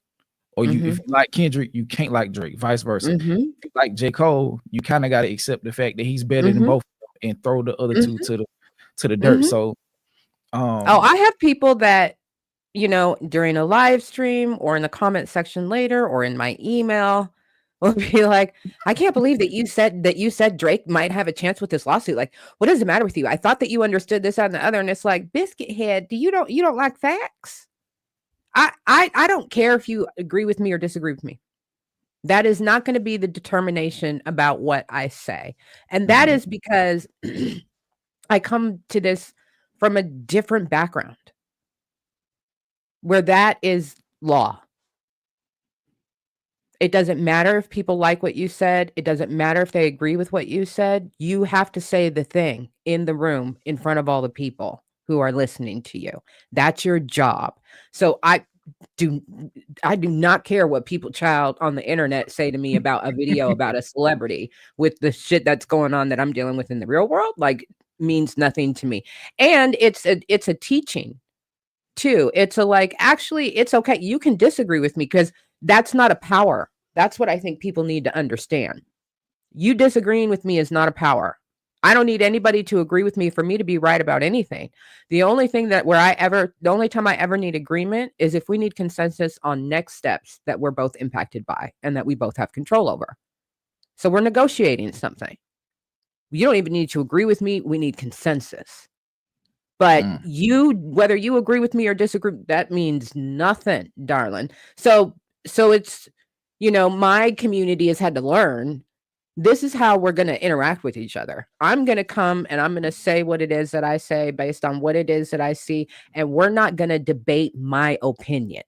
[SPEAKER 1] Or if you like Kendrick, you can't like Drake, vice versa. If you like J. Cole, you kind of got to accept the fact that he's better than both of them, and throw the other two to the dirt. So
[SPEAKER 2] I have people that, during a live stream or in the comment section later or in my email will be like, I can't believe that you said Drake might have a chance with this lawsuit. Like, what does the matter with you? I thought that you understood this, that, and the other. And it's like, biscuit head, you don't like facts? I don't care if you agree with me or disagree with me. That is not going to be the determination about what I say. And that is because I come to this from a different background where that is law. It doesn't matter if people like what you said. It doesn't matter if they agree with what you said. You have to say the thing in the room in front of all the people who are listening to you. That's your job. So I do not care what people child on the internet say to me about a video about a celebrity, with the shit that's going on that I'm dealing with in the real world. Like, means nothing to me. And it's a teaching too. It's a like, actually, it's okay. You can disagree with me because that's not a power. That's what I think people need to understand. You disagreeing with me is not a power. I don't need anybody to agree with me for me to be right about anything. The only thing that the only time I ever need agreement is if we need consensus on next steps that we're both impacted by and that we both have control over. So we're negotiating something. You don't even need to agree with me. We need consensus. But whether you agree with me or disagree, that means nothing, darling. So it's, my community has had to learn, this is how we're going to interact with each other. I'm going to come and I'm going to say what it is that I say based on what it is that I see. And we're not going to debate my opinion.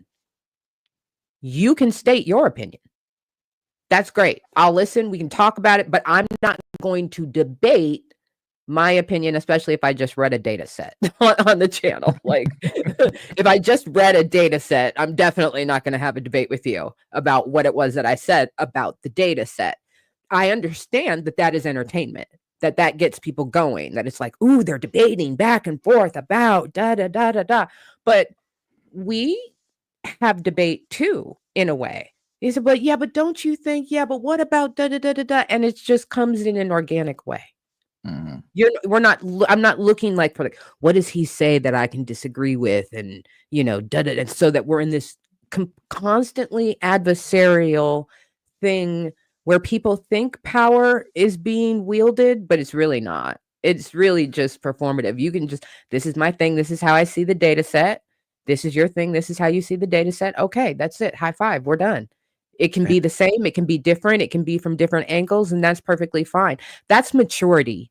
[SPEAKER 2] You can state your opinion. That's great. I'll listen. We can talk about it, but I'm not going to debate my opinion, especially if I just read a data set on the channel. Like if I just read a data set, I'm definitely not going to have a debate with you about what it was that I said about the data set. I understand that is entertainment, that gets people going, that it's like, ooh, they're debating back and forth about da, da, da, da, da. But we have debate too, in a way. He said, but don't you think, but what about da, da, da, da, da? And it just comes in an organic way. I'm not looking like for like, what does he say that I can disagree with? And, da, da, da, so that we're in this constantly adversarial thing where people think power is being wielded, but it's really not. It's really just performative. You can just, this is my thing. This is how I see the data set. This is your thing. This is how you see the data set. Okay, that's it. High five. We're done. It can be the same. It can be different. It can be from different angles, and that's perfectly fine. That's maturity.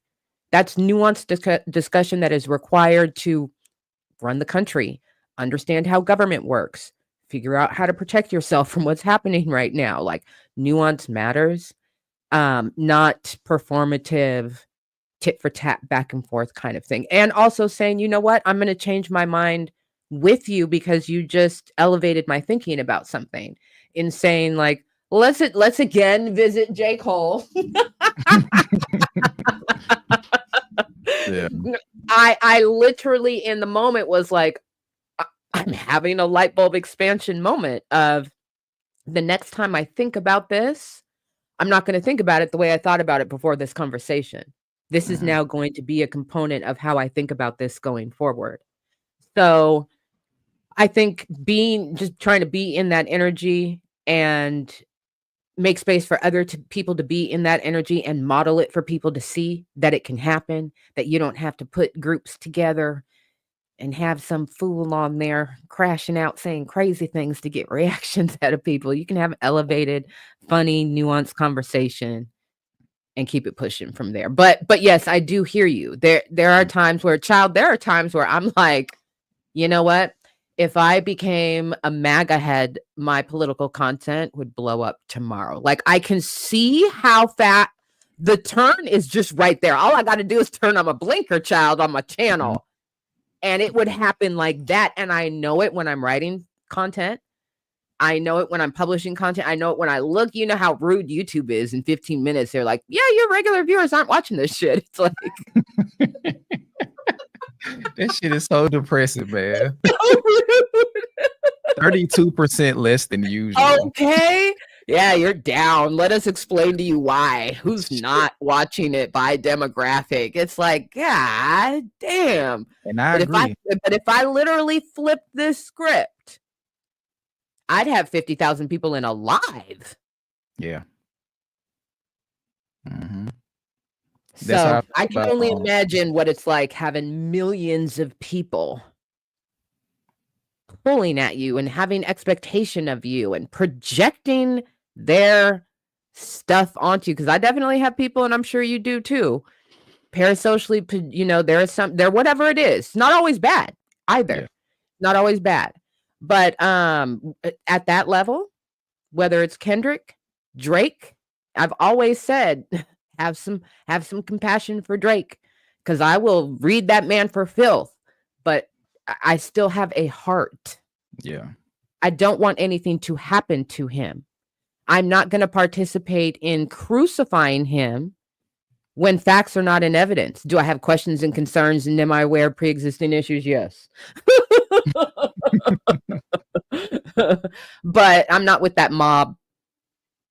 [SPEAKER 2] That's nuanced discussion that is required to run the country, understand how government works, figure out how to protect yourself from what's happening right now. Like nuance matters, not performative, tit for tat, back and forth kind of thing. And also saying, you know what, I'm going to change my mind with you because you just elevated my thinking about something. In saying like, let's again visit J. Cole.
[SPEAKER 1] Yeah.
[SPEAKER 2] I literally in the moment was like, I'm having a light bulb expansion moment of the next time I think about this, I'm not going to think about it the way I thought about it before this conversation. This is now going to be a component of how I think about this going forward. So I think just trying to be in that energy and make space for other people to be in that energy and model it for people to see that it can happen, that you don't have to put groups together and have some fool on there crashing out saying crazy things to get reactions out of people. You can have elevated, funny, nuanced conversation and keep it pushing from there. But yes, I do hear you. There are times where I'm like, you know what? If I became a MAGA head, my political content would blow up tomorrow. Like I can see how fat the turn is just right there. All I got to do is turn on a blinker, child, on my channel. And it would happen like that. And I know it when I'm writing content. I know it when I'm publishing content. I know it when I look, you know how rude YouTube is. In 15 minutes, they're like, yeah, your regular viewers aren't watching this shit. It's like...
[SPEAKER 1] That shit is so depressing, man. 32% less than usual.
[SPEAKER 2] Okay. Yeah, you're down. Let us explain to you why. Who's not watching it by demographic? It's like, God damn.
[SPEAKER 1] And I agree.
[SPEAKER 2] But if I literally flip this script, I'd have 50,000 people in a live.
[SPEAKER 1] Yeah.
[SPEAKER 2] So I can only imagine what it's like having millions of people pulling at you and having expectation of you and projecting their stuff onto you. Because I definitely have people, and I'm sure you do too, parasocially, there whatever it is. It's not always bad either. Not always bad. But at that level, whether it's Kendrick, Drake, I've always said, have some compassion for Drake, because I will read that man for filth, but I still have a heart.
[SPEAKER 1] Yeah.
[SPEAKER 2] I don't want anything to happen to him. I'm not going to participate in crucifying him when facts are not in evidence. Do I have questions and concerns, and am I aware of pre-existing issues? Yes. But I'm not with that mob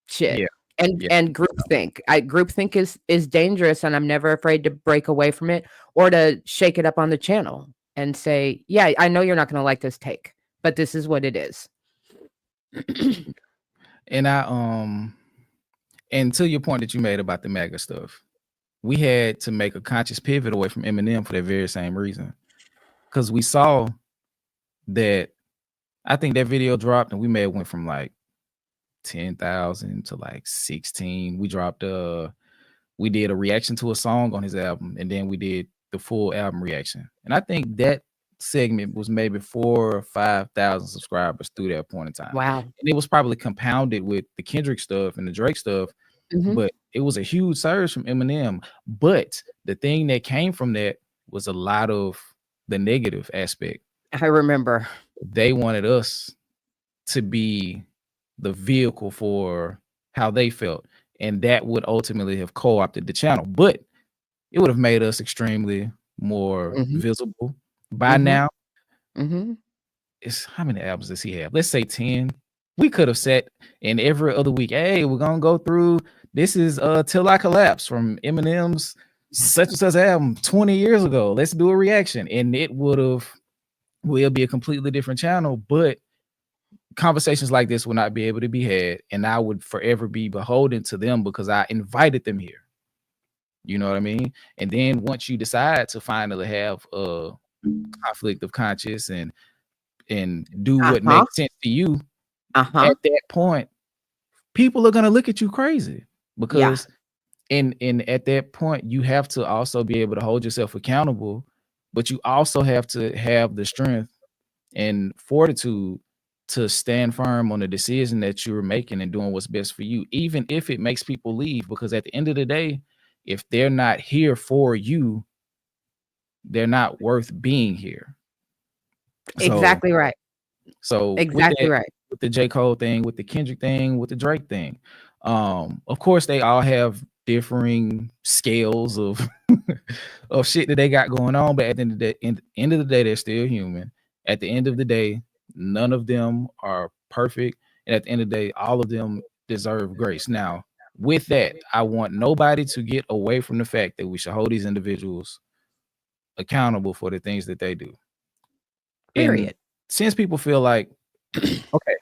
[SPEAKER 2] shit.
[SPEAKER 1] Yeah.
[SPEAKER 2] And
[SPEAKER 1] Yeah.
[SPEAKER 2] groupthink. Groupthink is dangerous, and I'm never afraid to break away from it or to shake it up on the channel and say, yeah, I know you're not going to like this take, but this is what it is.
[SPEAKER 1] And and to your point that you made about the MAGA stuff, we had to make a conscious pivot away from Eminem for that very same reason. Because we saw that, I think that video dropped and we may have went from like 10,000 to like 16. We dropped we did a reaction to a song on his album, and then we did the full album reaction. And I think that segment was maybe 4,000 or 5,000 subscribers through that point in time.
[SPEAKER 2] Wow.
[SPEAKER 1] And it was probably compounded with the Kendrick stuff and the Drake stuff, but it was a huge surge from Eminem. But the thing that came from that was a lot of the negative aspect.
[SPEAKER 2] I remember.
[SPEAKER 1] They wanted us to be the vehicle for how they felt, and that would ultimately have co-opted the channel, but it would have made us extremely more visible. By now, it's how many albums does he have? Let's say 10. We could have sat in every other week, hey, we're gonna go through, this is Till I Collapse from Eminem's such and such album 20 years ago, let's do a reaction, and it will be a completely different channel. But conversations like this will not be able to be had, and I would forever be beholden to them because I invited them here. You know what I mean? And then once you decide to finally have a conflict of conscience and do what makes sense to you, at that point, people are gonna look at you crazy because and at that point, you have to also be able to hold yourself accountable, but you also have to have the strength and fortitude to stand firm on the decision that you're making and doing what's best for you, even if it makes people leave. Because at the end of the day, if they're not here for you, they're not worth being here.
[SPEAKER 2] Exactly right.
[SPEAKER 1] So
[SPEAKER 2] exactly right.
[SPEAKER 1] With the J. Cole thing, with the Kendrick thing, with the Drake thing, of course they all have differing scales of of shit that they got going on, but at the end of the day, they're still human. At the end of the day, none of them are perfect, and at the end of the day, all of them deserve grace. Now, with that, I want nobody to get away from the fact that we should hold these individuals accountable for the things that they do.
[SPEAKER 2] Period.
[SPEAKER 1] And since people feel like, okay,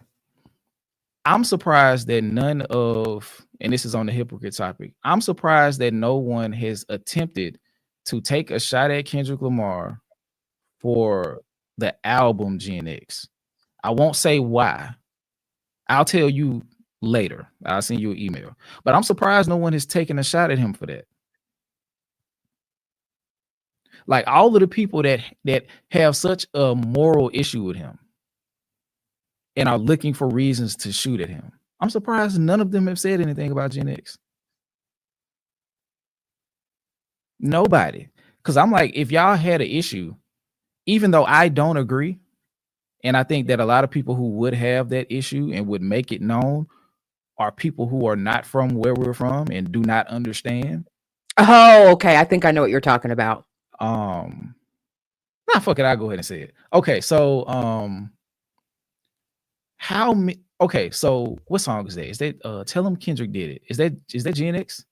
[SPEAKER 1] I'm surprised that none of, and this is on the hypocrite topic, I'm surprised that no one has attempted to take a shot at Kendrick Lamar for the album Gen X. I won't say why. I'll tell you later. I'll send you an email. But I'm surprised no one has taken a shot at him for that. Like all of the people that have such a moral issue with him and are looking for reasons to shoot at him, I'm surprised none of them have said anything about Gen X. Nobody. Because I'm like, if y'all had an issue, even though I don't agree, and I think that a lot of people who would have that issue and would make it known are people who are not from where we're from and do not understand.
[SPEAKER 2] Oh, okay. I think I know what you're talking about.
[SPEAKER 1] Fuck it, I'll go ahead and say it. Okay, so okay, so what song is that? Is that Tell Him Kendrick Did It? Is that Gen X?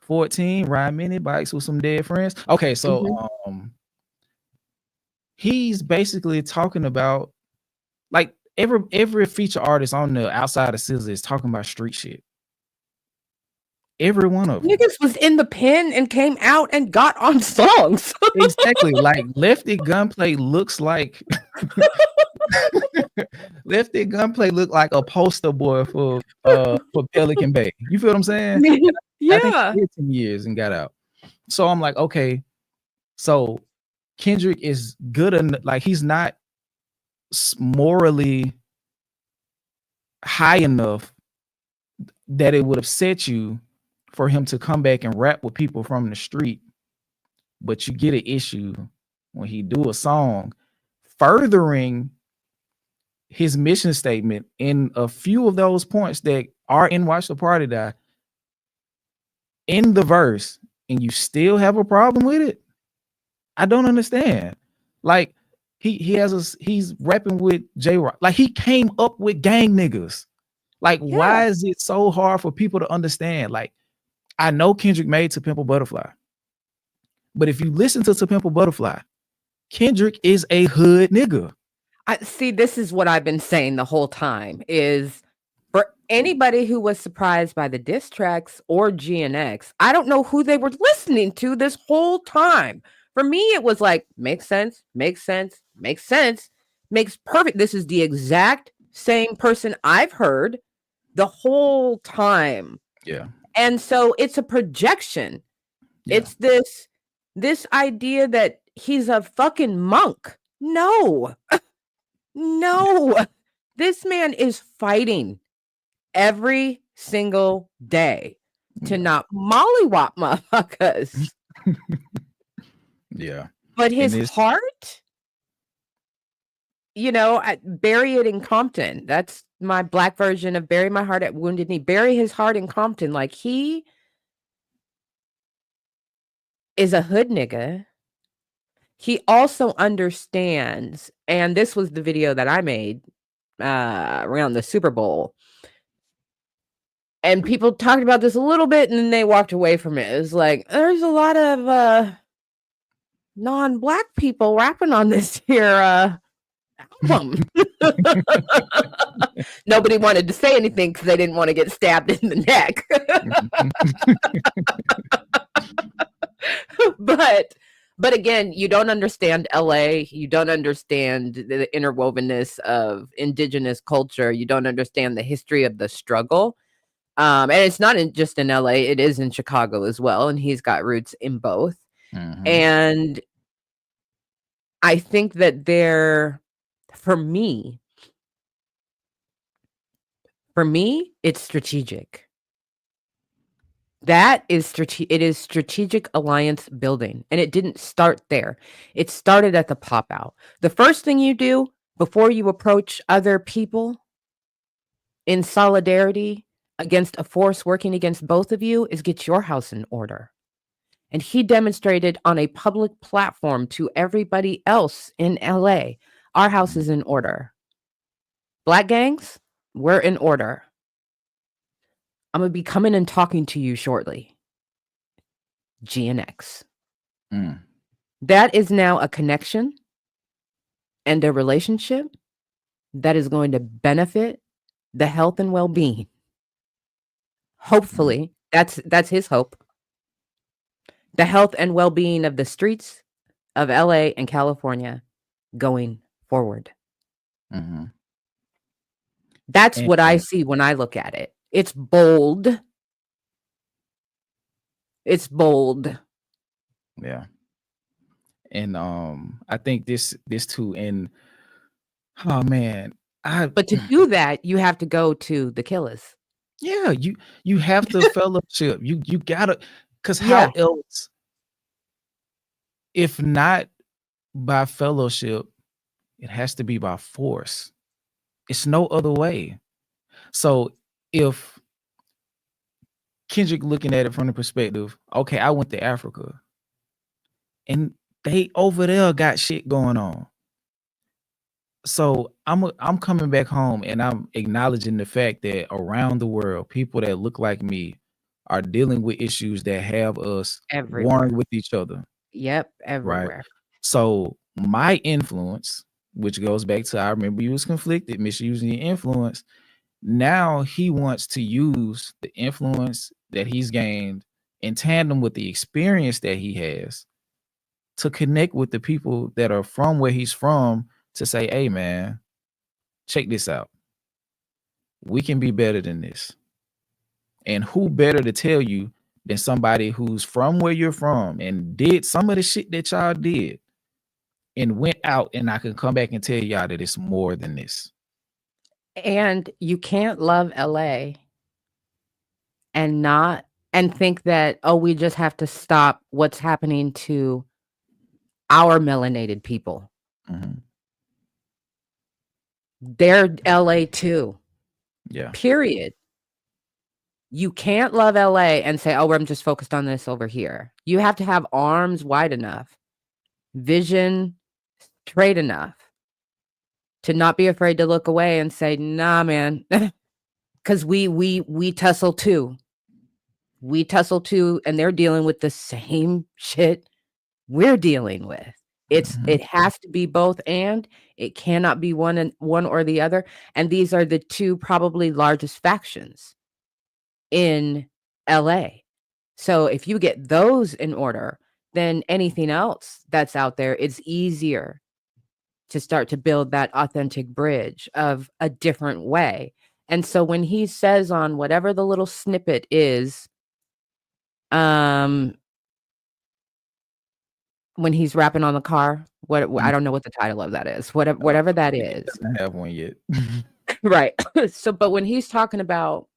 [SPEAKER 1] 14, ride mini bikes with some dead friends. Okay, so he's basically talking about, like, every feature artist on the outside of SZA is talking about street shit. Every one of them.
[SPEAKER 2] Niggas was in the pen and came out and got on songs.
[SPEAKER 1] Exactly. Like Lefty Gunplay looks like Lefty Gunplay looked like a poster boy for Pelican Bay. You feel what I'm saying?
[SPEAKER 2] Yeah.
[SPEAKER 1] I think he did 10 years and got out. So I'm like, okay, so Kendrick is good enough, like he's not morally high enough that it would upset you for him to come back and rap with people from the street, but you get an issue when he do a song furthering his mission statement in a few of those points that are in Watch the Party Die. in the verse and you still have a problem with it. I don't understand. Like he's rapping with J Rock. Like he came up with gang niggas. Like, why is it so hard for people to understand? Like, I know Kendrick made To Pimp a Butterfly, but if you listen to Pimp a Butterfly, Kendrick is a hood nigga.
[SPEAKER 2] See, this is what I've been saying the whole time is for anybody who was surprised by the diss tracks or GNX, I don't know who they were listening to this whole time. For me, it was like, makes sense, makes sense, makes sense, makes perfect. This is the exact same person I've heard the whole time.
[SPEAKER 1] Yeah.
[SPEAKER 2] And so it's a projection. Yeah. It's this idea that he's a fucking monk. No. No. This man is fighting every single day to not mollywop motherfuckers.
[SPEAKER 1] Yeah.
[SPEAKER 2] But his heart, you know, bury it in Compton. That's my black version of bury my heart at Wounded Knee. Bury his heart in Compton. Like, he is a hood nigga. He also understands, and this was the video that I made around the Super Bowl. And people talked about this a little bit and then they walked away from it. It was like, there's a lot of non-black people rapping on this here album. Nobody wanted to say anything because they didn't want to get stabbed in the neck. But again, you don't understand LA. You don't understand the interwovenness of indigenous culture. You don't understand the history of the struggle. And it's not just in LA, it is in Chicago as well. And he's got roots in both. Mm-hmm. And I think that for me, it's strategic. That is it is strategic alliance building. And it didn't start there. It started at the pop out. The first thing you do before you approach other people in solidarity against a force working against both of you is get your house in order. And he demonstrated on a public platform to everybody else in LA, our house is in order. Black gangs, we're in order. I'm going to be coming and talking to you shortly. GNX. That is now a connection and a relationship that is going to benefit the health and well-being. Hopefully, that's his hope. The health and well-being of the streets of LA and California going forward. Mm-hmm. That's what I see when I look at it. It's bold. It's bold.
[SPEAKER 1] Yeah. And I think this too, and oh man,
[SPEAKER 2] but to do that, you have to go to the killers.
[SPEAKER 1] Yeah, you have to fellowship. You gotta, because how else, if not by fellowship, it has to be by force. It's no other way. So if Kendrick looking at it from the perspective, okay, I went to Africa and they over there got shit going on. So I'm coming back home and I'm acknowledging the fact that around the world, people that look like me are dealing with issues that have us warring with each other.
[SPEAKER 2] Yep, everywhere.
[SPEAKER 1] Right? So my influence, which goes back to, I remember you was conflicted, misusing your influence. Now he wants to use the influence that he's gained in tandem with the experience that he has to connect with the people that are from where he's from, to say, hey man, check this out. We can be better than this. And who better to tell you than somebody who's from where you're from and did some of the shit that y'all did and went out, and I can come back and tell y'all that it's more than this.
[SPEAKER 2] And you can't love LA and think that, oh, we just have to stop what's happening to our melanated people. Mm-hmm. They're LA too.
[SPEAKER 1] Yeah.
[SPEAKER 2] Period. You can't love LA and say, oh, I'm just focused on this over here. You have to have arms wide enough, vision straight enough to not be afraid to look away and say, nah, man, because we tussle too. We tussle too, and they're dealing with the same shit we're dealing with. It has to be both, and it cannot be one or the other. And these are the two probably largest factions in LA. So if you get those in order, then anything else that's out there, it's easier to start to build that authentic bridge of a different way. And so when he says on whatever the little snippet is, when he's rapping on the car, I don't know what the title of that is. Whatever that is.
[SPEAKER 1] Doesn't have one yet.
[SPEAKER 2] Right. So, but when he's talking about,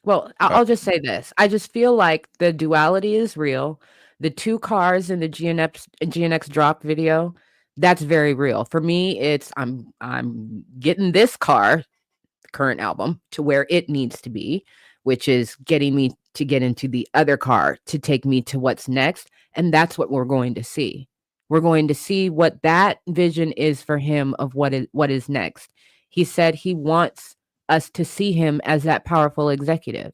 [SPEAKER 2] well, I'll just say this. I just feel like the duality is real. The two cars in the GNX drop video, that's very real. For me, it's I'm getting this car, the current album, to where it needs to be, which is getting me to get into the other car to take me to what's next. And that's what we're going to see. We're going to see what that vision is for him of what is next. He said he wants us to see him as that powerful executive.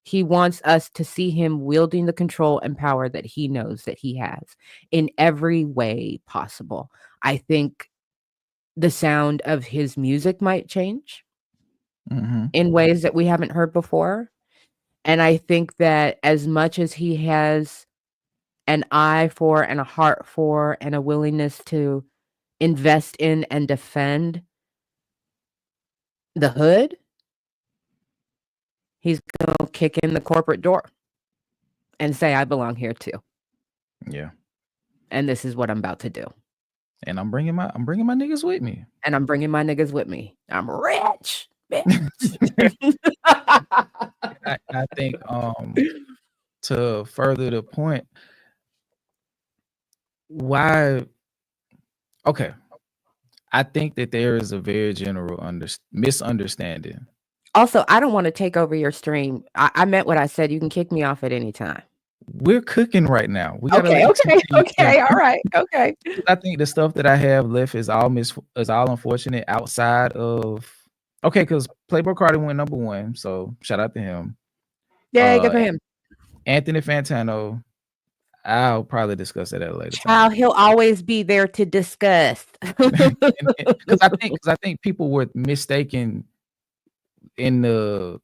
[SPEAKER 2] He wants us to see him wielding the control and power that he knows that he has in every way possible. I think the sound of his music might change in ways that we haven't heard before. And I think that as much as he has an eye for and a heart for and a willingness to invest in and defend the hood, he's going to kick in the corporate door and say, I belong here too.
[SPEAKER 1] Yeah.
[SPEAKER 2] And this is what I'm about to do.
[SPEAKER 1] And I'm bringing my niggas with me.
[SPEAKER 2] And I'm bringing my niggas with me. I'm rich.
[SPEAKER 1] I think to further the point, why? Okay, I think that there is a very general misunderstanding.
[SPEAKER 2] Also, I don't want to take over your stream. I meant what I said. You can kick me off at any time.
[SPEAKER 1] We're cooking right now. We
[SPEAKER 2] okay. All right. Okay.
[SPEAKER 1] I think the stuff that I have left is all unfortunate outside of. Okay, because Playboi Carti went number 1, so shout out to him.
[SPEAKER 2] Yeah, good for him.
[SPEAKER 1] Anthony Fantano, I'll probably discuss that at a later
[SPEAKER 2] time. He'll always be there to discuss.
[SPEAKER 1] Because I think people were mistaken in the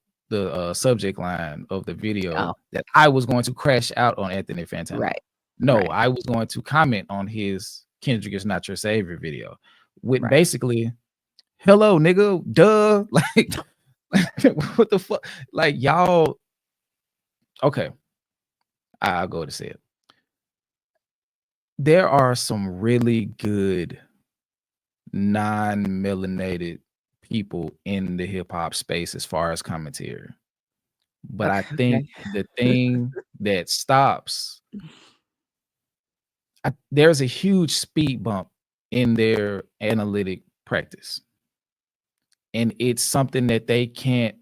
[SPEAKER 1] subject line of the video that I was going to crash out on Anthony Fantano.
[SPEAKER 2] Right.
[SPEAKER 1] No,
[SPEAKER 2] right.
[SPEAKER 1] I was going to comment on his Kendrick is Not Your Savior video with basically, hello, nigga, duh. Like, what the fuck? Like, y'all. Okay. I'll go to say it. There are some really good non-melanated people in the hip-hop space as far as commentary. But I think the thing that stops, there's a huge speed bump in their analytic practice. And it's something that they can't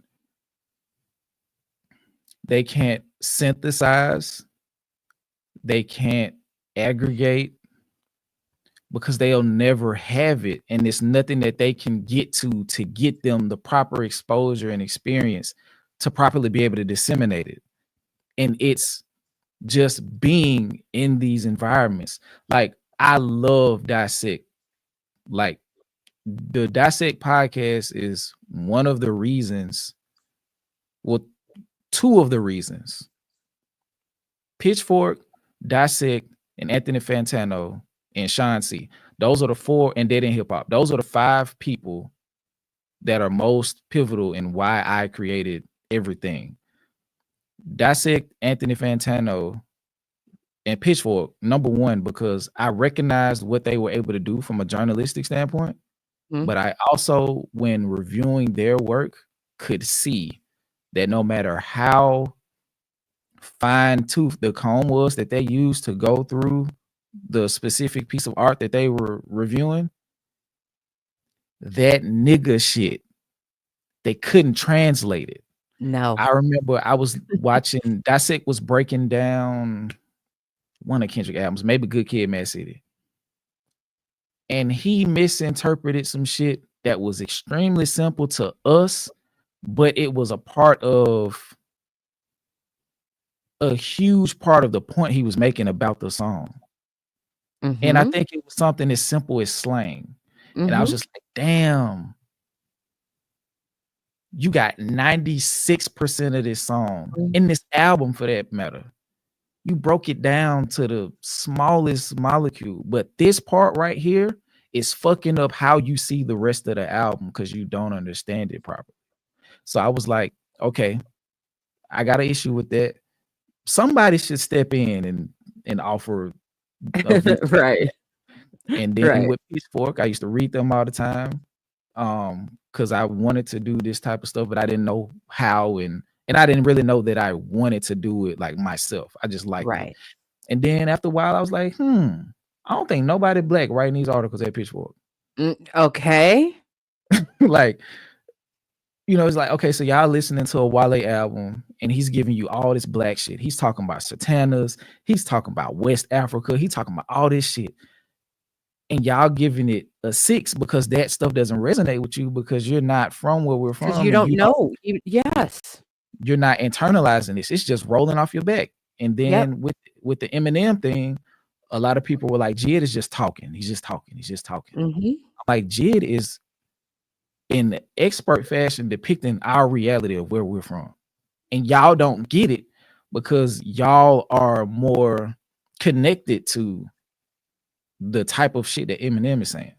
[SPEAKER 1] synthesize, they can't aggregate, because they'll never have it, and it's nothing that they can get to get them the proper exposure and experience to properly be able to disseminate it. And it's just being in these environments. Like, I love Dissect. Like, the Dissect podcast is one of the reasons, well, 2 of the reasons. Pitchfork, Dissect, and Anthony Fantano and Sean C. Those are the 4, and Dead in Hip Hop. Those are the 5 people that are most pivotal in why I created everything. Dissect, Anthony Fantano, and Pitchfork, number 1, because I recognized what they were able to do from a journalistic standpoint. But I also, when reviewing their work, could see that no matter how fine-tooth the comb was that they used to go through the specific piece of art that they were reviewing, that nigga shit they couldn't translate it.
[SPEAKER 2] No.
[SPEAKER 1] I remember I was watching Dissect was breaking down one of Kendrick albums, maybe Good Kid, Mad City. And he misinterpreted some shit that was extremely simple to us, but it was a part of a huge part of the point he was making about the song. And I
[SPEAKER 2] Mhm.
[SPEAKER 1] think it was something as simple as slang. And I was
[SPEAKER 2] Mhm.
[SPEAKER 1] just like, damn, you got 96% of this song
[SPEAKER 2] Mm.
[SPEAKER 1] in this album for that matter. You broke it down to the smallest molecule, but this part right here is fucking up how you see the rest of the album because you don't understand it properly. So I was like, okay, I got an issue with that. Somebody should step in and offer a view.
[SPEAKER 2] Right.
[SPEAKER 1] And then
[SPEAKER 2] Right.
[SPEAKER 1] with Pitchfork, I used to read them all the time. Because I wanted to do this type of stuff, but I didn't know how, and I didn't really know that I wanted to do it like myself. I just liked it.
[SPEAKER 2] Right.
[SPEAKER 1] And then after a while, I was like, I don't think nobody black writing these articles at Pitchfork.
[SPEAKER 2] Okay.
[SPEAKER 1] Like, it's like, okay, so y'all listening to a Wale album and he's giving you all this black shit. He's talking about satanas, he's talking about West Africa, he's talking about all this shit. And y'all giving it a 6 because that stuff doesn't resonate with you because you're not from where we're
[SPEAKER 2] Because
[SPEAKER 1] from
[SPEAKER 2] you
[SPEAKER 1] and
[SPEAKER 2] don't know. Yes.
[SPEAKER 1] you're not internalizing this. It's just rolling off your back. And
[SPEAKER 2] Yep.
[SPEAKER 1] then with the Eminem thing, a lot of people were like, Jid is just talking. He's just talking. He's just talking.
[SPEAKER 2] Mhm.
[SPEAKER 1] Like Jid is in expert fashion depicting our reality of where we're from. And y'all don't get it because y'all are more connected to the type of shit that Eminem is saying.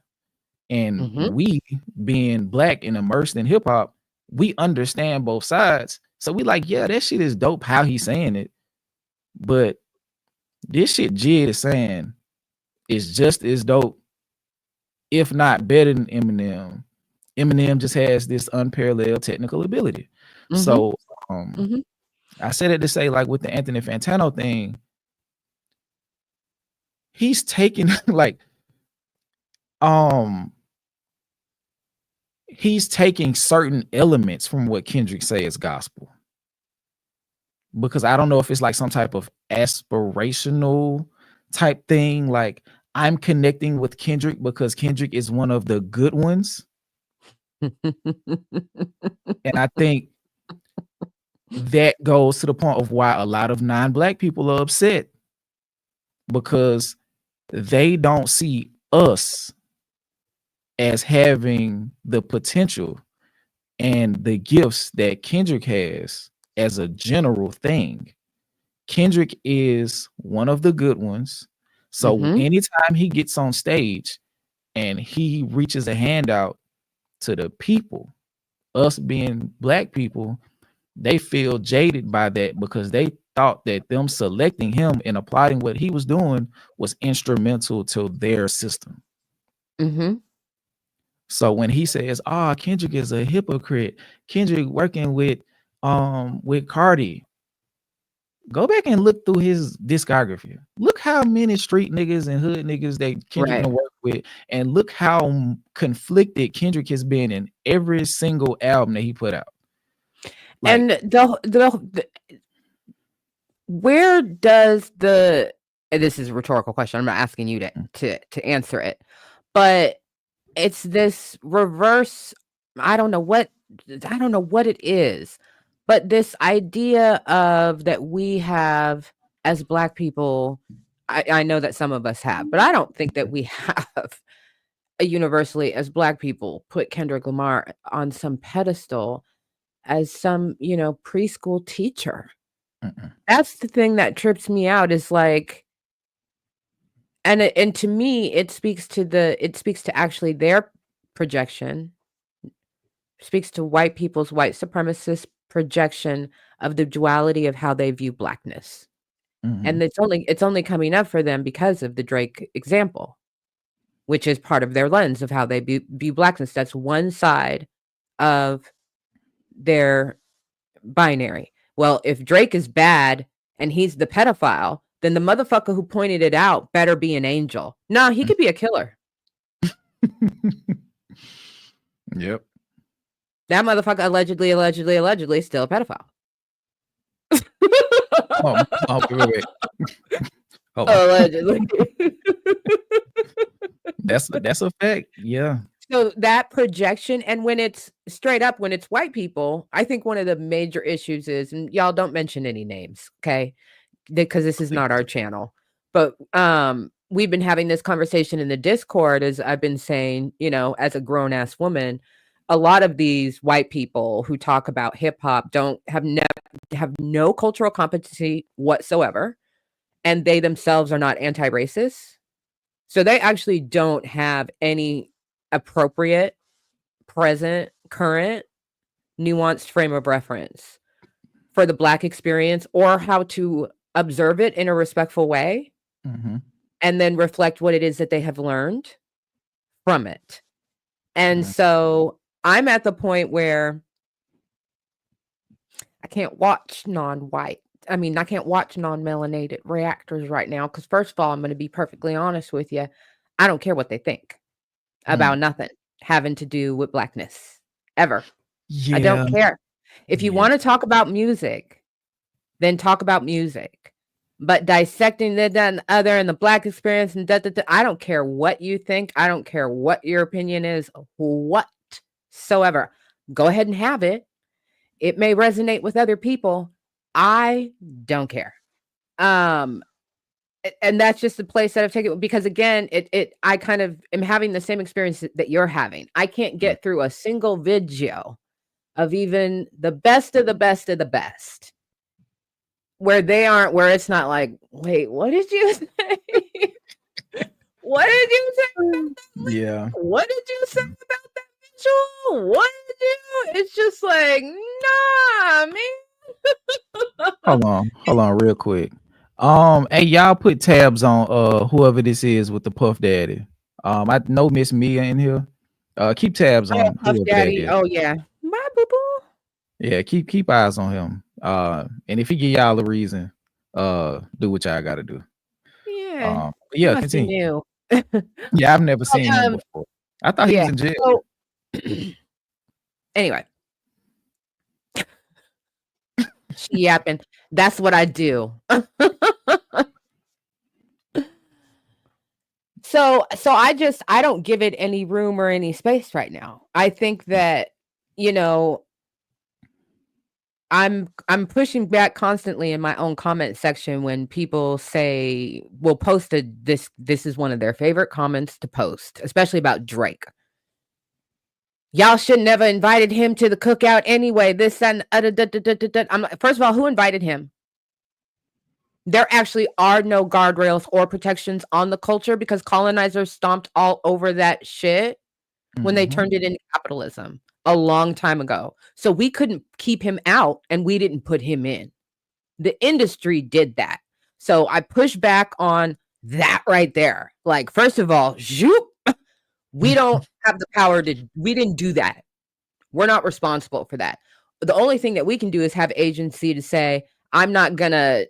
[SPEAKER 1] And we being black and immersed in hip hop, we understand both sides. So we like, yeah, that shit is dope how he's saying it. But this shit Jid is saying is just as dope, if not better than Eminem. Eminem just has this unparalleled technical ability. So I said it to say, like with the Anthony Fantano thing, he's taking like he's taking certain elements from what Kendrick say is gospel. Because I don't know if it's like some type of aspirational type thing. Like I'm connecting with Kendrick because Kendrick is one of the good ones. And I think that goes to the point of why a lot of non-black people are upset because they don't see us as having the potential and the gifts that Kendrick has as a general thing. Kendrick is one of the good ones. So anytime he gets on stage and he reaches a hand out to the people, us being black people, they feel jaded by that because they thought that them selecting him and applauding what he was doing was instrumental to their system. So when he says, Kendrick is a hypocrite, Kendrick working with Cardi, go back and look through his discography. Look how many street niggas and hood niggas that Kendrick can work with, and look how conflicted Kendrick has been in every single album that he put out.
[SPEAKER 2] Like, and the where does the, and this is a rhetorical question, I'm not asking you to answer it, but it's this reverse, I don't know what it is, but this idea of that we have as black people, I know that some of us have, but I don't think that we have universally as black people put Kendrick Lamar on some pedestal as some, preschool teacher. That's the thing that trips me out is like, and to me, it speaks to actually their projection, speaks to white people's white supremacist projection of the duality of how they view blackness. And it's only coming up for them because of the Drake example, which is part of their lens of how they view blackness. That's one side of their binary. Well, if Drake is bad and he's the pedophile, then the motherfucker who pointed it out better be an angel. No, he could be a killer.
[SPEAKER 1] Yep.
[SPEAKER 2] That motherfucker allegedly still a pedophile.
[SPEAKER 1] Wait. Hold on.
[SPEAKER 2] Allegedly.
[SPEAKER 1] That's a fact. Yeah.
[SPEAKER 2] So that projection, and when it's straight up, when it's white people, I think one of the major issues is, and y'all don't mention any names, okay? Because this is not our channel. But we've been having this conversation in the Discord, as I've been saying, you know, as a grown-ass woman, a lot of these white people who talk about hip hop have no cultural competency whatsoever, and they themselves are not anti-racist. So they actually don't have any appropriate, present, current, nuanced frame of reference for the Black experience, or how to observe it in a respectful way, and then reflect what it is that they have learned from it. And so I'm at the point where I can't watch non-white. I mean, I can't watch non-melanated reactors right now, because first of all, I'm going to be perfectly honest with you. I don't care what they think about nothing having to do with Blackness, ever. I don't care. If you want to talk about music, then talk about music. But dissecting that and the other and the Black experience and I don't care what you think. I don't care what your opinion is whatsoever. Go ahead and have it. It may resonate with other people. I don't care. And that's just the place that I've taken, because again, I kind of am having the same experience that you're having. I can't get through a single video of even the best of the best of the best where it's not like, wait, what did you say? What did you say about that?
[SPEAKER 1] Yeah.
[SPEAKER 2] What did you say about that visual? What did you? It's just like, nah, man.
[SPEAKER 1] Hold on real quick. Hey, y'all put tabs on whoever this is with the Puff Daddy. I know Miss Mia in here. Keep tabs on
[SPEAKER 2] Puff Daddy. Oh yeah. Bye, boo boo.
[SPEAKER 1] Yeah, keep eyes on him. And if he give y'all a reason, do what y'all gotta do.
[SPEAKER 2] Yeah.
[SPEAKER 1] Yeah, continue. Yeah, I've never seen him before. I thought he was in jail.
[SPEAKER 2] So, anyway. Yapping. That's what I do. So I don't give it any room or any space right now. I think that, you know, I'm pushing back constantly in my own comment section when people say, well, posted this is one of their favorite comments to post, especially about Drake. Y'all should never invited him to the cookout anyway. This and I'm like, first of all, who invited him? There actually are no guardrails or protections on the culture, because colonizers stomped all over that shit when they turned it into capitalism a long time ago. So we couldn't keep him out, and we didn't put him in. The industry did that. So I push back on that right there. Like, first of all, we don't have the power we didn't do that. We're not responsible for that. The only thing that we can do is have agency to say, I'm not gonna,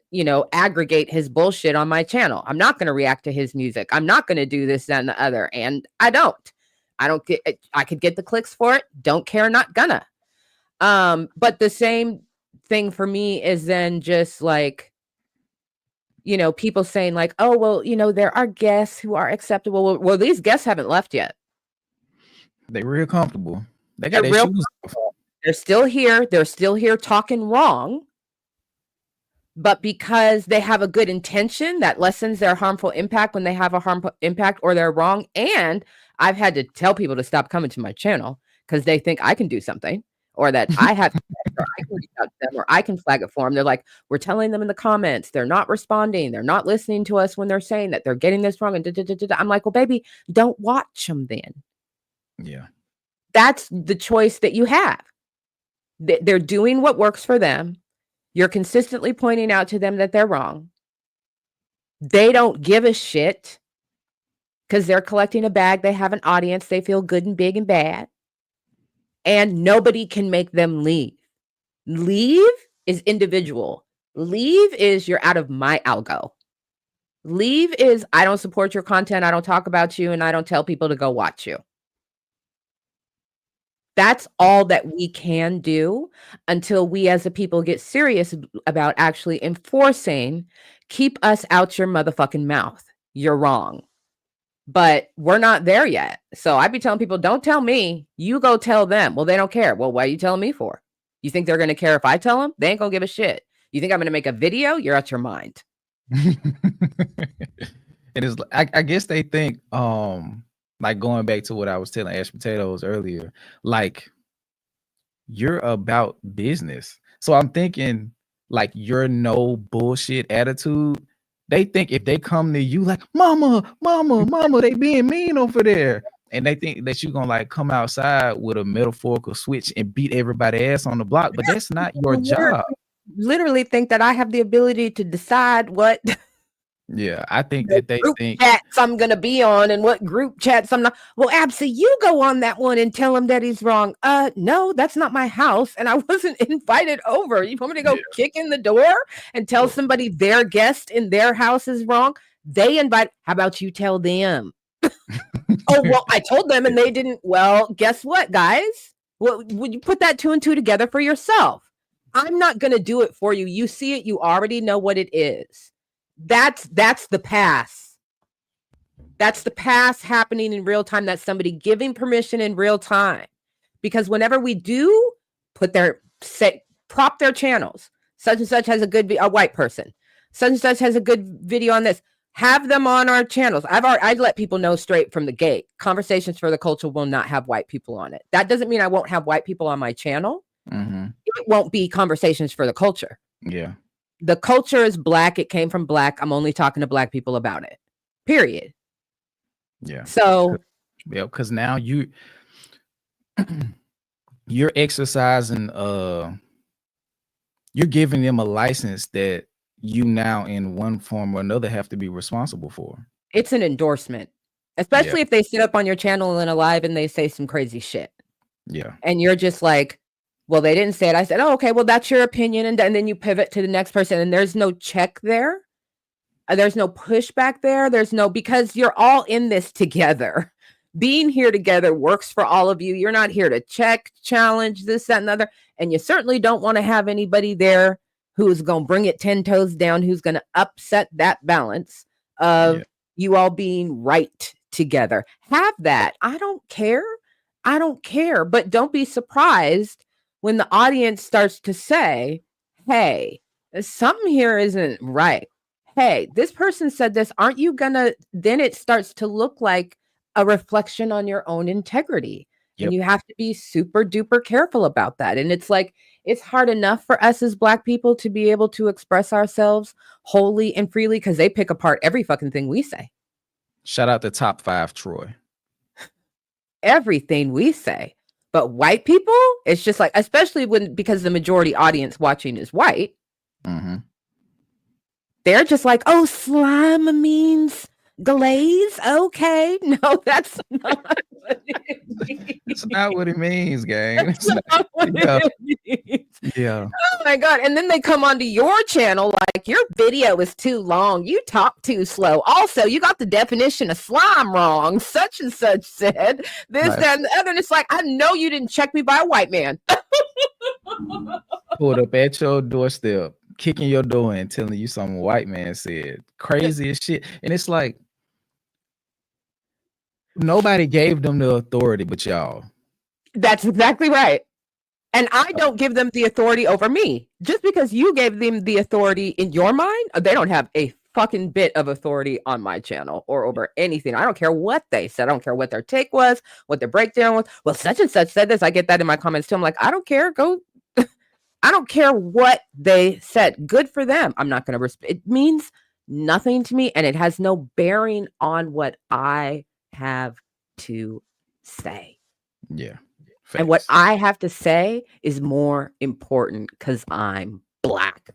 [SPEAKER 2] aggregate his bullshit on my channel. I'm not gonna react to his music. I'm not gonna do this, that, and the other. And I could get the clicks for it. Don't care, not gonna. But the same thing for me is then just like, people saying like, oh, well, there are guests who are acceptable. Well, these guests haven't left yet.
[SPEAKER 1] They real comfortable. They got their shoes off.
[SPEAKER 2] They're still here. They're still here talking wrong. But because they have a good intention, that lessens their harmful impact when they have a harmful impact or they're wrong. And I've had to tell people to stop coming to my channel because they think I can do something, or that I have, or I can reach out to them, or I can flag it for them. They're like, we're telling them in the comments, they're not responding. They're not listening to us when they're saying that they're getting this wrong. And I'm like, well, baby, don't watch them then.
[SPEAKER 1] Yeah.
[SPEAKER 2] That's the choice that you have. They're doing what works for them. You're consistently pointing out to them that they're wrong. They don't give a shit because they're collecting a bag. They have an audience. They feel good and big and bad. And nobody can make them leave. Leave is individual. Leave is you're out of my algo. Leave is I don't support your content. I don't talk about you, and I don't tell people to go watch you. That's all that we can do until we as a people get serious about actually enforcing, keep us out your motherfucking mouth. You're wrong. But we're not there yet. So I be telling people, don't tell me, you go tell them. Well, they don't care. Well, why are you telling me for? You think they're going to care if I tell them? They ain't going to give a shit. You think I'm going to make a video? You're out your mind.
[SPEAKER 1] It is. I guess they think, like going back to what I was telling Ash Potatoes earlier, like you're about business. So I'm thinking, like your no bullshit attitude. They think if they come to you like, mama, they being mean over there. And they think that you're gonna like come outside with a metaphorical switch and beat everybody ass on the block, but that's not your job.
[SPEAKER 2] Literally think that I have the ability to decide what
[SPEAKER 1] Yeah, I think that they think
[SPEAKER 2] chats I'm gonna be on and what group chats I'm not. Well, Absy, you go on that one and tell him that he's wrong. No, that's not my house, and I wasn't invited over. You want me to go kick in the door and tell somebody their guest in their house is wrong? They invite. How about you tell them? Oh, well, I told them and they didn't. Well, guess what, guys? Well, would you put that 2 and 2 together for yourself? I'm not gonna do it for you. You see it. You already know what it is. That's the pass. That's the pass happening in real time. That's somebody giving permission in real time. Because whenever we do prop their channels, such and such has a white person, such and such has a good video on this, have them on our channels. I'd let people know straight from the gate. Conversations for the Culture will not have white people on it. That doesn't mean I won't have white people on my channel. Mm-hmm. It won't be Conversations for the Culture.
[SPEAKER 1] Yeah.
[SPEAKER 2] The culture is Black. It came from Black. I'm only talking to Black people about it. Period.
[SPEAKER 1] Yeah.
[SPEAKER 2] So,
[SPEAKER 1] yeah, because now you're exercising, you're giving them a license that you now in one form or another have to be responsible for.
[SPEAKER 2] It's an endorsement, especially if they sit up on your channel and alive and they say some crazy shit.
[SPEAKER 1] Yeah.
[SPEAKER 2] And you're just like, well, they didn't say it. I said, oh, okay, well, that's your opinion. And then you pivot to the next person and there's no check there. There's no pushback there. Because you're all in this together. Being here together works for all of you. You're not here to check, challenge, this, that, and other. And you certainly don't want to have anybody there who's going to bring it 10 toes down, who's going to upset that balance of you all being right together. Have that. I don't care. But don't be surprised when the audience starts to say, hey, something here isn't right. Hey, this person said this. Aren't you gonna? Then it starts to look like a reflection on your own integrity. And you have to be super duper careful about that. And it's like, it's hard enough for us as Black people to be able to express ourselves wholly and freely because they pick apart every fucking thing we say.
[SPEAKER 1] Shout out to Top 5 Troy.
[SPEAKER 2] Everything we say. But white people, it's just like, especially because the majority audience watching is white. Mm-hmm. They're just like, oh, slime means glaze. Okay. No, that's not what it means.
[SPEAKER 1] It's not what it means, gang. Yeah.
[SPEAKER 2] Oh my God. And then they come onto your channel like your video is too long. You talk too slow. Also, you got the definition of slime wrong. Such and such said this, that, and the other. And it's like, I know you didn't check me by a white man.
[SPEAKER 1] Pulled up at your doorstep, kicking your door and telling you some white man said. Crazy as shit. And it's like, nobody gave them the authority but y'all.
[SPEAKER 2] That's exactly right. And I don't give them the authority over me. Just because you gave them the authority in your mind, they don't have a fucking bit of authority on my channel or over anything. I don't care what they said. I don't care what their take was, what their breakdown was. Well, such and such said this. I get that in my comments too. I'm like, I don't care. Go. I don't care what they said. Good for them. I'm not going to it means nothing to me. And it has no bearing on what I have to say.
[SPEAKER 1] Yeah.
[SPEAKER 2] Facts. And what I have to say is more important because I'm Black.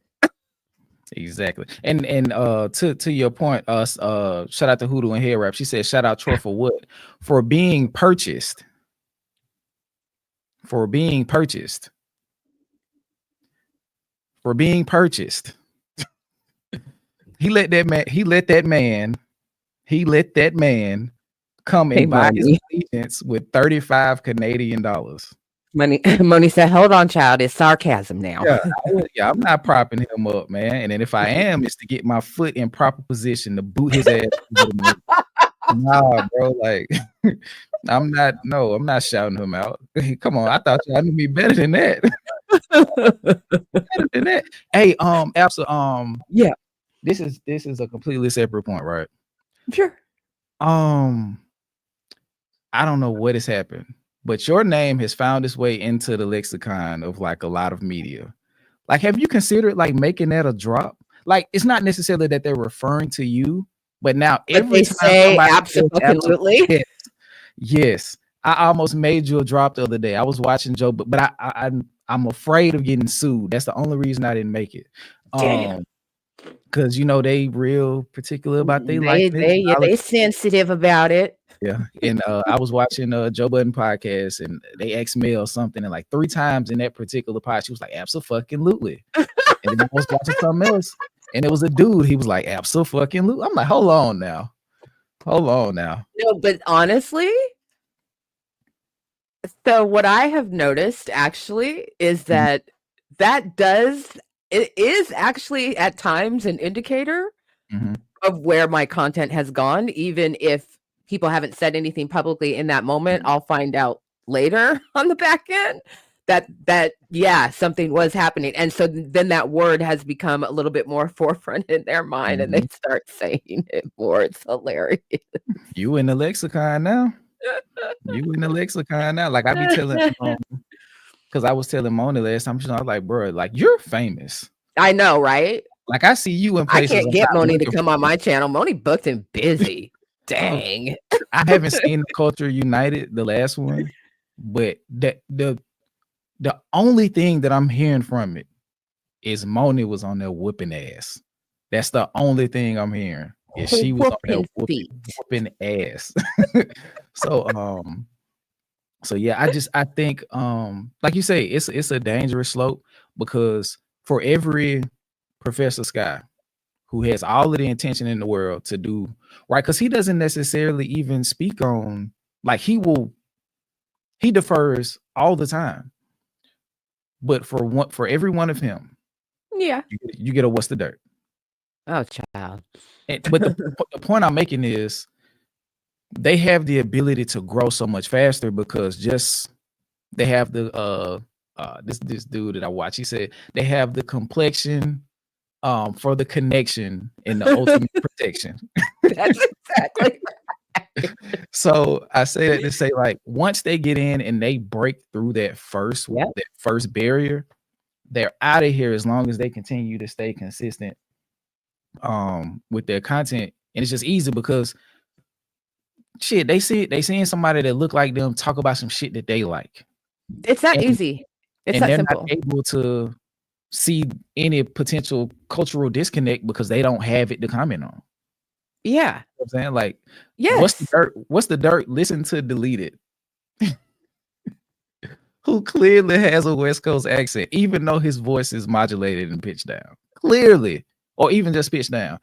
[SPEAKER 1] Exactly. And to your point, shout out to Hoodoo and Hair Rap. She said, shout out Troy for what? For being purchased. For being purchased. For being purchased. He let that man come and buy his allegiance with $35 Canadian.
[SPEAKER 2] Money said, "Hold on, child. It's sarcasm now."
[SPEAKER 1] I'm not propping him up, man. And then if I am, it's to get my foot in proper position to boot his ass. Nah, bro. Like, I'm not shouting him out. Come on, I thought y'all knew me better than that. Better than that. Hey, absolutely.
[SPEAKER 2] Yeah.
[SPEAKER 1] This is a completely separate point, right?
[SPEAKER 2] Sure.
[SPEAKER 1] I don't know what has happened, but your name has found its way into the lexicon of like a lot of media. Like, have you considered like making that a drop? Like, it's not necessarily that they're referring to you, but now every time
[SPEAKER 2] say absolutely.
[SPEAKER 1] Yes. I almost made you a drop the other day. I was watching Joe, but I'm afraid of getting sued. That's the only reason I didn't make it. Because they real particular about
[SPEAKER 2] they sensitive about it.
[SPEAKER 1] Yeah. And I was watching Joe Budden podcast, and they asked Mel something, and like 3 times in that particular pod, she was like, absolutely. And then I was watching something else, and it was a dude. He was like, absolutely. I'm like, hold on now.
[SPEAKER 2] No, but honestly, so what I have noticed actually is that it is actually at times an indicator of where my content has gone, even if people haven't said anything publicly in that moment. I'll find out later on the back end that something was happening, and so then that word has become a little bit more forefront in their mind, and they start saying it more. It's hilarious.
[SPEAKER 1] You in the lexicon now. Like, I be telling because I was telling Moni last time, I was like, bro, like, you're famous.
[SPEAKER 2] I know, right?
[SPEAKER 1] Like, I see you in places.
[SPEAKER 2] I can't get Moni to come on my channel. Moni booked and busy. Dang.
[SPEAKER 1] I haven't seen the Culture United, the last one, but the only thing that I'm hearing from it is Moni was on there whooping ass. That's the only thing I'm hearing. Is she was on there whooping ass. So yeah, I think like you say, it's a dangerous slope, because for every Professor Sky who has all of the intention in the world to do right, because he doesn't necessarily even speak on, like, he defers all the time, but for every one of him, you get a what's the dirt.
[SPEAKER 2] Oh, child.
[SPEAKER 1] But the point I'm making is they have the ability to grow so much faster because they have the this dude that I watch, he said they have the complexion for the connection and the ultimate protection.
[SPEAKER 2] That's exactly
[SPEAKER 1] right. So I say that to say, like, once they get in and they break through that first barrier, they're out of here as long as they continue to stay consistent with their content. And it's just easy because shit, they seeing somebody that look like them talk about some shit that they like.
[SPEAKER 2] It's that easy. It's that simple.
[SPEAKER 1] Not able to see any potential cultural disconnect because they don't have it to comment on.
[SPEAKER 2] Yeah.
[SPEAKER 1] You know what I'm saying? Like,
[SPEAKER 2] yes.
[SPEAKER 1] What's the dirt? Listen to Deleted. Who clearly has a West Coast accent, even though his voice is modulated and pitched down. Clearly. Or even just pitched down.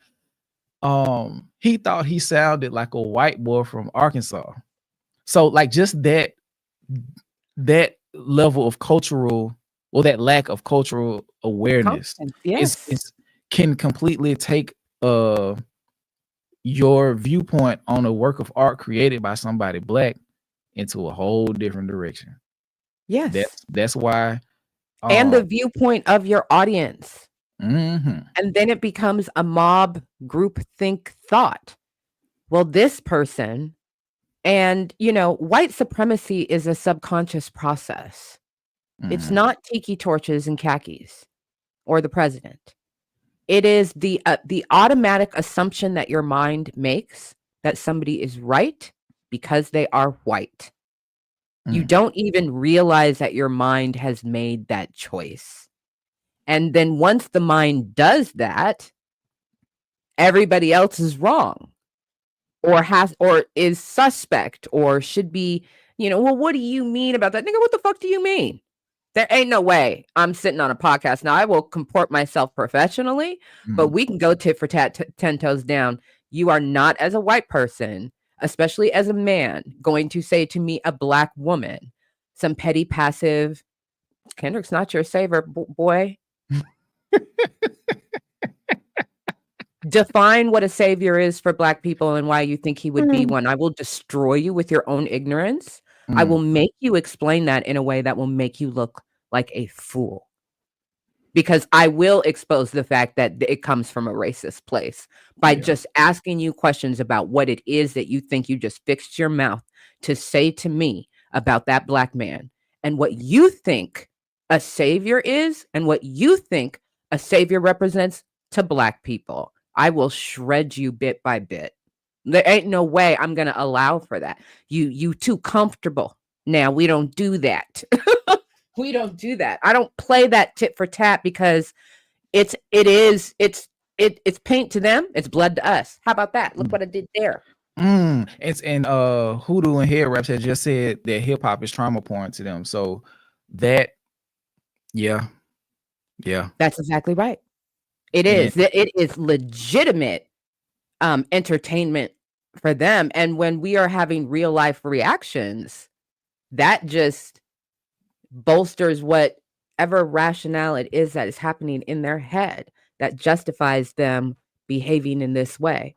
[SPEAKER 1] He thought he sounded like a white boy from Arkansas. So, like, just that level of cultural, or that lack of cultural awareness can completely take your viewpoint on a work of art created by somebody Black into a whole different direction.
[SPEAKER 2] Yes.
[SPEAKER 1] That's why.
[SPEAKER 2] And the viewpoint of your audience.
[SPEAKER 1] Mm-hmm.
[SPEAKER 2] And then it becomes a mob group think thought. Well, this person, and white supremacy is a subconscious process. Mm-hmm. It's not tiki torches and khakis or the president. It is the automatic assumption that your mind makes that somebody is right because they are white. Mm-hmm. You don't even realize that your mind has made that choice. And then once the mind does that, everybody else is wrong or is suspect or should be, well, what do you mean about that? Nigga, what the fuck do you mean? There ain't no way I'm sitting on a podcast. Now, I will comport myself professionally, but we can go tit for tat, 10 toes down. You are not, as a white person, especially as a man, going to say to me, a Black woman, some petty passive. Kendrick's not your savior, boy. Define what a savior is for Black people and why you think he would be one. I will destroy you with your own ignorance. I will make you explain that in a way that will make you look like a fool. Because I will expose the fact that it comes from a racist place by just asking you questions about what it is that you think you just fixed your mouth to say to me about that Black man and what you think a savior is and what you think a savior represents to Black people. I will shred you bit by bit. There ain't no way I'm going to allow for that. You too comfortable. Now we don't do that. We don't do that. I don't play that tit for tat because it's paint to them. It's blood to us. How about that? Look what I did there.
[SPEAKER 1] It's and Hoodoo and Head Raps had just said that hip hop is trauma porn to them. So that, yeah,
[SPEAKER 2] that's exactly right. It is. It is legitimate entertainment for them. And when we are having real life reactions, that just bolsters whatever rationale it is that is happening in their head that justifies them behaving in this way,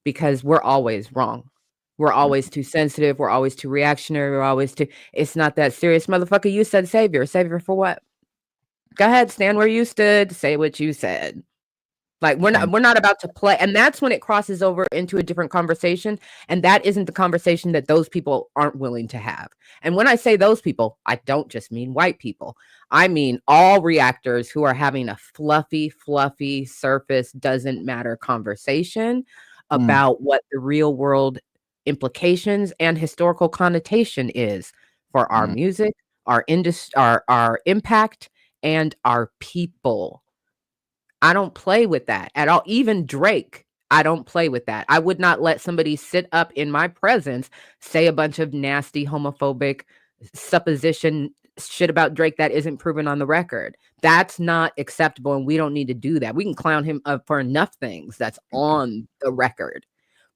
[SPEAKER 2] because we're always wrong. We're always too sensitive. We're always too reactionary. We're always too, it's not that serious. Motherfucker, you said savior. Savior for what? Go ahead, stand where you stood, say what you said. Like we're not about to play. And that's when it crosses over into a different conversation. And that isn't the conversation that those people aren't willing to have. And when I say those people, I don't just mean white people. I mean all reactors who are having a fluffy surface, doesn't matter conversation about what the real world implications and historical connotation is for our music, our industry, our impact, and our people. I don't play with that at all. Even Drake, I don't play with that. I would not let somebody sit up in my presence, say a bunch of nasty homophobic supposition shit about Drake that isn't proven on the record. That's not acceptable, and we don't need to do that. We can clown him up for enough things that's on the record.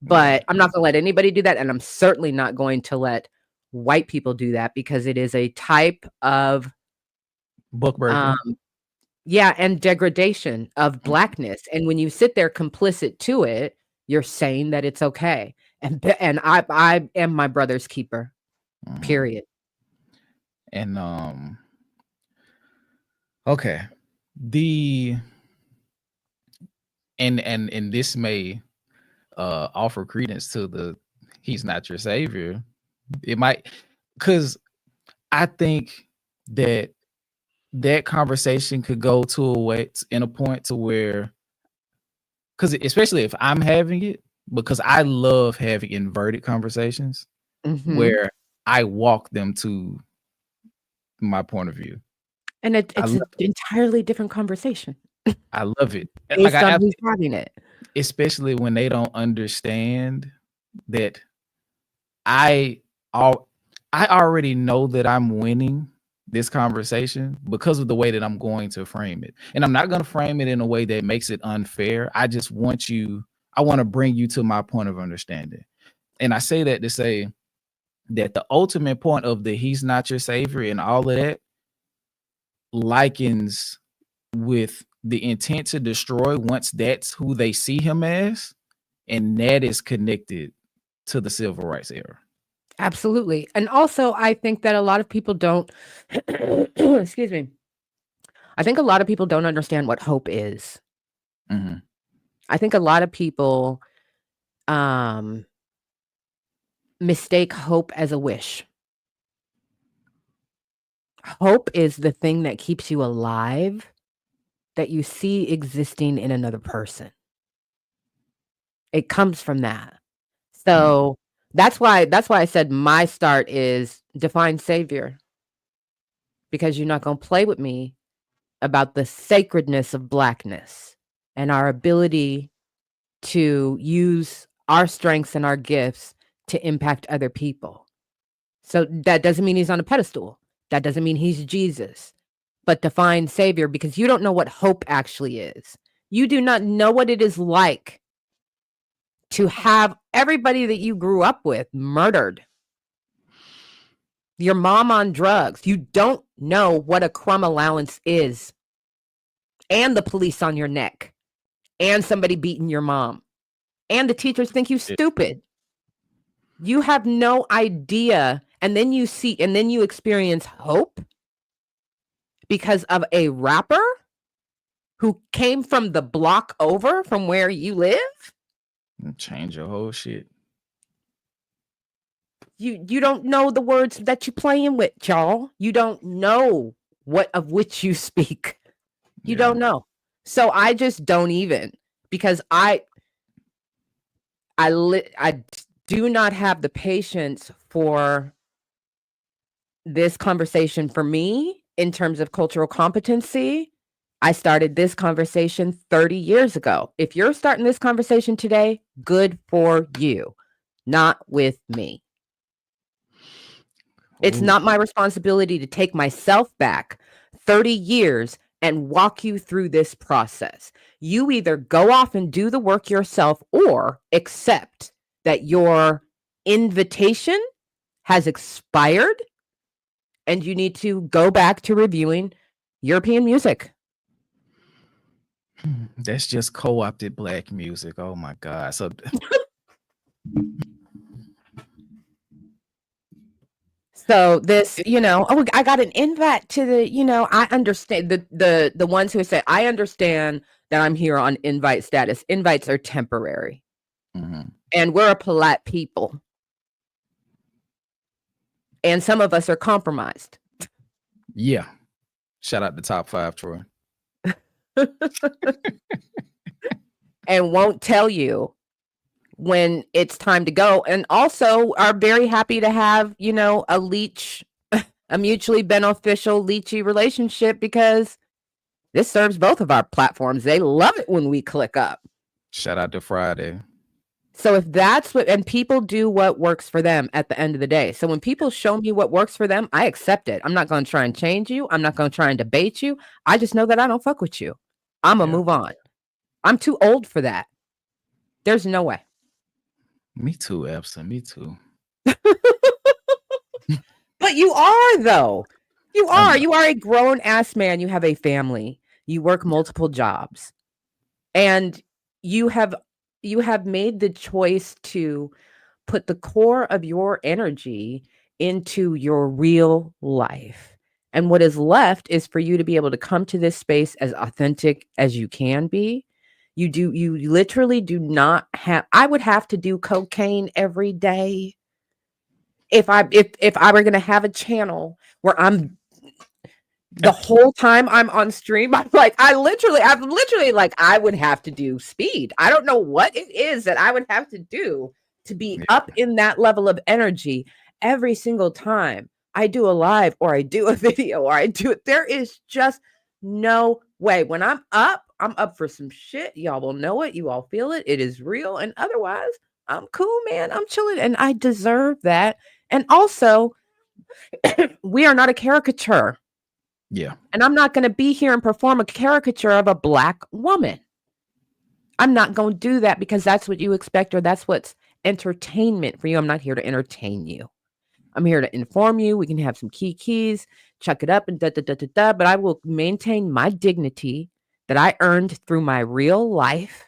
[SPEAKER 2] But I'm not going to let anybody do that, and I'm certainly not going to let white people do that because it is a type of
[SPEAKER 1] book breaking.
[SPEAKER 2] And degradation of Blackness. And when you sit there complicit to it, you're saying that it's okay. And I am my brother's keeper. Period.
[SPEAKER 1] And okay. And this may offer credence to the he's not your savior. It might, because I think that conversation could go to a way in a point to where, because especially if I'm having it, because I love having inverted conversations where I walk them to my point of view.
[SPEAKER 2] And it's an entirely different conversation.
[SPEAKER 1] I love it.
[SPEAKER 2] Based on who's having it.
[SPEAKER 1] Especially when they don't understand that I already know that I'm winning this conversation because of the way that I'm going to frame it. And I'm not going to frame it in a way that makes it unfair. I want to bring you to my point of understanding. And I say that to say that the ultimate point of the he's not your savior and all of that likens with the intent to destroy once that's who they see him as. And that is connected to the civil rights era.
[SPEAKER 2] Absolutely. And also, I think that a lot of people don't, excuse me. I think a lot of people don't understand what hope is. I think a lot of people mistake hope as a wish. Hope is the thing that keeps you alive, that you see existing in another person. It comes from that. So that's why I said my start is define savior, because you're not going to play with me about the sacredness of Blackness and our ability to use our strengths and our gifts to impact other people. So that doesn't mean he's on a pedestal. That doesn't mean he's Jesus. But define savior, because you don't know what hope actually is. You do not know what it is like to have everybody that you grew up with murdered. your mom on drugs. You don't know what a crumb allowance is, and the police on your neck, and somebody beating your mom, and the teachers think you stupid. You have no idea. And then you experience hope because of a rapper who came from the block over from where you live.
[SPEAKER 1] Change your whole shit.
[SPEAKER 2] You don't know the words that you're playing with, y'all. You don't know what of which you speak. You don't know. So I just don't even, because I do not have the patience for this conversation for me in terms of cultural competency. I started this conversation 30 years ago. If you're starting this conversation today, good for you. Not with me. It's not my responsibility to take myself back 30 years and walk you through this process. You either go off and do the work yourself or accept that your invitation has expired and you need to go back to reviewing European music.
[SPEAKER 1] That's just co-opted black music. Oh my God. So
[SPEAKER 2] this, I got an invite to the, I understand the ones who say, I understand that I'm here on invite status. Invites are temporary.
[SPEAKER 1] Mm-hmm.
[SPEAKER 2] And we're a polite people. And some of us are compromised.
[SPEAKER 1] Yeah. Shout out the top 5, Troy.
[SPEAKER 2] And won't tell you when it's time to go. And also are very happy to have, a mutually beneficial leechy relationship, because this serves both of our platforms. They love it when we click up.
[SPEAKER 1] Shout out to Friday.
[SPEAKER 2] So if that's and people do what works for them at the end of the day. So when people show me what works for them, I accept it. I'm not going to try and change you. I'm not going to try and debate you. I just know that I don't fuck with you. I'm going to move on. I'm too old for that. There's no way.
[SPEAKER 1] Me too, Epson. Me too.
[SPEAKER 2] But you are, though. You are. You are a grown ass man. You have a family. You work multiple jobs. And you have made the choice to put the core of your energy into your real life. And what is left is for you to be able to come to this space as authentic as you can be. You literally do not have, I would have to do cocaine every day if I were going to have a channel where I'm the whole time I'm on stream. I'm like, I would have to do speed. I don't know what it is that I would have to do to be up in that level of energy every single time I do a live or I do a video or I do it. There is just no way. When I'm up for some shit. Y'all will know it. You all feel it. It is real. And otherwise, I'm cool, man. I'm chilling and I deserve that. And also, we are not a caricature.
[SPEAKER 1] Yeah.
[SPEAKER 2] And I'm not going to be here and perform a caricature of a Black woman. I'm not going to do that because that's what you expect, or that's what's entertainment for you. I'm not here to entertain you. I'm here to inform you. We can have some keys, chuck it up and but I will maintain my dignity that I earned through my real life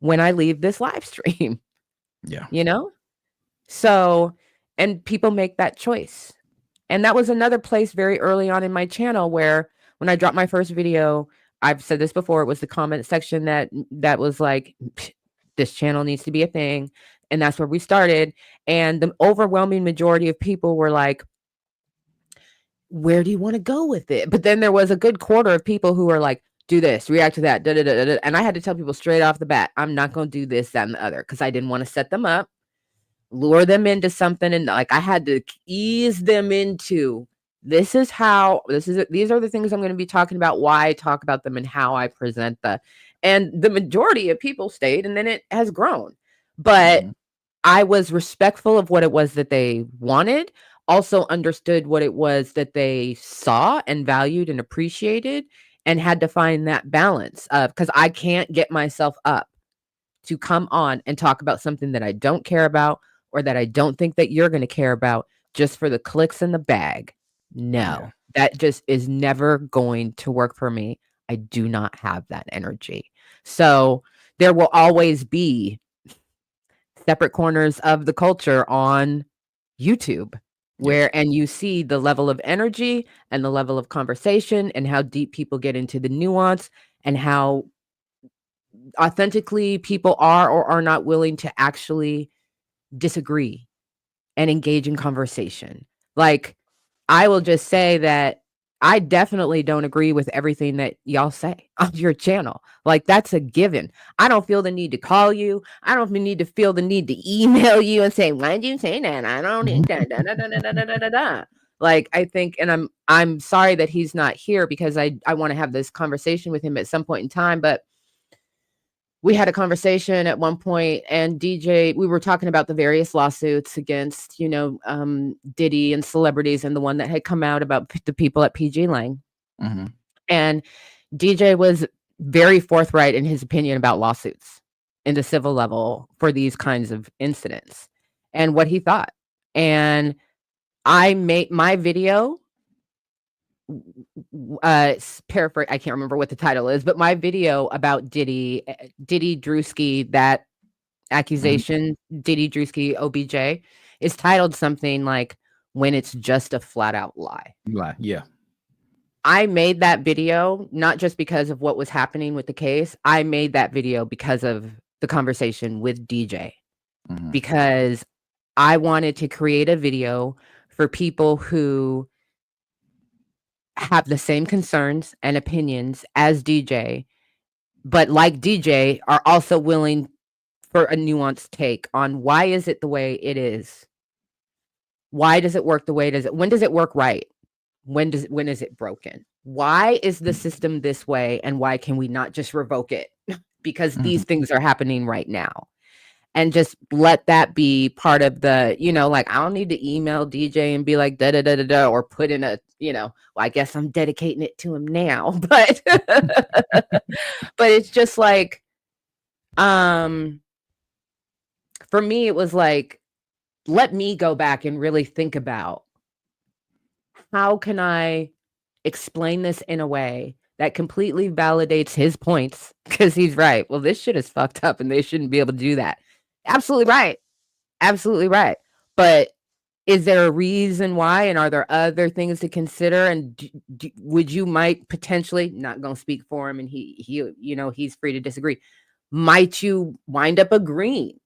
[SPEAKER 2] when I leave this live stream.
[SPEAKER 1] Yeah.
[SPEAKER 2] So, and people make that choice. And that was another place very early on in my channel where when I dropped my first video, I've said this before, it was the comment section that was like, this channel needs to be a thing. And that's where we started. And the overwhelming majority of people were like, where do you want to go with it? But then there was a good quarter of people who were like, do this, react to that. And I had to tell people straight off the bat, I'm not going to do this, that, and the other, because I didn't want to set them up, lure them into something. And like, I had to ease them into, these are the things I'm going to be talking about, why I talk about them and how I present and the majority of people stayed, and then it has grown. But I was respectful of what it was that they wanted, also understood what it was that they saw and valued and appreciated, and had to find that balance of, because I can't get myself up to come on and talk about something that I don't care about or that I don't think that you're going to care about just for the clicks in the bag. No, that just is never going to work for me. I do not have that energy. So there will always be separate corners of the culture on YouTube where, and you see the level of energy and the level of conversation and how deep people get into the nuance and how authentically people are or are not willing to actually disagree and engage in conversation. Like, I will just say that I definitely don't agree with everything that y'all say on your channel. Like, that's a given. I don't feel the need to call you. I don't need to feel the need to email you and say, why did you say that? I don't think that. Da, da, da, da, da, da, da, da. Like, I think, and I'm sorry that he's not here because I want to have this conversation with him at some point in time, but we had a conversation at one point, and DJ, we were talking about the various lawsuits against, Diddy and celebrities, and the one that had come out about the people at PG Lang.
[SPEAKER 1] Mm-hmm.
[SPEAKER 2] And DJ was very forthright in his opinion about lawsuits in the civil level for these kinds of incidents and what he thought. And I made my video, paraphrase, I can't remember what the title is, but my video about Diddy Drewski, that accusation, Diddy Drewski OBJ, is titled something like "When It's Just a Flat Out Lie."
[SPEAKER 1] Yeah.
[SPEAKER 2] I made that video not just because of what was happening with the case. I made that video because of the conversation with DJ, because I wanted to create a video for people who have the same concerns and opinions as DJ, but like DJ are also willing for a nuanced take on why is it the way it is? Why does it work the way it is? When does it work right? When is it broken? Why is the system this way? And why can we not just revoke it? Because these things are happening right now. And just let that be part of the, like, I don't need to email DJ and be like, da da da da da, or put in a, well, I guess I'm dedicating it to him now. But, but it's just like, for me, it was like, let me go back and really think about how can I explain this in a way that completely validates his points, because he's right. Well, this shit is fucked up and they shouldn't be able to do that. Absolutely right. Absolutely right. But is there a reason why? And are there other things to consider? And would you might potentially, not going to speak for him, and he he's free to disagree. Might you wind up agreeing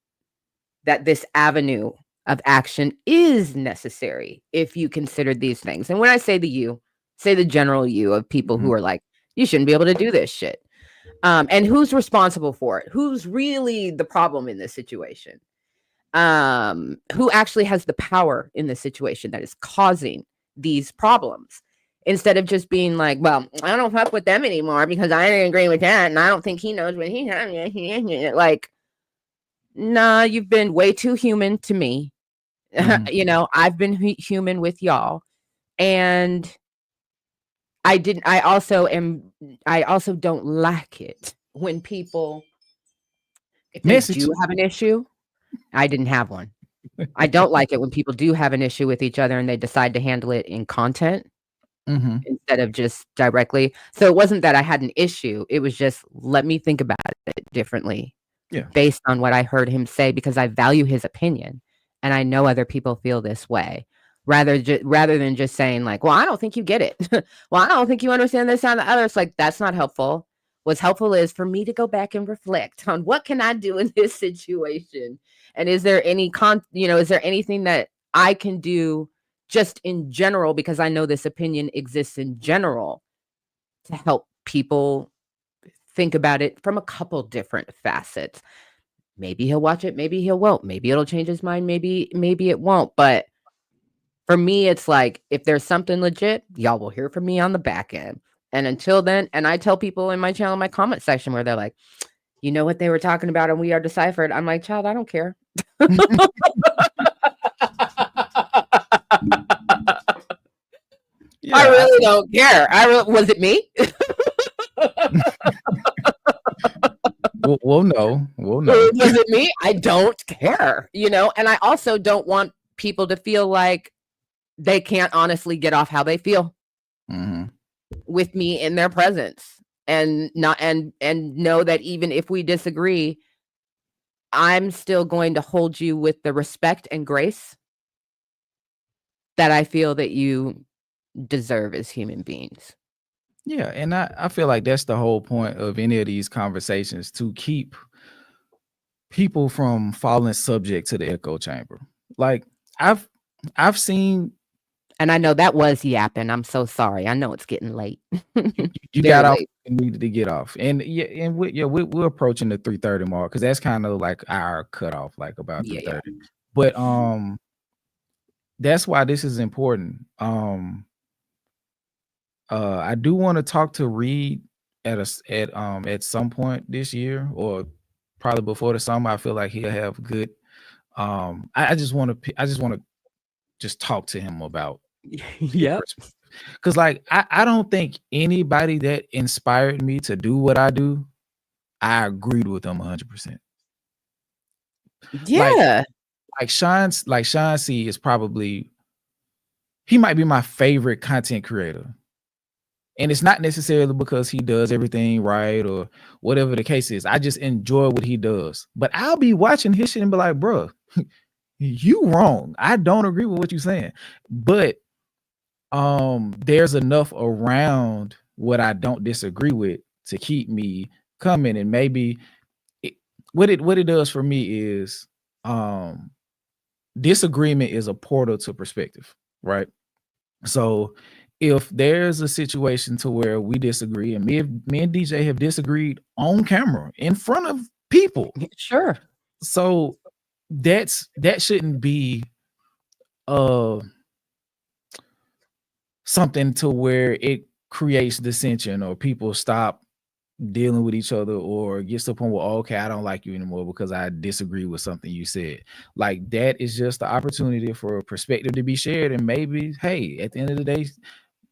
[SPEAKER 2] that this avenue of action is necessary if you considered these things? And when I say the you, say the general you of people who are like, you shouldn't be able to do this shit. And who's responsible for it? Who's really the problem in this situation? Who actually has the power in this situation that is causing these problems? Instead of just being like, well, I don't fuck with them anymore because I didn't agree with that, and I don't think he knows what he has. Like, nah, you've been way too human to me. I've been human with y'all, and I also don't like it when people, if they do have an issue, I didn't have one. I don't like it when people do have an issue with each other and they decide to handle it in content instead of just directly. So it wasn't that I had an issue. It was just, let me think about it differently based on what I heard him say, because I value his opinion and I know other people feel this way. Rather than just saying like, well, I don't think you get it. Well, I don't think you understand this and the other. It's like, that's not helpful. What's helpful is for me to go back and reflect on what can I do in this situation? And is there any is there anything that I can do just in general, because I know this opinion exists in general, to help people think about it from a couple different facets? Maybe he'll watch it, maybe he won't. Maybe it'll change his mind, maybe it won't. But for me, it's like, if there's something legit, y'all will hear from me on the back end. And until then, and I tell people in my channel, my comment section, where they're like, you know what they were talking about and We Are Deciphered. I'm like, child, I don't care. I really don't care. Was it me?
[SPEAKER 1] We'll know.
[SPEAKER 2] Was it me? I don't care, and I also don't want people to feel like they can't honestly get off how they feel with me in their presence, and not and know that even if we disagree, I'm still going to hold you with the respect and grace that I feel that you deserve as human beings.
[SPEAKER 1] Yeah, and I feel like that's the whole point of any of these conversations, to keep people from falling subject to the echo chamber. Like I've seen,
[SPEAKER 2] and I know that was yapping. I'm so sorry. I know it's getting late.
[SPEAKER 1] you got off and needed to get off, and we're approaching the 3:30 mark because that's kind of like our cutoff, like about 3:30. But that's why this is important. I do want to talk to Reed at some point this year, or probably before the summer. I feel like he'll have good. I just want to just talk to him about. Because like I don't think anybody that inspired me to do what I do, I agreed with them 100%.
[SPEAKER 2] Yeah.
[SPEAKER 1] Like Sean C is probably, he might be my favorite content creator. And it's not necessarily because he does everything right or whatever the case is. I just enjoy what he does. But I'll be watching his shit and be like, bro, you wrong. I don't agree with what you're saying. But there's enough around what I don't disagree with to keep me coming. And maybe what it does for me is disagreement is a portal to perspective, right? So if there's a situation to where we disagree, and me and DJ have disagreed on camera in front of people,
[SPEAKER 2] sure.
[SPEAKER 1] So that shouldn't be something to where it creates dissension or people stop dealing with each other or gets to the point where, okay, I don't like you anymore because I disagree with something you said. Like that is just the opportunity for a perspective to be shared. And maybe, hey, at the end of the day,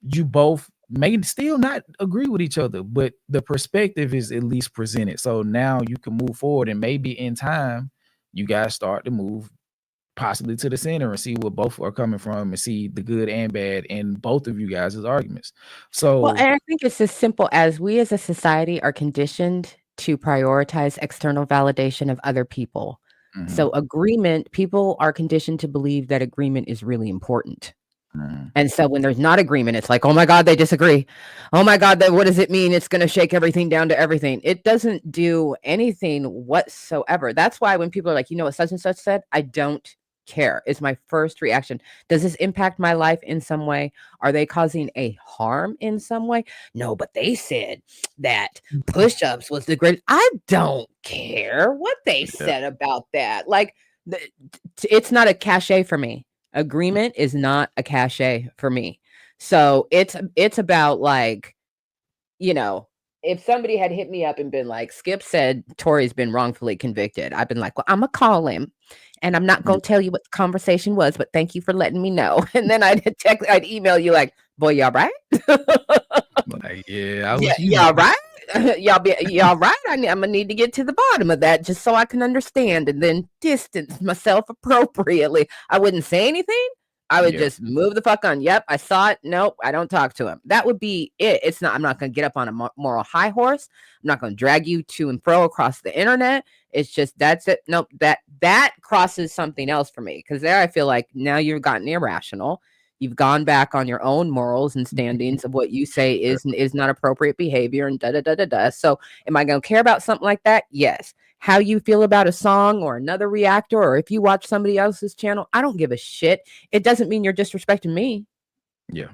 [SPEAKER 1] you both may still not agree with each other, but the perspective is at least presented. So now you can move forward, and maybe in time, you guys start to move possibly to the center and see where both are coming from and see the good and bad in both of you guys' arguments. So,
[SPEAKER 2] well, and I think it's as simple as we as a society are conditioned to prioritize external validation of other people. So agreement, people are conditioned to believe that agreement is really important. And so when there's not agreement, it's like, oh my God, they disagree. Oh my God, what does it mean? It's going to shake everything down to everything. It doesn't do anything whatsoever. That's why when people are like, you know what such and such said, I don't care. Is my first reaction. Does this impact my life in some way? Are they causing a harm in some way? No, but they said that push-ups was the greatest. I don't care what they said about that. Like, it's not a cachet for me. Agreement is not a cachet for me. So it's about like, you know, if somebody had hit me up and been like, Skip said Tory's been wrongfully convicted, I've been like, well, I'm gonna call him and I'm not gonna tell you what the conversation was, but thank you for letting me know. And then I'd email you like, boy, y'all right?
[SPEAKER 1] Like,
[SPEAKER 2] y'all right? y'all right? I'm gonna need to get to the bottom of that just so I can understand and then distance myself appropriately. I wouldn't say anything. I would just move the fuck on. Yep, I saw it. Nope, I don't talk to him. That would be it. It's not. I'm not gonna get up on a moral high horse. I'm not gonna drag you to and fro across the internet. It's just that's it. Nope, that crosses something else for me, because there I feel like now you've gotten irrational. You've gone back on your own morals and standings of what you say is not appropriate behavior and da da da da da. So, am I going to care about something like that? Yes. How you feel about a song or another reactor, or if you watch somebody else's channel, I don't give a shit. It doesn't mean you're disrespecting me.
[SPEAKER 1] Yeah.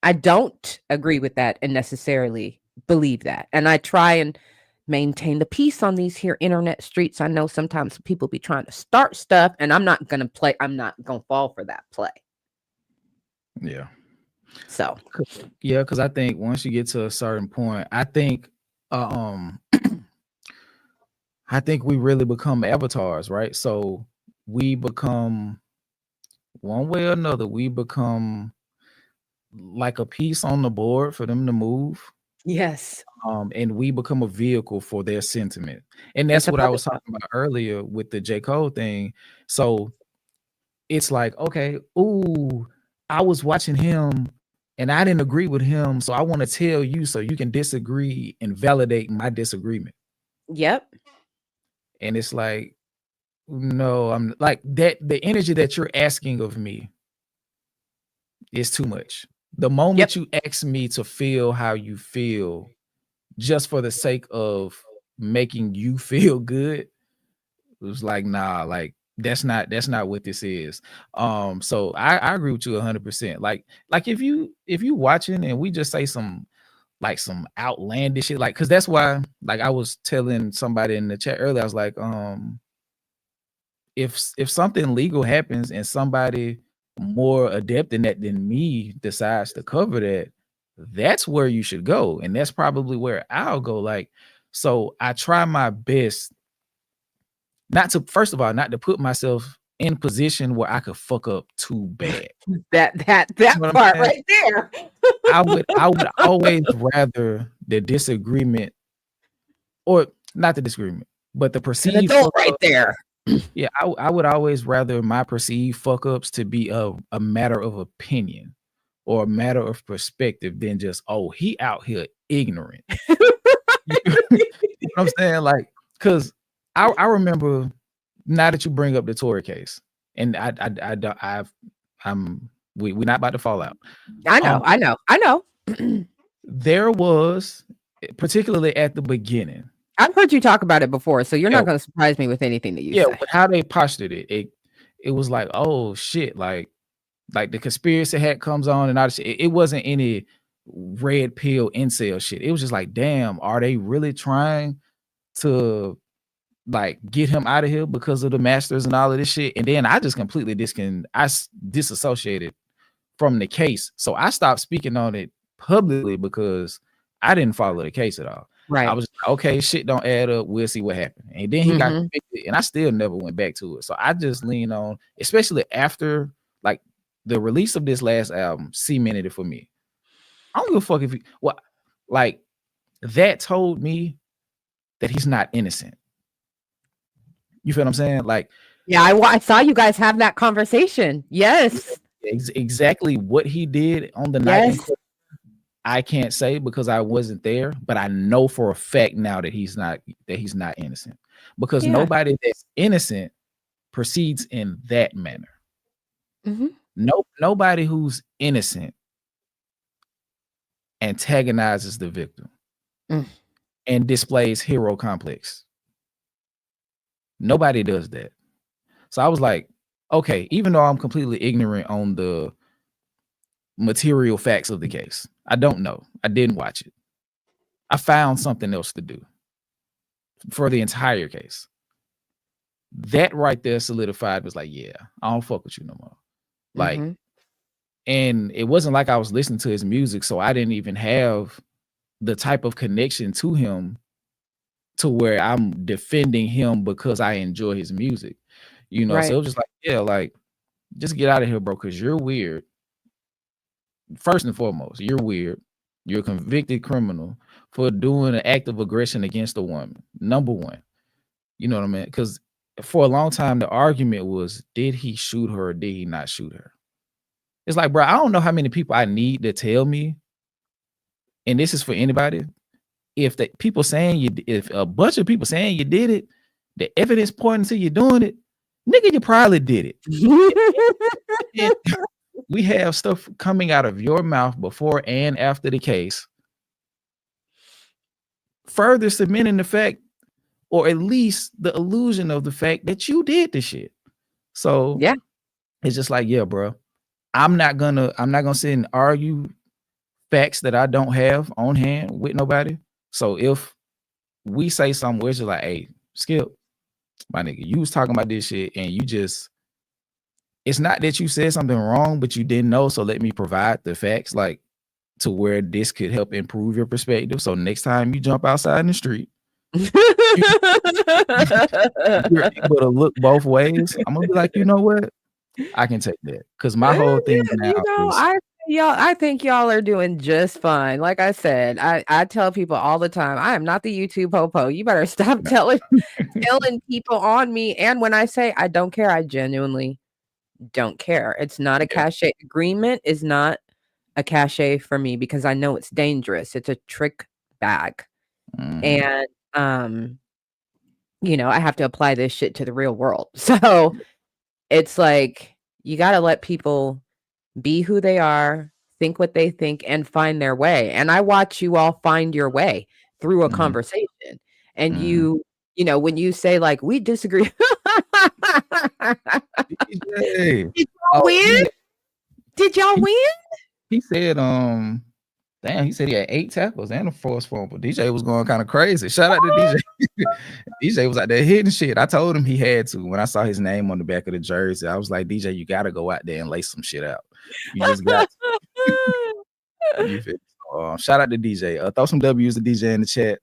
[SPEAKER 2] I don't agree with that and necessarily believe that. And I try and maintain the peace on these here internet streets. I know sometimes people be trying to start stuff, and I'm not going to fall for that play.
[SPEAKER 1] Yeah.
[SPEAKER 2] So
[SPEAKER 1] yeah, because I think once you get to a certain point, I think we really become avatars, right? So we become, one way or another, we become like a piece on the board for them to move.
[SPEAKER 2] Yes.
[SPEAKER 1] And we become a vehicle for their sentiment. And that's what I was talking about earlier with the J. Cole thing. So it's like, okay, ooh, I was watching him and I didn't agree with him. So I want to tell you so you can disagree and validate my disagreement.
[SPEAKER 2] Yep.
[SPEAKER 1] And it's like, no, I'm like that. The energy that you're asking of me is too much. The moment you ask me to feel how you feel just for the sake of making you feel good, it was like, nah, like that's not what this is. So I agree with you 100%. Like if you watching and we just say some outlandish shit, like, cause that's why, like I was telling somebody in the chat earlier, I was like, if something legal happens and somebody more adept in that than me decides to cover that, that's where you should go. And that's probably where I'll go. Like, so I try my best not to, first of all, not to put myself in position where I could fuck up too bad.
[SPEAKER 2] That part right there.
[SPEAKER 1] I would always rather the disagreement, or not the disagreement, but the perceived
[SPEAKER 2] adult right there.
[SPEAKER 1] Yeah, I would always rather my perceived fuck ups to be a matter of opinion or a matter of perspective than just, oh, he out here ignorant. You know what I'm saying? Like, cause I remember, now that you bring up the Tory case, and we're not about to fall out.
[SPEAKER 2] I know.
[SPEAKER 1] There was, particularly at the beginning,
[SPEAKER 2] I've heard you talk about it before, so you're not going to surprise me with anything that you say.
[SPEAKER 1] But how they postured it was like, oh shit, like the conspiracy hat comes on and all this shit. It wasn't any red pill incel shit. It was just like, damn, are they really trying to like get him out of here because of the masters and all of this shit? And then I just completely disassociated from the case. So I stopped speaking on it publicly because I didn't follow the case at all.
[SPEAKER 2] Right.
[SPEAKER 1] I was like, okay, shit don't add up. We'll see what happened. And then he got convicted, and I still never went back to it. So I just lean on, especially after like the release of this last album, cemented it for me. I don't give a fuck if like that told me that he's not innocent. You feel what I'm saying? Like,
[SPEAKER 2] yeah, I saw you guys have that conversation. Yes.
[SPEAKER 1] Exactly what he did on the night. I can't say because I wasn't there, but I know for a fact now that he's not innocent, because nobody that's innocent proceeds in that manner. Nobody who's innocent antagonizes the victim and displays hero complex. Nobody does that. So I was like, okay, even though I'm completely ignorant on the material facts of the case, I don't know. I didn't watch it. I found something else to do for the entire case. That right there solidified, was like, yeah, I don't fuck with you no more. Like, and it wasn't like I was listening to his music, so I didn't even have the type of connection to him to where I'm defending him because I enjoy his music. You know, so it was just like, yeah, like, just get out of here, bro, because you're weird. First and foremost, you're weird. You're a convicted criminal for doing an act of aggression against a woman. Number one. You know what I mean? Because for a long time, the argument was, did he shoot her or did he not shoot her? It's like, bro, I don't know how many people I need to tell me, and this is for anybody, if a bunch of people saying you did it, the evidence pointing to you doing it, nigga, you probably did it. We have stuff coming out of your mouth before and after the case, further cementing the fact, or at least the illusion of the fact, that you did the shit. So yeah, it's just like, yeah, bro, I'm not gonna sit and argue facts that I don't have on hand with nobody. So if we say something where it's just like, hey, Skip, my nigga, you was talking about this shit and you just, it's not that you said something wrong, but you didn't know. So let me provide the facts, like, to where this could help improve your perspective. So next time you jump outside in the street, you're able to look both ways. I'm gonna be like, you know what? I can take that. Because my whole thing now is,
[SPEAKER 2] I think y'all are doing just fine. Like I said, I tell people all the time, I am not the YouTube popo. You better stop telling people on me. And when I say I don't care, I genuinely don't care. It's not a
[SPEAKER 1] Yeah.
[SPEAKER 2] cachet. Agreement is not a cachet for me because I know it's dangerous. It's a trick bag.
[SPEAKER 1] Mhm.
[SPEAKER 2] And, I have to apply this shit to the real world. So it's like, you got to let people be who they are, think what they think, and find their way. And I watch you all find your way through a
[SPEAKER 1] Mhm.
[SPEAKER 2] conversation. And
[SPEAKER 1] Mhm.
[SPEAKER 2] when you say, like, we disagree.
[SPEAKER 1] DJ.
[SPEAKER 2] Did y'all
[SPEAKER 1] Oh,
[SPEAKER 2] win? Did y'all
[SPEAKER 1] he
[SPEAKER 2] win?
[SPEAKER 1] he said, damn, he said he had 8 tackles and a forced fumble. DJ was going kind of crazy. Shout out to DJ. DJ was out there hitting shit. I told him he had to. When I saw his name on the back of the jersey, I was like, DJ, you got to go out there and lay some shit out. You just got to. You feel? Shout out to DJ. Throw some W's to DJ in the chat.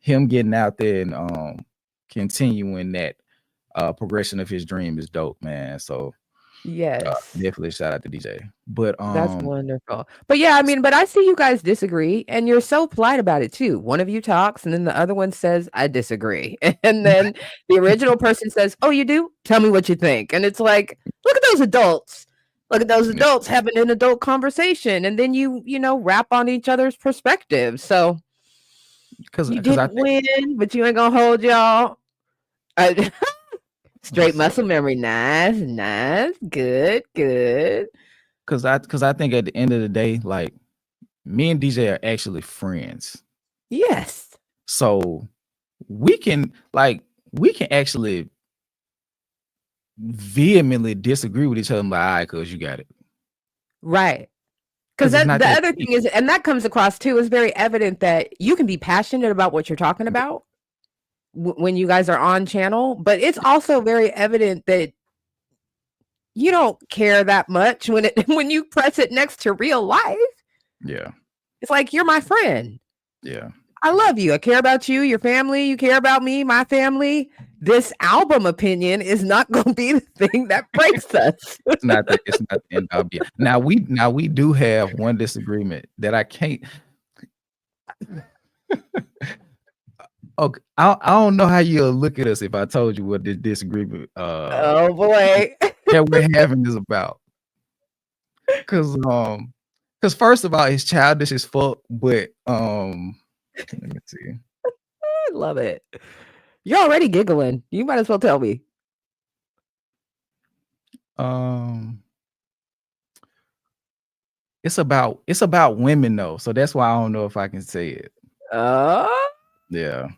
[SPEAKER 1] Him getting out there and continuing that progression of his dream is dope, man. So
[SPEAKER 2] Yes.
[SPEAKER 1] definitely shout out to DJ. But
[SPEAKER 2] That's wonderful. But yeah, I mean, but I see you guys disagree, and you're so polite about it too. One of you talks, and then the other one says, I disagree. And then the original person says, oh, you do? Tell me what you think. And it's like, look at those adults. Look at those adults having an adult conversation. And then you rap on each other's perspectives. So you didn't win, but you ain't gonna hold y'all. Straight muscle memory. Nice. Good.
[SPEAKER 1] Cause I think at the end of the day, like, me and DJ are actually friends.
[SPEAKER 2] Yes.
[SPEAKER 1] So we can actually vehemently disagree with each other. I'm like, all right, cuz you got it.
[SPEAKER 2] Right. Because the other thing is, and that comes across too, is very evident that you can be passionate about what you're talking about when you guys are on channel, but it's also very evident that you don't care that much when you press it next to real life.
[SPEAKER 1] Yeah.
[SPEAKER 2] It's like, you're my friend.
[SPEAKER 1] Yeah.
[SPEAKER 2] I love you. I care about you, your family. You care about me, my family. This album opinion is not going to be the thing that breaks us.
[SPEAKER 1] It's not the end of it. Now we do have one disagreement that I can't. Okay, I don't know how you'll look at us if I told you what this disagreement
[SPEAKER 2] oh boy
[SPEAKER 1] that we're having is about. Cause first of all, it's childish as fuck, but let me see.
[SPEAKER 2] I love it. You're already giggling. You might as well tell me.
[SPEAKER 1] It's about women though, so that's why I don't know if I can say it.
[SPEAKER 2] Yeah.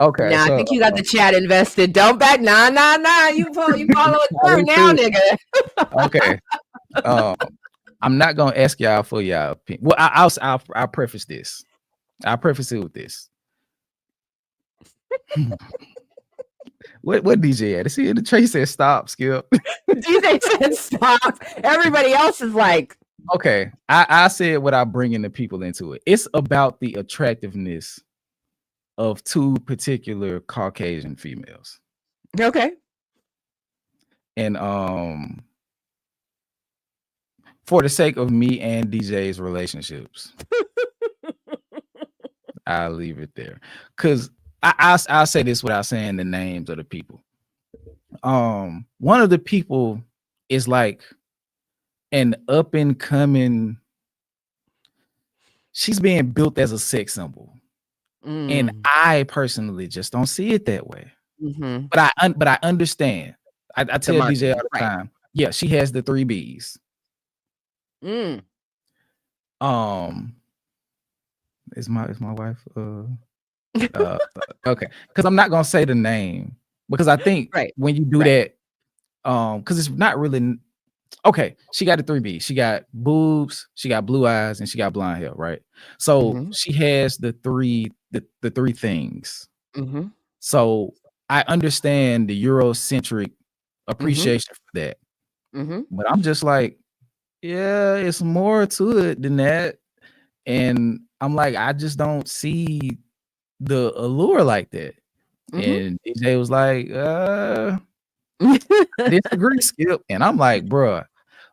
[SPEAKER 1] Okay.
[SPEAKER 2] Nah,
[SPEAKER 1] so,
[SPEAKER 2] I think you got the chat invested. Don't back. Nah. You follow it through now, nigga.
[SPEAKER 1] Okay. I'm not gonna ask y'all for y'all opinion. Well, I'll preface this. I'll preface it with this. What DJ at? Is he in the tray? Said stop, Skip.
[SPEAKER 2] DJ said stop. Everybody else is like,
[SPEAKER 1] okay. I said without bringing the people into it. It's about the attractiveness of 2 particular Caucasian females.
[SPEAKER 2] Okay.
[SPEAKER 1] And for the sake of me and DJ's relationships, I'll leave it there. Cause I'll say this without saying the names of the people. One of the people is like an up and coming. She's being built as a sex symbol, and I personally just don't see it that way.
[SPEAKER 2] Mm-hmm.
[SPEAKER 1] But I understand. I tell DJ all the time. Yeah, she has the 3 B's. Is my wife okay, because I'm not gonna say the name because I think when you do that, because it's not really okay. She got the 3 B's. She got boobs, she got blue eyes, and she got blonde hair, right? So she has the three things. So I understand the Eurocentric appreciation for that, but I'm just like, yeah, it's more to it than that. And I'm like, I just don't see the allure like that. And DJ was like, I disagree, Skip. And I'm like, bruh,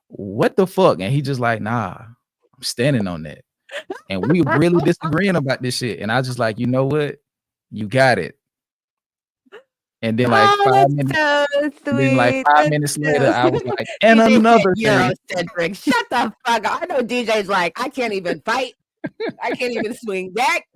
[SPEAKER 1] what the fuck? And he just like, nah, I'm standing on that. And we really disagreeing about this shit. And I just like, you know what? You got it. And then like
[SPEAKER 2] Oh,
[SPEAKER 1] 5 minutes,
[SPEAKER 2] that's so
[SPEAKER 1] and then like
[SPEAKER 2] sweet.
[SPEAKER 1] 5 minutes later, I was like, and
[SPEAKER 2] DJ said
[SPEAKER 1] another thing.
[SPEAKER 2] Eurocentric. Shut the fuck up. I know DJ's like, I can't even fight. I can't even swing back.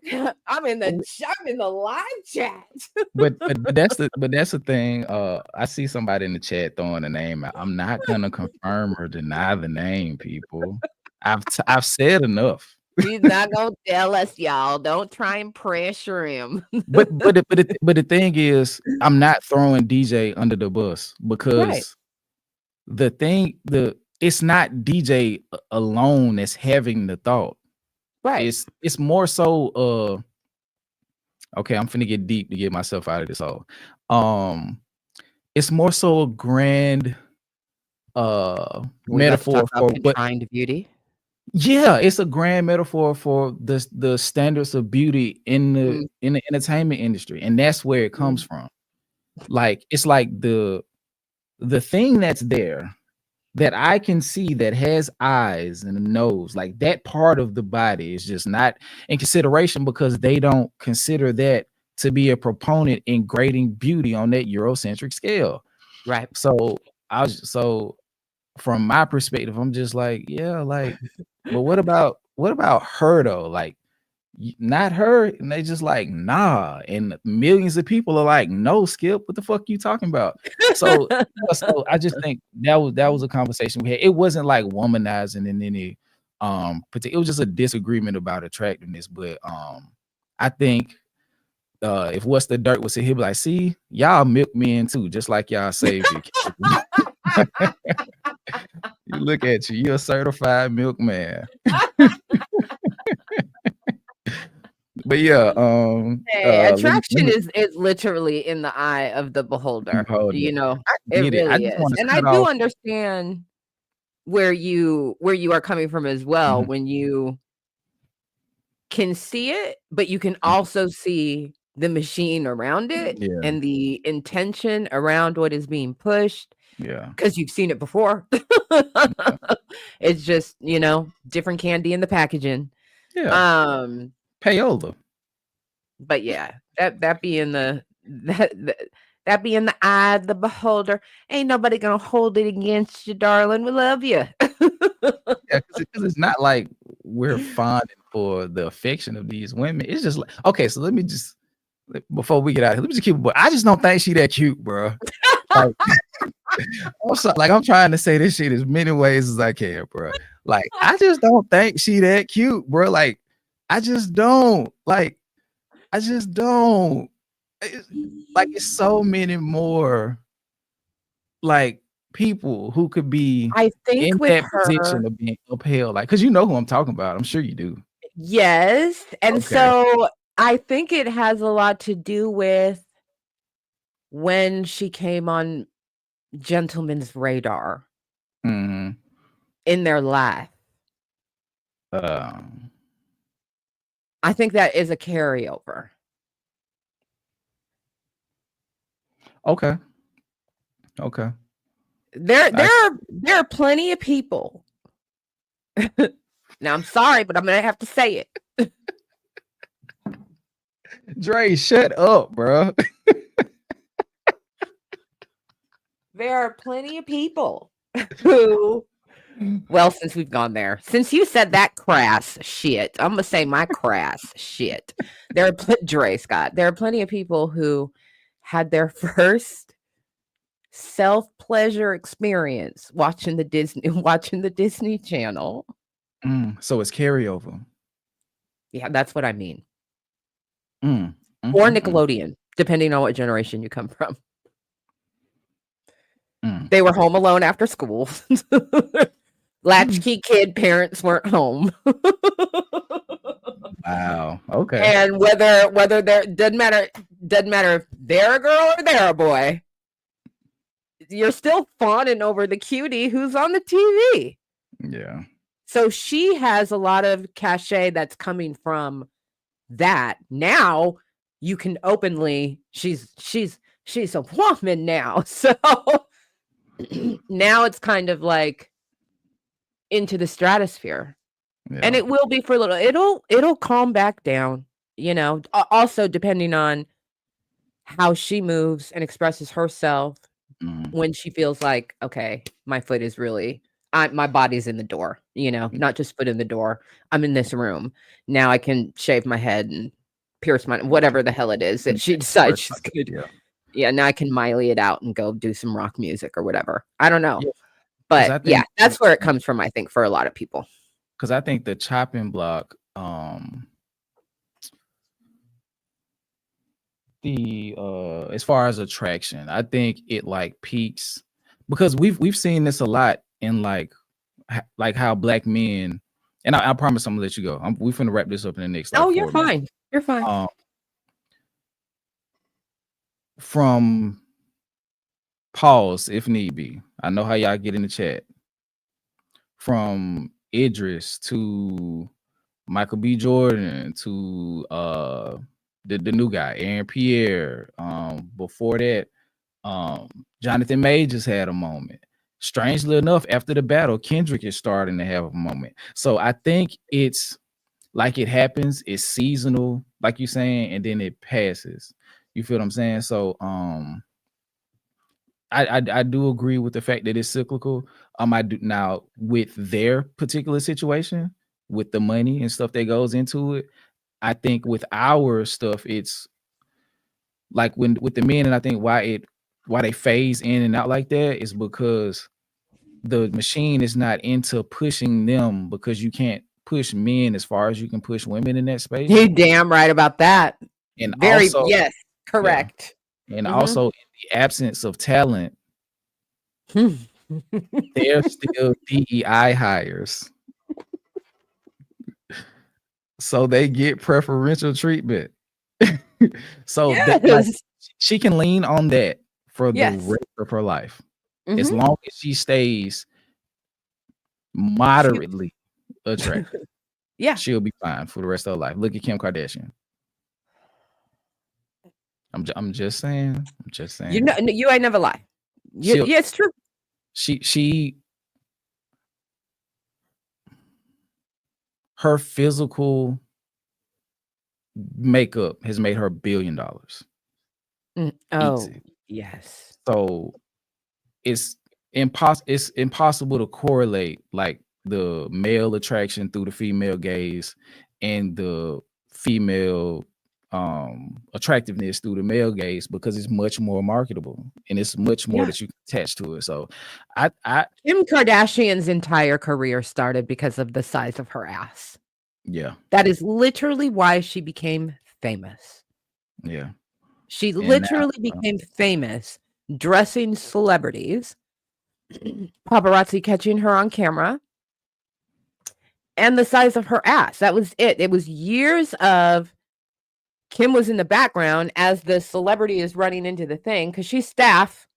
[SPEAKER 2] I'm in the live chat.
[SPEAKER 1] But that's the thing. I see somebody in the chat throwing a name out. I'm not gonna confirm or deny the name, people. I've said enough.
[SPEAKER 2] He's not gonna tell us, y'all. Don't try and pressure him.
[SPEAKER 1] But the thing is, I'm not throwing DJ under the bus because it's not DJ alone that's having the thought.
[SPEAKER 2] Right.
[SPEAKER 1] It's more so okay, I'm finna get deep to get myself out of this hole. It's more so a grand metaphor for what
[SPEAKER 2] trying to beauty.
[SPEAKER 1] Yeah, it's a grand metaphor for the standards of beauty in the entertainment industry, and that's where it comes from. Like it's like the thing that's there that I can see that has eyes and a nose, like that part of the body is just not in consideration because they don't consider that to be a proponent in grading beauty on that Eurocentric scale.
[SPEAKER 2] Right.
[SPEAKER 1] So from my perspective, I'm just like, yeah, like, but what about her though? Like, not her, and they just like, nah, and millions of people are like, no, Skip, what the fuck you talking about? So I just think that was a conversation we had. It wasn't like womanizing in any it was just a disagreement about attractiveness. But I think if What's the Dirt was here, he'd be like, see, y'all milkmen too, just like y'all saved you. You look at you, you're a certified milkman. But yeah,
[SPEAKER 2] attraction is literally in the eye of the beholder. You know, it really is. And I do understand where you are coming from as well, when you can see it, but you can also see the machine around it and the intention around what is being pushed.
[SPEAKER 1] Yeah,
[SPEAKER 2] because you've seen it before. It's just, you know, different candy in the packaging.
[SPEAKER 1] Yeah. Payola.
[SPEAKER 2] But yeah, that being the eye of the beholder, ain't nobody gonna hold it against you, darling. We love you.
[SPEAKER 1] Yeah, because it's not like we're fonding for the affection of these women. It's just like, okay, so let me just, before we get out of here, let me just keep it. But I just don't think she that cute, bro. Like, I'm trying to say this shit as many ways as I can, bro. Like, I just don't think she that cute, bro. Like, I just don't. Like, I just don't. It's so many more like people who could be
[SPEAKER 2] I think
[SPEAKER 1] in
[SPEAKER 2] with
[SPEAKER 1] that
[SPEAKER 2] her
[SPEAKER 1] position of being upheld, like, because you know who I'm talking about. I'm sure you do.
[SPEAKER 2] Yes. And so I think it has a lot to do with when she came on Gentleman's radar in their life. I think that is a carryover.
[SPEAKER 1] Okay.
[SPEAKER 2] There are plenty of people. Now I'm sorry, but I'm gonna have to say it.
[SPEAKER 1] Dre, shut up, bro.
[SPEAKER 2] There are plenty of people who, well, since we've gone there, since you said that crass shit, I'm gonna say my crass shit. There are Dre Scott. There are plenty of people who had their first self-pleasure experience watching the Disney Channel.
[SPEAKER 1] So it's carryover.
[SPEAKER 2] Yeah, that's what I mean. Or Nickelodeon, depending on what generation you come from. They were home alone after school. Latchkey kid, parents weren't home.
[SPEAKER 1] Wow. Okay.
[SPEAKER 2] And whether they're doesn't matter if they're a girl or they're a boy. You're still fawning over the cutie who's on the TV.
[SPEAKER 1] Yeah.
[SPEAKER 2] So she has a lot of cachet that's coming from that. Now you can openly, she's a woman now. So now it's kind of like into the stratosphere. Yeah. And it will be for a little, it'll calm back down, you know, also depending on how she moves and expresses herself
[SPEAKER 1] Mhm.
[SPEAKER 2] when she feels like, okay, my foot is really, my body's in the door, not just foot in the door. I'm in this room. Now I can shave my head and pierce my, whatever the hell it is that she decides she's good.
[SPEAKER 1] Yeah.
[SPEAKER 2] Yeah, now I can miley it out and go do some rock music or whatever. I don't know.
[SPEAKER 1] Yeah.
[SPEAKER 2] But
[SPEAKER 1] I
[SPEAKER 2] yeah,
[SPEAKER 1] think
[SPEAKER 2] that's where it comes from, I think, for a lot of people.
[SPEAKER 1] because I think the chopping block, as far as attraction, I think it like peaks because we've seen this a lot in like how black men, and I promise I'm gonna let you go. We're gonna wrap this up in the next like 4
[SPEAKER 2] you're
[SPEAKER 1] minutes.
[SPEAKER 2] fine. You're fine.
[SPEAKER 1] From pause if need be. I know how y'all get in the chat. From Idris to Michael B. Jordan to the new guy, Aaron Pierre. Before that, Jonathan Majors had a moment. Strangely enough, after the battle, Kendrick is starting to have a moment. So I think it's like it happens, it's seasonal, like you're saying, and then it passes. You feel what I'm saying? So I do agree with the fact that it's cyclical. I do now with their particular situation, with the money and stuff that goes into it. I think with our stuff, it's like when with the men, and I think why they phase in and out like that is because the machine is not into pushing them, because you can't push men as far as you can push women in that space.
[SPEAKER 2] You damn right about that.
[SPEAKER 1] And
[SPEAKER 2] Very,
[SPEAKER 1] also,
[SPEAKER 2] yes, correct.
[SPEAKER 1] Yeah. And also in the absence of talent, they're still DEI hires. So they get preferential treatment. So
[SPEAKER 2] Yes.
[SPEAKER 1] like, she can lean on that for the
[SPEAKER 2] Yes.
[SPEAKER 1] rest of her life. As long as she stays moderately attractive.
[SPEAKER 2] Yeah.
[SPEAKER 1] She'll be fine for the rest of her life. Look at Kim Kardashian. I'm just saying. I'm just saying.
[SPEAKER 2] You know, you ain't never lie. Yeah, it's true.
[SPEAKER 1] Her physical makeup has made her $1 billion.
[SPEAKER 2] Oh,
[SPEAKER 1] Easy.
[SPEAKER 2] yes.
[SPEAKER 1] So it's impossible to correlate like the male attraction through the female gaze and the female attractiveness through the male gaze, because it's much more marketable and it's much more that you can attach to it. So
[SPEAKER 2] Kim Kardashian's entire career started because of the size of her ass.
[SPEAKER 1] Yeah.
[SPEAKER 2] That is literally why she became famous.
[SPEAKER 1] Yeah.
[SPEAKER 2] She literally became famous dressing celebrities, paparazzi catching her on camera, and the size of her ass. That was it. It was years of Kim was in the background as the celebrity is running into the thing, because she's staff.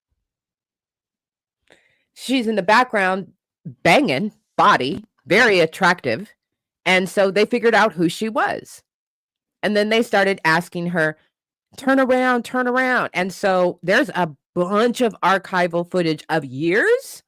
[SPEAKER 2] She's in the background banging, body, very attractive. And so they figured out who she was. And then they started asking her, turn around, turn around. And so there's a bunch of archival footage of years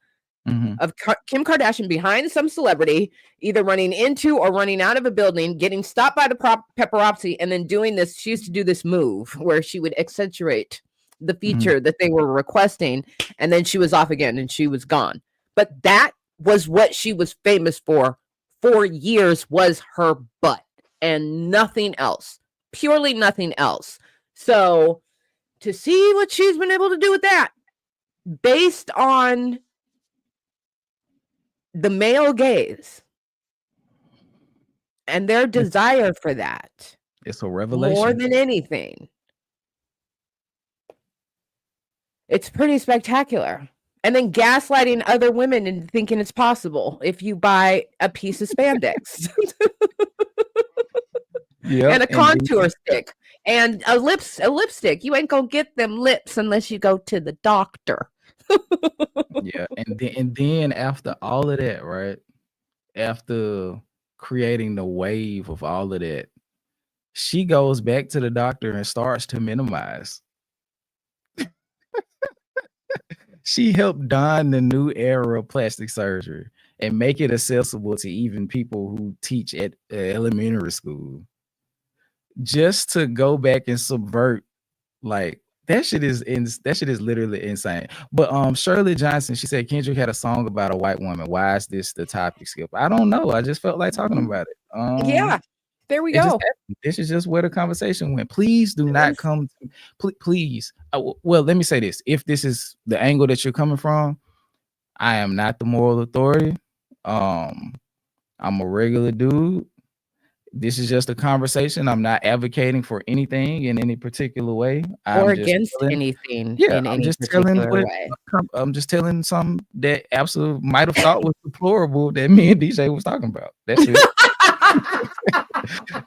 [SPEAKER 2] of Kim Kardashian behind some celebrity, either running into or running out of a building, getting stopped by the paparazzi, and then doing this. She used to do this move where she would accentuate the feature that they were requesting, and then she was off again and she was gone. But that was what she was famous for years, was her butt and nothing else, purely nothing else. So to see what she's been able to do with that, based on the male gaze and their desire for that,
[SPEAKER 1] it's a revelation
[SPEAKER 2] more than anything. It's pretty spectacular. And then gaslighting other women and thinking it's possible if you buy a piece of spandex. And a contour stick and a lipstick. You ain't gonna get them lips unless you go to the doctor.
[SPEAKER 1] Yeah, and then after all of that, right? After creating the wave of all of that, she goes back to the doctor and starts to minimize. She helped dawn the new era of plastic surgery and make it accessible to even people who teach at elementary school. Just to go back and subvert like that shit is literally insane. But Shirley Johnson, she said Kendrick had a song about a white woman. Why is this the topic, Skip? I don't know. I just felt like talking about it.
[SPEAKER 2] Yeah, there we
[SPEAKER 1] It just
[SPEAKER 2] go.
[SPEAKER 1] happened. This is just where the conversation went. Please do not come. Please. Well, let me say this. If this is the angle that you're coming from, I am not the moral authority. I'm a regular dude. This is just a conversation. I'm not advocating for anything in any particular way.
[SPEAKER 2] Or against anything in any particular way.
[SPEAKER 1] I'm just telling something that absolutely might have thought was deplorable that me and DJ was talking about. That's it.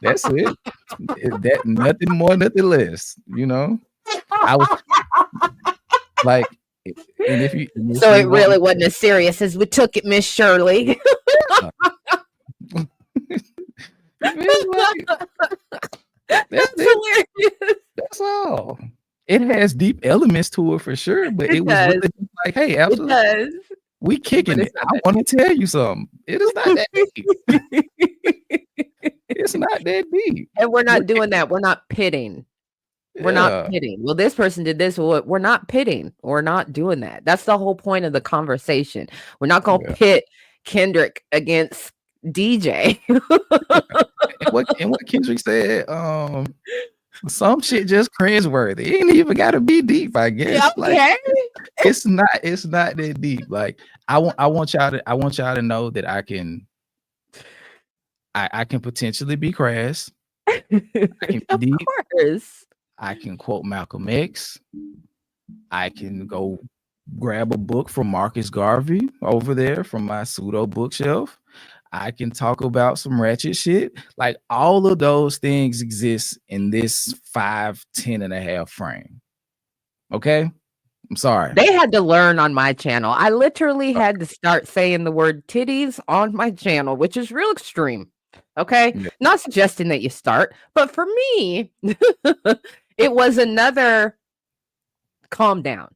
[SPEAKER 1] That's it. That nothing more, nothing less. You know, I was like, and if you
[SPEAKER 2] so it really wasn't as serious as we took it, Miss Shirley.
[SPEAKER 1] That's hilarious. That's all. It has deep elements to it for sure, but it was really like, hey, absolutely, it does. We kicking it. I want to tell you something. It is not that deep. It's not that deep.
[SPEAKER 2] And we're not doing that. We're not pitting. We're not pitting. Well, this person did this. Well, we're not pitting. We're not doing that. That's the whole point of the conversation. We're not going to pit Kendrick against DJ.
[SPEAKER 1] and what Kendrick said, some shit just cringeworthy. It ain't even gotta be deep, I guess.
[SPEAKER 2] Okay.
[SPEAKER 1] Like, it's not that deep. Like I want y'all to know that I can potentially be crass. I can be deep.
[SPEAKER 2] Of course.
[SPEAKER 1] I can quote Malcolm X. I can go grab a book from Marcus Garvey over there from my pseudo bookshelf. I can talk about some ratchet shit. Like all of those things exist in this 5:10.5 frame. Okay? I'm sorry.
[SPEAKER 2] They had to learn on my channel. I literally had to start saying the word titties on my channel, which is real extreme. Okay? Yeah. Not suggesting that you start, but for me, it was another calm down.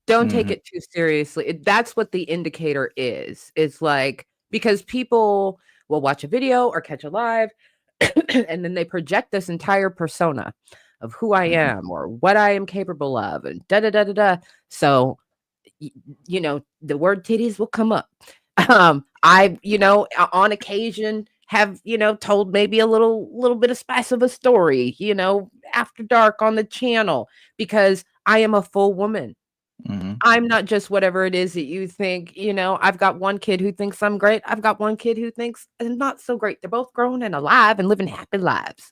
[SPEAKER 2] Don't take it too seriously. That's what the indicator is. It's like, because people will watch a video or catch a live and then they project this entire persona of who I am or what I am capable of and da-da-da-da-da. So, you know, the word titties will come up. I, you know, on occasion have, you know, told maybe a little bit of spice of a story, you know, after dark on the channel because I am a full woman. I'm not just whatever it is that you think. You know, I've got one kid who thinks I'm great. I've got one kid who thinks I'm not so great. They're both grown and alive and living happy lives.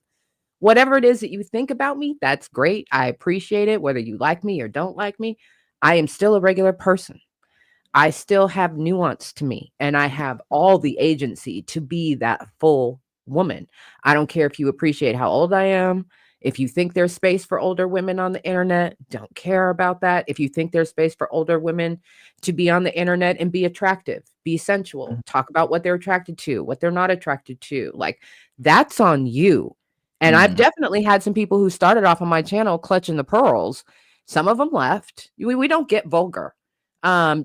[SPEAKER 2] Whatever it is that you think about me, that's great. I appreciate it, whether you like me or don't like me. I am still a regular person. I still have nuance to me, and I have all the agency to be that full woman. I don't care if you appreciate how old I am. If you think there's space for older women on the internet, don't care about that. If you think there's space for older women to be on the internet and be attractive, be sensual, talk about what they're attracted to, what they're not attracted to, like that's on you. And I've definitely had some people who started off on my channel clutching the pearls. Some of them left. We don't get vulgar.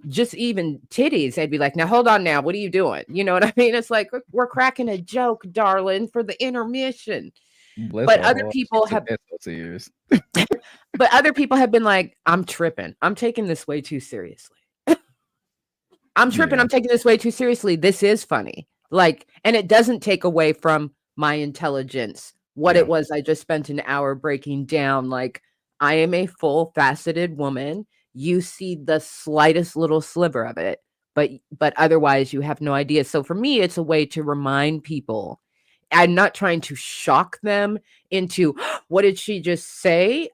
[SPEAKER 2] Just even titties, they'd be like, now hold on now, what are you doing? You know what I mean? It's like, we're cracking a joke, darling, for the intermission. But other people have but other people have been like, I'm tripping. I'm taking this way too seriously. I'm tripping. I'm taking this way too seriously. This is funny. Like, and it doesn't take away from my intelligence. What it was, I just spent an hour breaking down. Like, I am a full faceted woman. You see the slightest little sliver of it, but otherwise you have no idea. So for me, it's a way to remind people. I'm not trying to shock them into what did she just say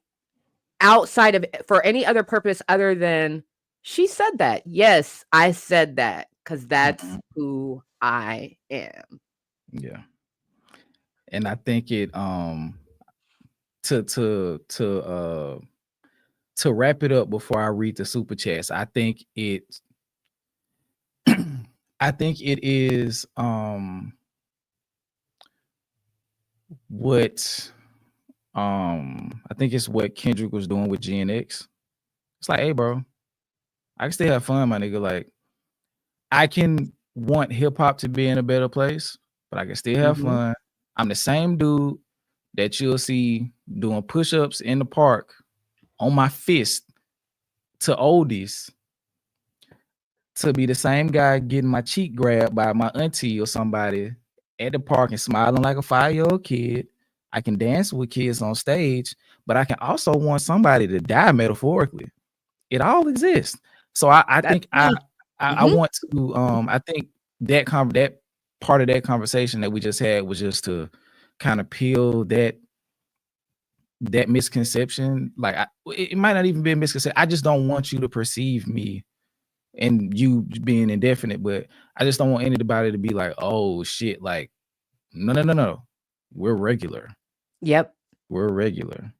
[SPEAKER 2] outside of for any other purpose other than she said that. Yes, I said that because that's who I am.
[SPEAKER 1] Yeah. And I think it to wrap it up before I read the super chats, I think it is what I think it's what Kendrick was doing with GNX. It's like, hey bro, I can still have fun, my nigga. Like, I can want hip-hop to be in a better place, but I can still have fun. I'm the same dude that you'll see doing push-ups in the park on my fist to oldies to be the same guy getting my cheek grabbed by my auntie or somebody at the park and smiling like a 5-year-old kid. I can dance with kids on stage, but I can also want somebody to die metaphorically. It all exists. So I think I want to I think that that part of that conversation that we just had was just to kind of peel that misconception. Like it might not even be a misconception. I just don't want you to perceive me and you being indefinite, but I just don't want anybody to be like, oh shit, like no. We're regular.
[SPEAKER 2] Yep.
[SPEAKER 1] We're regular.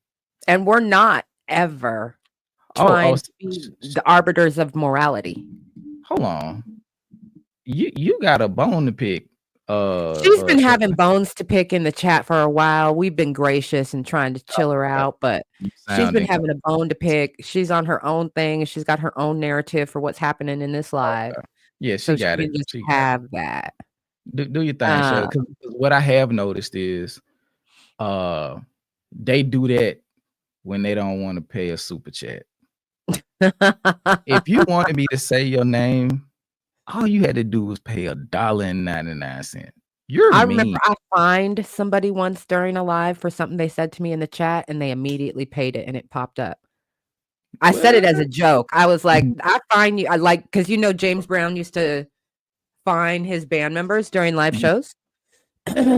[SPEAKER 2] And we're not ever trying to be the arbiters of morality.
[SPEAKER 1] Hold on. You got a bone to pick.
[SPEAKER 2] She's been having bones to pick in the chat for a while. We've been gracious and trying to chill her out, but she's been having a bone to pick. She's on her own thing, and she's got her own narrative for what's happening in this live.
[SPEAKER 1] Yeah, she got it.
[SPEAKER 2] Just have that.
[SPEAKER 1] Do your thing, Shay. Because what I have noticed is, they do that when they don't want to pay a super chat. If you wanted me to say your name, all you had to do was pay $1.99. I
[SPEAKER 2] remember I fined somebody once during a live for something they said to me in the chat, and they immediately paid it, and it popped up. I said it as a joke. I was like, I fine you. I like, because James Brown used to fine his band members during live shows.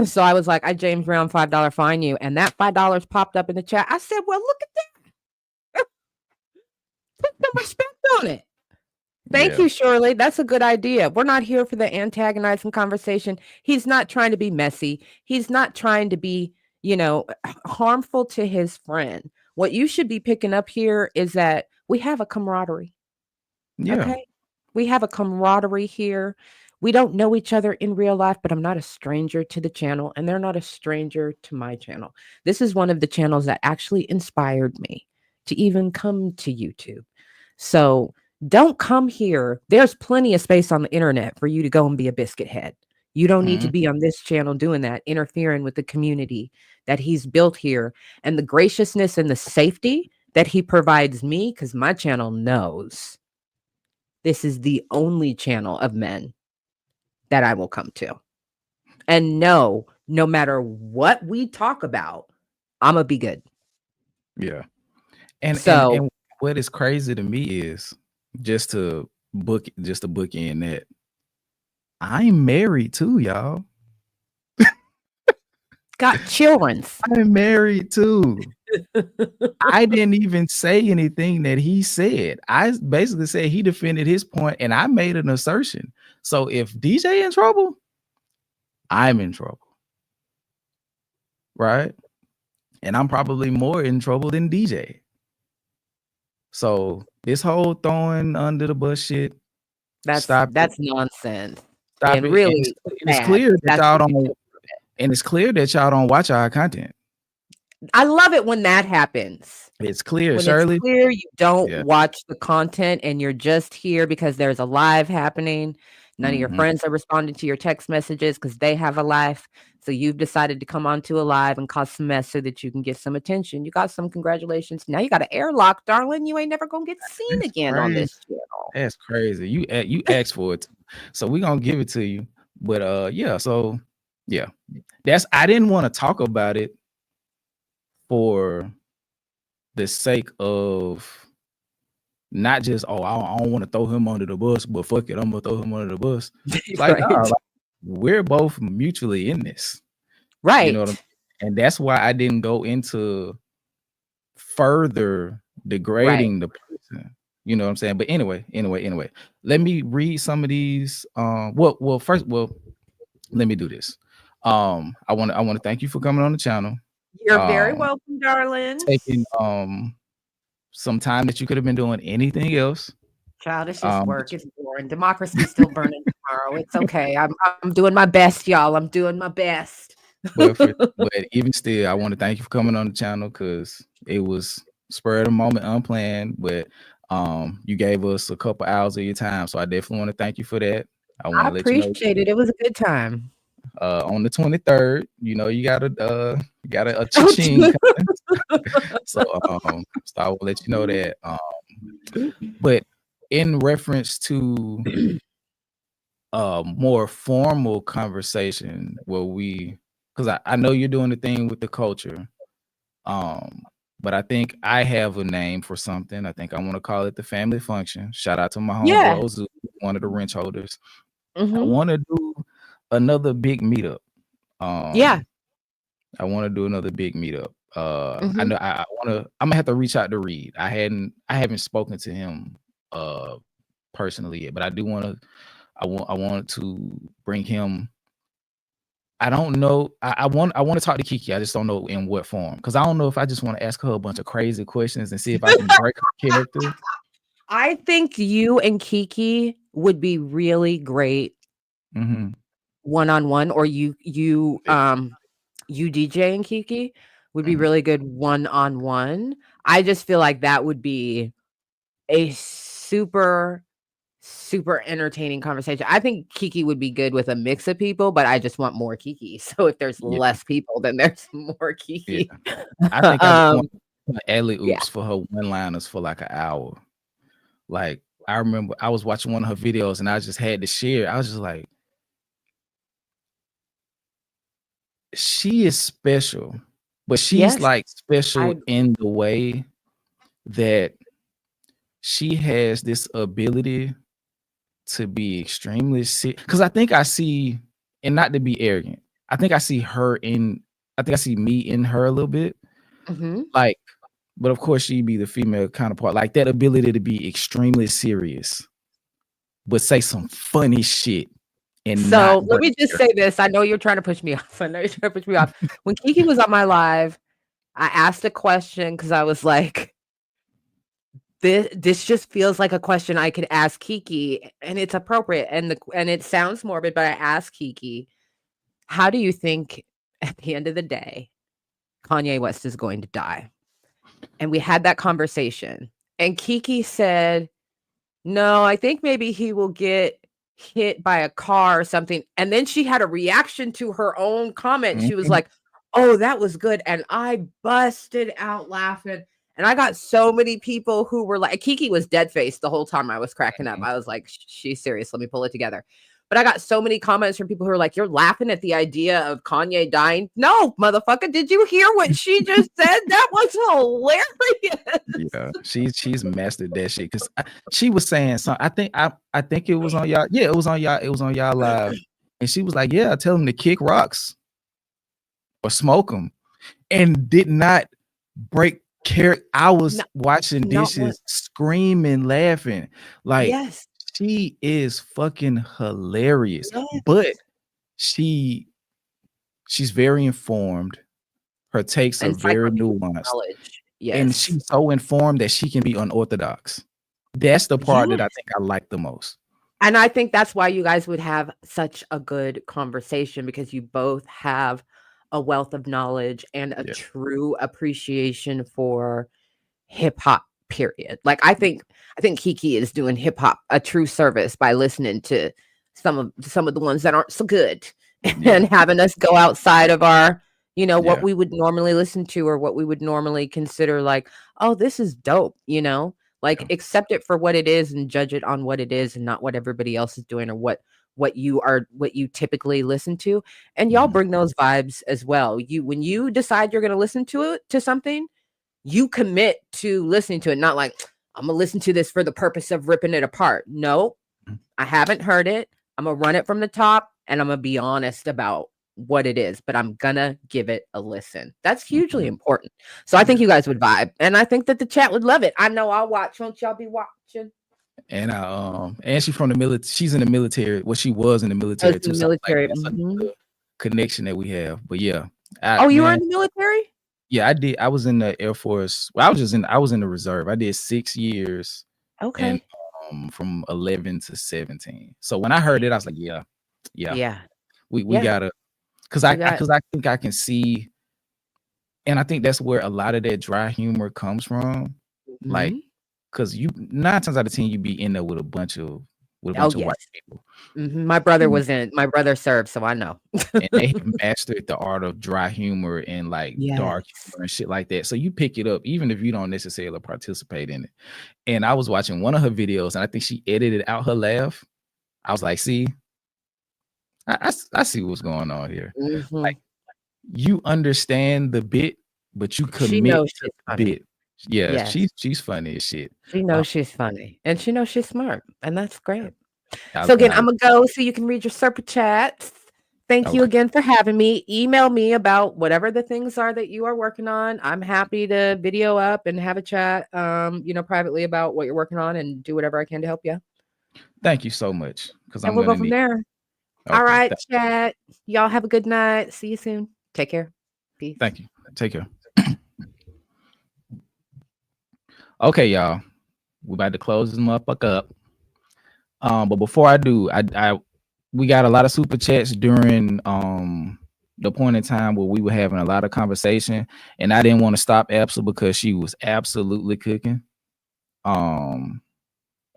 [SPEAKER 2] So I was like, I James Brown $5 fine you, and that $5 popped up in the chat. I said, well, look at that. Put some respect on it. Thank you, Shirley. That's a good idea. We're not here for the antagonizing conversation. He's not trying to be messy. He's not trying to be, harmful to his friend. What you should be picking up here is that we have a camaraderie.
[SPEAKER 1] Yeah.
[SPEAKER 2] Okay. We have a camaraderie here. We don't know each other in real life, but I'm not a stranger to the channel, and they're not a stranger to my channel. This is one of the channels that actually inspired me to even come to YouTube. So don't come here. There's plenty of space on the internet for you to go and be a biscuit head. You don't need to be on this channel doing that, interfering with the community that he's built here and the graciousness and the safety that he provides me, because my channel knows this is the only channel of men that I will come to. And no matter what we talk about, I'm going to be good.
[SPEAKER 1] Yeah. And what is crazy to me is, just to book in that, I'm married too, y'all.
[SPEAKER 2] Got children.
[SPEAKER 1] I'm married too. I didn't even say anything that he said. I basically said he defended his point, and I made an assertion. So if DJ in trouble, I'm in trouble, right? And I'm probably more in trouble than DJ. So this whole throwing under the bus shit,
[SPEAKER 2] that's nonsense.
[SPEAKER 1] Stop and it. Really, it's clear that y'all don't. And it's clear that y'all don't watch our content.
[SPEAKER 2] I love it when that happens.
[SPEAKER 1] It's clear, when Shirley.
[SPEAKER 2] It's clear you don't watch the content and you're just here because there's a live happening. None of your friends are responding to your text messages because they have a life. So you've decided to come onto a live and cause some mess so that you can get some attention. You got some congratulations. Now you got an airlock, darling. You ain't never gonna get seen again on this channel.
[SPEAKER 1] That's crazy. You asked for it, so we're gonna give it to you. But I didn't want to talk about it for the sake of not just, I don't want to throw him under the bus, but fuck it, I'm gonna throw him under the bus. Like, we're both mutually in this,
[SPEAKER 2] right?
[SPEAKER 1] You know what I mean? And that's why I didn't go into further degrading the person. You know what I'm saying? But anyway, let me read some of these. First, let me do this. I want to thank you for coming on the channel.
[SPEAKER 2] You're very welcome, darling.
[SPEAKER 1] Taking some time that you could have been doing anything else.
[SPEAKER 2] Childish work is boring. Democracy's still burning tomorrow. It's okay. I'm doing my best, y'all. I'm doing my best.
[SPEAKER 1] but even still, I want to thank you for coming on the channel because it was spur of the moment, unplanned. But you gave us a couple hours of your time, so I definitely want to thank you for that.
[SPEAKER 2] I appreciate it. It was a good time.
[SPEAKER 1] On the 23rd, you got a cha-ching. So so I will let you know that. But in reference to more formal conversation where because I know you're doing the thing with the culture. But I think I have a name for something. I think I want to call it the family function. Shout out to my homeboy
[SPEAKER 2] Yeah.
[SPEAKER 1] Ozu, one of the wrench holders. I
[SPEAKER 2] Mhm.
[SPEAKER 1] want to do another big meetup.
[SPEAKER 2] Yeah.
[SPEAKER 1] I want to do another big meetup. I
[SPEAKER 2] Mhm.
[SPEAKER 1] know I'm gonna have to reach out to Reed. I haven't spoken to him personally yet, but I do want to I want to bring him. I don't know. I want to talk to Kiki. I just don't know in what form. Because I don't know if I just want to ask her a bunch of crazy questions and see if I can break her character.
[SPEAKER 2] I think you and Kiki would be really great
[SPEAKER 1] Mhm.
[SPEAKER 2] one-on-one, or you DJ and Kiki would be
[SPEAKER 1] Mhm.
[SPEAKER 2] really good one-on-one. I just feel like that would be a super, super entertaining conversation. I think Kiki would be good with a mix of people, but I just want more Kiki. So if there's
[SPEAKER 1] Yeah,
[SPEAKER 2] less people, then there's more
[SPEAKER 1] yeah.
[SPEAKER 2] Kiki.
[SPEAKER 1] I think I just want alley
[SPEAKER 2] Yeah.
[SPEAKER 1] oops for her one-liners for like an hour. Like I remember I was watching one of her videos and I just had to share. I was just like, she is special, but she's
[SPEAKER 2] Yes.
[SPEAKER 1] like
[SPEAKER 2] I
[SPEAKER 1] special in the way that she has this ability to be extremely sick. Because I think I see, and not to be arrogant, I think I see me in her a little bit.
[SPEAKER 2] Mhm.
[SPEAKER 1] Like, but of course she'd be the female counterpart. Like that ability to be extremely serious, but say some funny shit and
[SPEAKER 2] So
[SPEAKER 1] not
[SPEAKER 2] let
[SPEAKER 1] break
[SPEAKER 2] me just
[SPEAKER 1] her.
[SPEAKER 2] say this. I know you're trying to push me off. I know you're trying to push me off. When Kiki was on my live, I asked a question because I was like, this just feels like a question I could ask Kiki, and it's appropriate. And it sounds morbid, but I asked Kiki, how do you think at the end of the day, Kanye West is going to die? And we had that conversation. And Kiki said, no, I think maybe he will get hit by a car or something. And then she had a reaction to her own comment. She was
[SPEAKER 1] Mhm.
[SPEAKER 2] like, "Oh, that was good." And I busted out laughing. And I got so many people who were like, Kiki was dead faced the whole time I was cracking up. I was like, she's serious. Let me pull it together. But I got so many comments from people who were like, you're laughing at the idea of Kanye dying. No, motherfucker, did you hear what she just said? That was hilarious.
[SPEAKER 1] Yeah, she's mastered that shit. Cause she was saying something. I think it was on y'all. Yeah, it was on y'all. It was on y'all live, and she was like, "Yeah, tell him to kick rocks or smoke them," and did not break character. I was
[SPEAKER 2] No,
[SPEAKER 1] watching
[SPEAKER 2] not one.
[SPEAKER 1] dishes, screaming, laughing. Like
[SPEAKER 2] Yes.
[SPEAKER 1] she is fucking hilarious, but
[SPEAKER 2] Yes.
[SPEAKER 1] she she's very informed. Her takes are very
[SPEAKER 2] Encyclopedia
[SPEAKER 1] nuanced.
[SPEAKER 2] knowledge.
[SPEAKER 1] And
[SPEAKER 2] Yes.
[SPEAKER 1] she's so informed that she can be unorthodox. That's the part that I
[SPEAKER 2] Yes.
[SPEAKER 1] think I like the most.
[SPEAKER 2] And I think that's why you guys would have such a good conversation, because you both have a wealth of knowledge and a
[SPEAKER 1] Yeah.
[SPEAKER 2] true appreciation for hip hop, period. Like I think Kiki is doing hip hop a true service by listening to some of the ones that aren't so good
[SPEAKER 1] Yeah.
[SPEAKER 2] and having us go outside of our, what
[SPEAKER 1] Yeah.
[SPEAKER 2] we would normally listen to, or what we would normally consider like, oh, this is dope. Like
[SPEAKER 1] Yeah.
[SPEAKER 2] accept it for what it is and judge it on what it is and not what everybody else is doing, or what you typically listen to. And y'all
[SPEAKER 1] Mhm.
[SPEAKER 2] bring those vibes as well. When you decide you're going to listen to something, you commit to listening to it, not like, I'm gonna listen to this for the purpose of ripping it apart. No,
[SPEAKER 1] Mhm.
[SPEAKER 2] I haven't heard it. I'm gonna run it from the top and I'm gonna be honest about what it is, but I'm gonna give it a listen. That's hugely
[SPEAKER 1] Mhm.
[SPEAKER 2] important. So I think
[SPEAKER 1] Yeah.
[SPEAKER 2] you guys would vibe, and I think that the chat would love it. I know I'll watch. Won't y'all be watching?
[SPEAKER 1] And she's from the military. She's in the military. Well, she was in the
[SPEAKER 2] I was
[SPEAKER 1] military
[SPEAKER 2] in
[SPEAKER 1] too.
[SPEAKER 2] the
[SPEAKER 1] So like
[SPEAKER 2] military.
[SPEAKER 1] that's
[SPEAKER 2] Mhm.
[SPEAKER 1] another connection that we have. But yeah,
[SPEAKER 2] Oh, you were
[SPEAKER 1] man,
[SPEAKER 2] in the military?
[SPEAKER 1] yeah, I did. I was in the Air Force. Well, I was in the reserve. I did 6 years and
[SPEAKER 2] Okay.
[SPEAKER 1] from 11 to 17. So when I heard it, I was like, yeah, yeah,
[SPEAKER 2] Yeah.
[SPEAKER 1] we
[SPEAKER 2] Yeah.
[SPEAKER 1] gotta
[SPEAKER 2] We got.
[SPEAKER 1] because I think I can see, and I think that's where a lot of that dry humor comes from. Like,
[SPEAKER 2] Mhm.
[SPEAKER 1] because you 9 times out of 10 you be in there with a bunch of with a
[SPEAKER 2] Oh,
[SPEAKER 1] bunch of
[SPEAKER 2] yes.
[SPEAKER 1] white people.
[SPEAKER 2] My brother served, so I know.
[SPEAKER 1] And they have mastered the art of dry humor and like dark
[SPEAKER 2] Yes.
[SPEAKER 1] humor and shit like that. So you pick it up even if you don't necessarily participate in it. And I was watching one of her videos and I think she edited out her laugh. I was like, see, I see what's going on here. Like you understand the bit, but you
[SPEAKER 2] She
[SPEAKER 1] commit
[SPEAKER 2] knows
[SPEAKER 1] to
[SPEAKER 2] she's
[SPEAKER 1] the
[SPEAKER 2] funny.
[SPEAKER 1] bit. Yeah,
[SPEAKER 2] Yes.
[SPEAKER 1] she's funny as shit.
[SPEAKER 2] She knows she's funny, and she knows she's smart, and that's great.
[SPEAKER 1] I-
[SPEAKER 2] So again,
[SPEAKER 1] I-
[SPEAKER 2] I'm gonna go so you can read your super chats. Thank you
[SPEAKER 1] Okay.
[SPEAKER 2] again for having me. Email me about whatever the things are that you are working on. I'm happy to video up and have a chat, privately about what you're working on and do whatever I can to help you.
[SPEAKER 1] Thank you so much. Because
[SPEAKER 2] And
[SPEAKER 1] I'm
[SPEAKER 2] we'll go
[SPEAKER 1] gonna
[SPEAKER 2] from
[SPEAKER 1] need.
[SPEAKER 2] there.
[SPEAKER 1] Okay,
[SPEAKER 2] All right, chat. Y'all have a good night. See you soon. Take care. Peace.
[SPEAKER 1] Thank you. Take care. Okay, y'all. We're about to close this motherfucker up. But before I do, we got a lot of super chats during the point in time where we were having a lot of conversation, and I didn't want to stop Absol because she was absolutely cooking.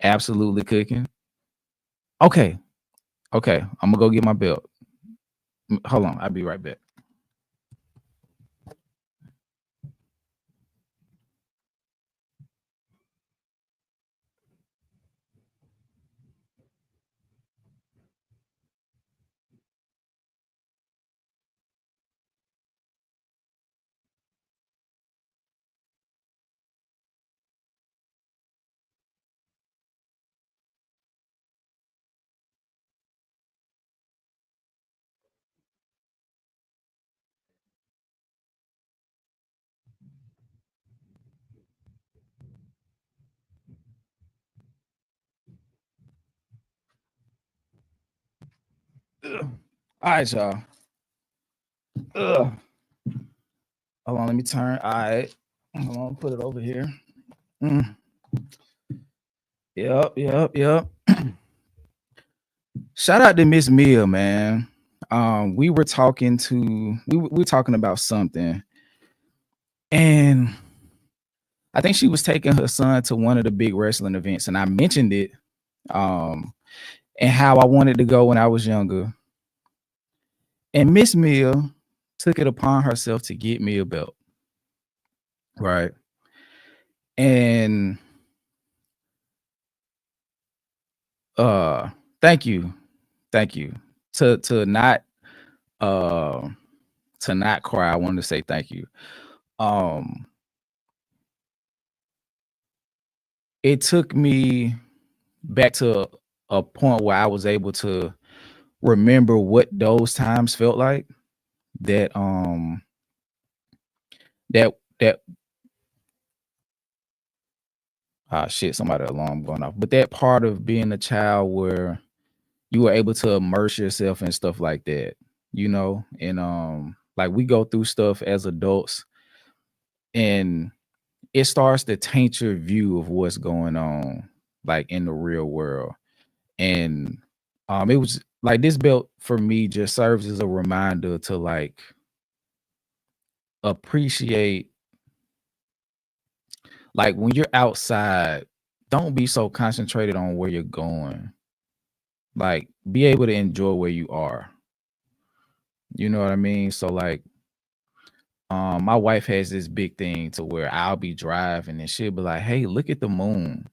[SPEAKER 1] Absolutely cooking. Okay. I'm gonna go get my belt. Hold on, I'll be right back. All right, y'all. Hold on, let me turn. All right. Hold on, put it over here. Yep. Shout out to Miss Mia, man. We were talking about something, and I think she was taking her son to one of the big wrestling events, and I mentioned it, and how I wanted to go when I was younger. And Miss Mia took it upon herself to get me a belt, right? And thank you to not cry. I wanted to say thank you. It took me back to a point where I was able to remember what those times felt like. That shit, somebody alarm going off. But that part of being a child where you were able to immerse yourself in stuff like that, and like we go through stuff as adults, and it starts to taint your view of what's going on, like in the real world. And it was like this belt for me just serves as a reminder to like appreciate, like when you're outside, don't be so concentrated on where you're going. Like be able to enjoy where you are. You know what I mean? So like my wife has this big thing to where I'll be driving and she'll be like, "Hey, look at the moon."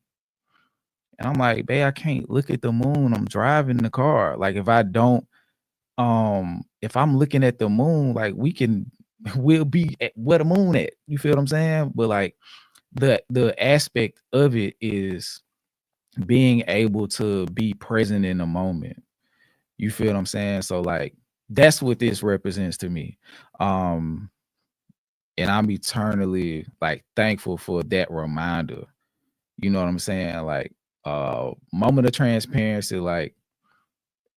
[SPEAKER 1] And I'm like, "Babe, I can't look at the moon. I'm driving the car." Like if I don't if I'm looking at the moon, like we'll be at where the moon at. You feel what I'm saying? But like the aspect of it is being able to be present in the moment. You feel what I'm saying? So like that's what this represents to me. And I'm eternally like thankful for that reminder. You know what I'm saying? Like moment of transparency, like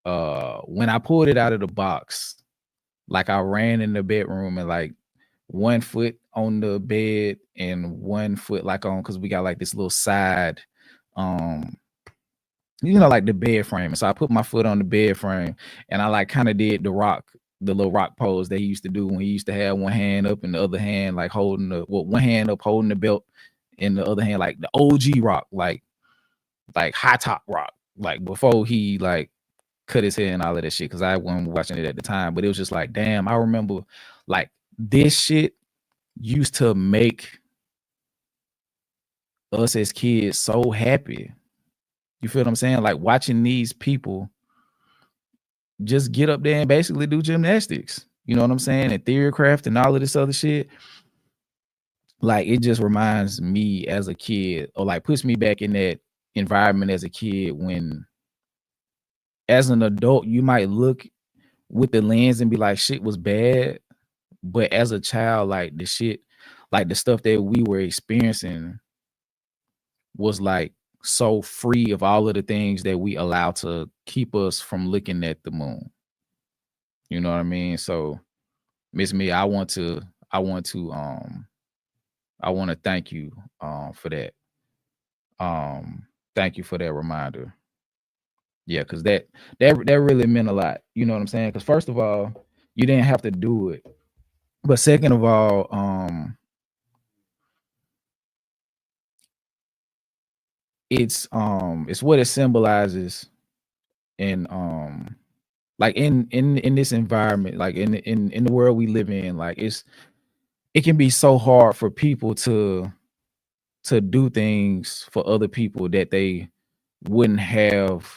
[SPEAKER 1] when I pulled it out of the box, like I ran in the bedroom and like one foot on the bed and one foot like on, because we got like this little side like the bed frame. So I put my foot on the bed frame and I like kind of did the little rock pose that he used to do when he used to have one hand up and the other hand like holding one hand up holding the belt and the other hand like the OG rock, like high top rock. like before he like cut his hair and all of that shit, because I wasn't watching it at the time. But it was just like, damn, I remember like this shit used to make us as kids so happy. You feel what I'm saying? Like watching these people just get up there and basically do gymnastics. You know what I'm saying? And theorycraft and all of this other shit. Like it just reminds me as a kid, or like puts me back in that environment as a kid when as an adult you might look with the lens and be like shit was bad, but as a child, like the shit, like the stuff that we were experiencing was like so free of all of the things that we allow to keep us from looking at the moon. You know what I mean? So Miss Me, I want to thank you for that. Thank you for that reminder. Yeah, because that really meant a lot. You know what I'm saying? Because first of all, you didn't have to do it. But second of all, it's what it symbolizes in like in this environment, like in the world we live in, like it can be so hard for people to do things for other people that they wouldn't have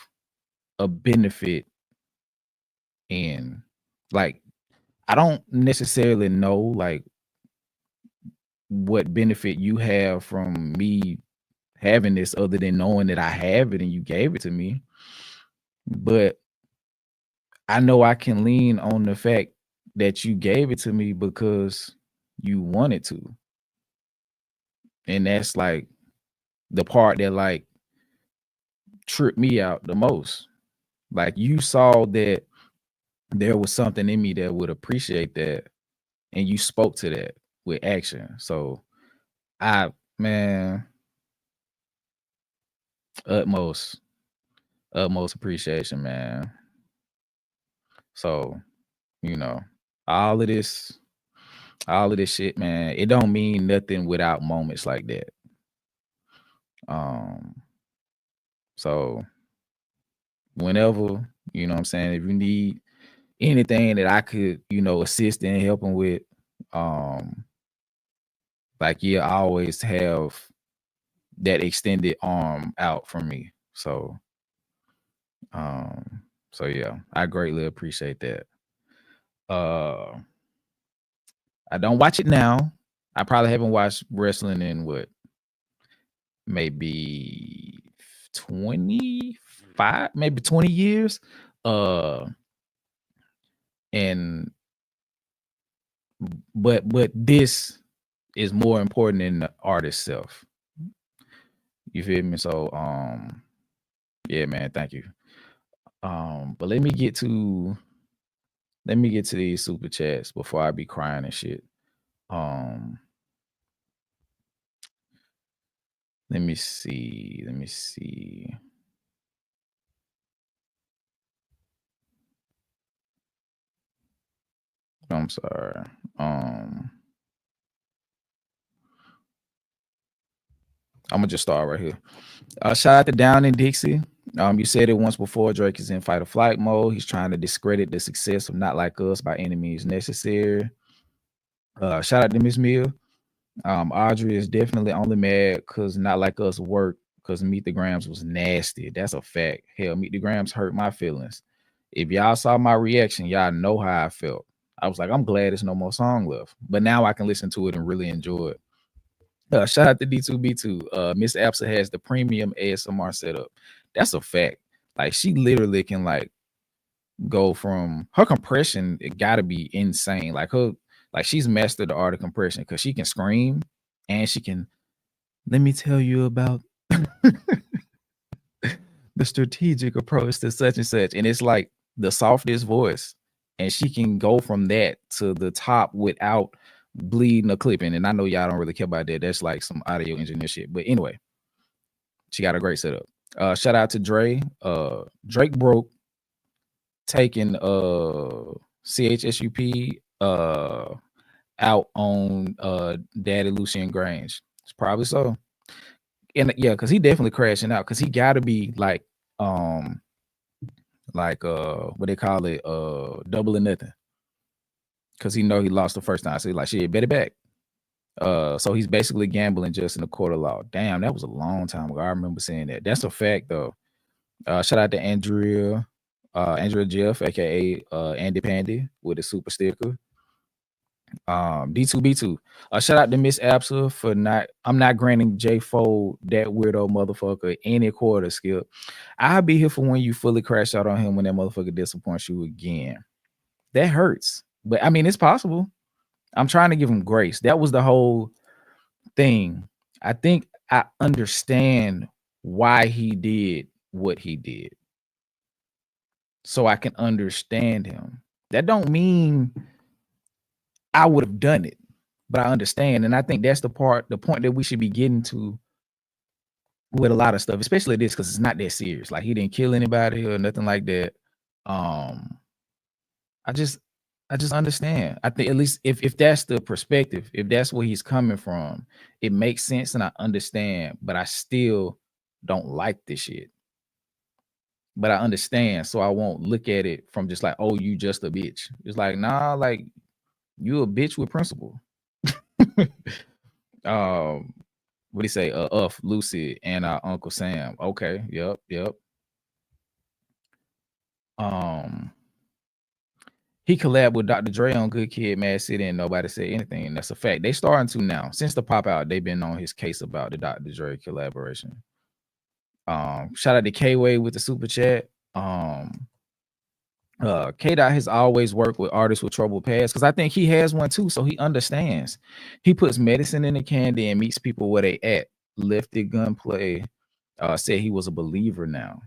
[SPEAKER 1] a benefit in. Like I don't necessarily know like what benefit you have from me having this other than knowing that I have it and you gave it to me. But I know I can lean on the fact that you gave it to me because you wanted to. And that's like the part that like tripped me out the most. Like you saw that there was something in me that would appreciate that and you spoke to that with action. So I man, utmost utmost appreciation, man. So, you know, all of this all of this shit, man, it don't mean nothing without moments like that. Um, so whenever, you know what I'm saying, if you need anything that I could, you know, assist in helping with, um, like yeah, I always have that extended arm out from me. Um, so yeah, I greatly appreciate that. Uh I don't watch it now. I probably haven't watched wrestling in what, maybe 25, maybe 20 years. Uh and but this is more important than the artist self. You feel me? So yeah, man, thank you. But let me get to these super chats before I be crying and shit. Um let me see. Let me see. I'm sorry. I'm gonna just start right here. Shout out to Down in Dixie. You said it once before. Drake is in fight or flight mode. He's trying to discredit the success of Not Like Us by any means necessary. Shout out to Miss Mill. Audrey is definitely only mad because Not Like Us worked because Meet the Grams was nasty. That's a fact. Hell, Meet the Grams hurt my feelings. If y'all saw my reaction, y'all know how I felt. I was like, I'm glad there's no more song left. But now I can listen to it and really enjoy it. Shout out to D2B2. Miss Absa has the premium ASMR setup. That's a fact. Like she literally can like go from her compression, it gotta be insane. Like she's mastered the art of compression because she can scream and she can let me tell you about the strategic approach to such and such. And it's like the softest voice. And she can go from that to the top without bleeding or clipping. And I know y'all don't really care about that. That's like some audio engineer shit. But anyway, she got a great setup. Shout out to Dre. Drake broke taking CHSUP out on Daddy Lucian Grange. It's probably so. And yeah, because he definitely crashing out because he gotta be like like what they call it, double or nothing. Cause he know he lost the first time. So he's like, shit, bet it back. So he's basically gambling just in the court of law. Damn, that was a long time ago. I remember saying that. That's a fact though. Shout out to Andrea Jeff, aka Andy Pandy with a super sticker. D2B2. Shout out to Miss Absa for I'm not granting J Fold, that weirdo motherfucker, any quarter, Skip. I'll be here for when you fully crash out on him when that motherfucker disappoints you again. That hurts. But I mean, it's possible. I'm trying to give him grace. That was the whole thing. I think I understand why he did what he did. So I can understand him. That don't mean I would have done it, but I understand. And I think that's the point that we should be getting to with a lot of stuff, especially this, because it's not that serious. Like, he didn't kill anybody or nothing like that. I just understand. I think at least if that's the perspective, if that's where he's coming from, it makes sense and I understand, but I still don't like this shit. But I understand, so I won't look at it from just like, oh, you just a bitch. It's like, nah, like, you a bitch with principle. What do you say? Lucy and Uncle Sam. Okay, yep. He collabed with Dr. Dre on Good Kid, Mad City, and nobody said anything. And that's a fact. They starting to now. Since the pop out, they've been on his case about the Dr. Dre collaboration. Shout out to K-Way with the super chat. K-Dot has always worked with artists with troubled past because I think he has one too, so he understands. He puts medicine in the candy and meets people where they at. Lifted Gunplay said he was a believer now.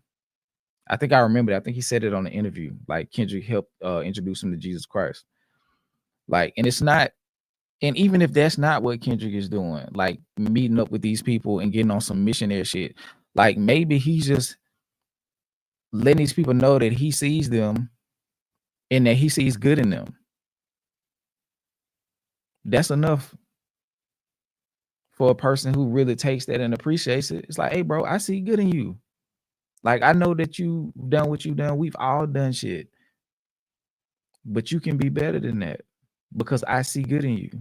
[SPEAKER 1] I think I remember that. I think he said it on the interview. Like, Kendrick helped introduce him to Jesus Christ. Like, and it's not, and even if that's not what Kendrick is doing, like meeting up with these people and getting on some missionary shit, like maybe he's just letting these people know that he sees them and that he sees good in them. That's enough for a person who really takes that and appreciates it. It's like, hey, bro, I see good in you. Like, I know that you done what you done. We've all done shit. But you can be better than that because I see good in you.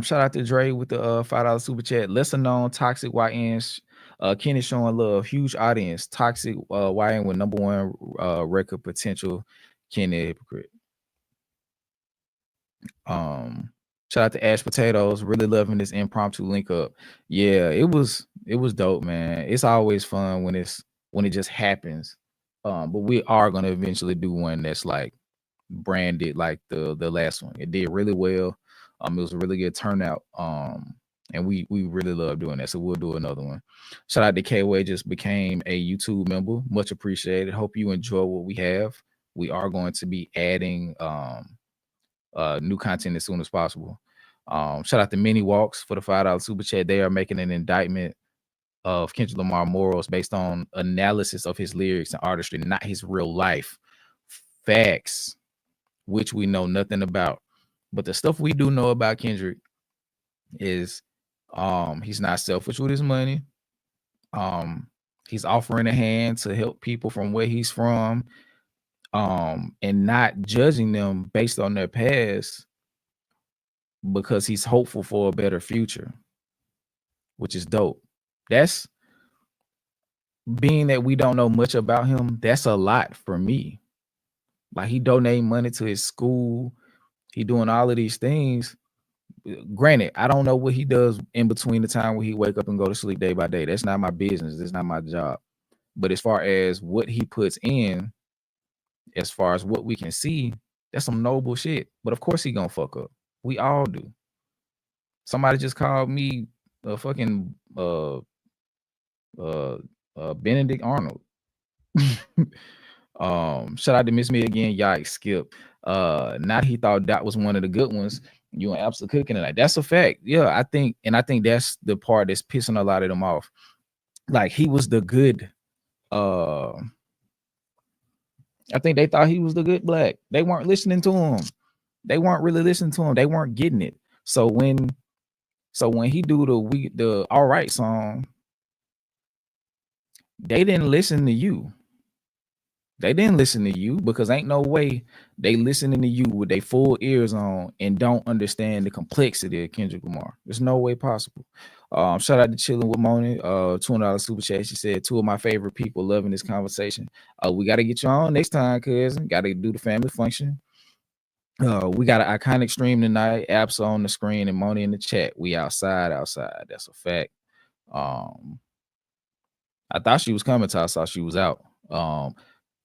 [SPEAKER 1] Shout out to Dre with the $5 super chat. Lesser known toxic YNs. Kenny showing love. Huge audience. Toxic YN with #1 record potential. Kenny hypocrite. Shout out to Ash Potatoes. Really loving this impromptu link up. Yeah, it was dope, man. It's always fun when it just happens. But we are gonna eventually do one that's like branded like the last one. It did really well. It was a really good turnout. And we really love doing that. So we'll do another one. Shout out to K-Way, just became a YouTube member. Much appreciated. Hope you enjoy what we have. We are going to be adding new content as soon as possible. Shout out to Mini Walks for the $5 super chat. They are making an indictment of Kendrick Lamar morals based on analysis of his lyrics and artistry, not his real life. Facts, which we know nothing about. But the stuff we do know about Kendrick is he's not selfish with his money. He's offering a hand to help people from where he's from, and not judging them based on their past because he's hopeful for a better future, which is dope. That's, being that we don't know much about him, that's a lot for me. Like, he donating money to his school, he doing all of these things. Granted, I don't know what he does in between the time where he wake up and go to sleep day by day. That's not my business. That's not my job. But as far as what he puts in, as far as what we can see, that's some noble shit. But of course he gonna fuck up. We all do. Somebody just called me a fucking Benedict Arnold. Shout out to Miss Me again. Yikes, Skip. Now he thought that was one of the good ones. You and absolutely cooking tonight. That's a fact. Yeah, I think that's the part that's pissing a lot of them off. Like, he was the good. I think they thought he was the good black. They weren't listening to him. They weren't really listening to him. They weren't getting it. So when he do the all right song, they didn't listen to you. They didn't listen to you because ain't no way they listening to you with their full ears on and don't understand the complexity of Kendrick Lamar. There's no way possible. Shout out to Chilling with Moni, $200 super chat. She said, two of my favorite people loving this conversation. We got to get you on next time, cousin. Got to do the family function. We got an iconic stream tonight. Apps on the screen and Moni in the chat. We outside. That's a fact. I thought she was coming till I saw she was out.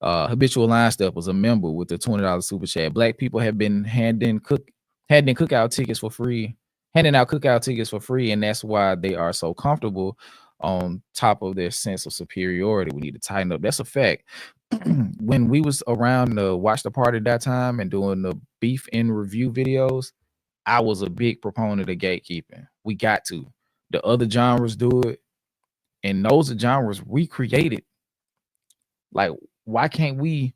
[SPEAKER 1] Habitual Line Step was a member with the $20 super chat. Black people have been handing cookout tickets for free, handing out cookout tickets for free, and that's why they are so comfortable on top of their sense of superiority. We need to tighten up. That's a fact. When we was around to watch the party that time and doing the beef in review videos, I was a big proponent of gatekeeping. We got to. The other genres do it, and those are genres we created. Like, why can't we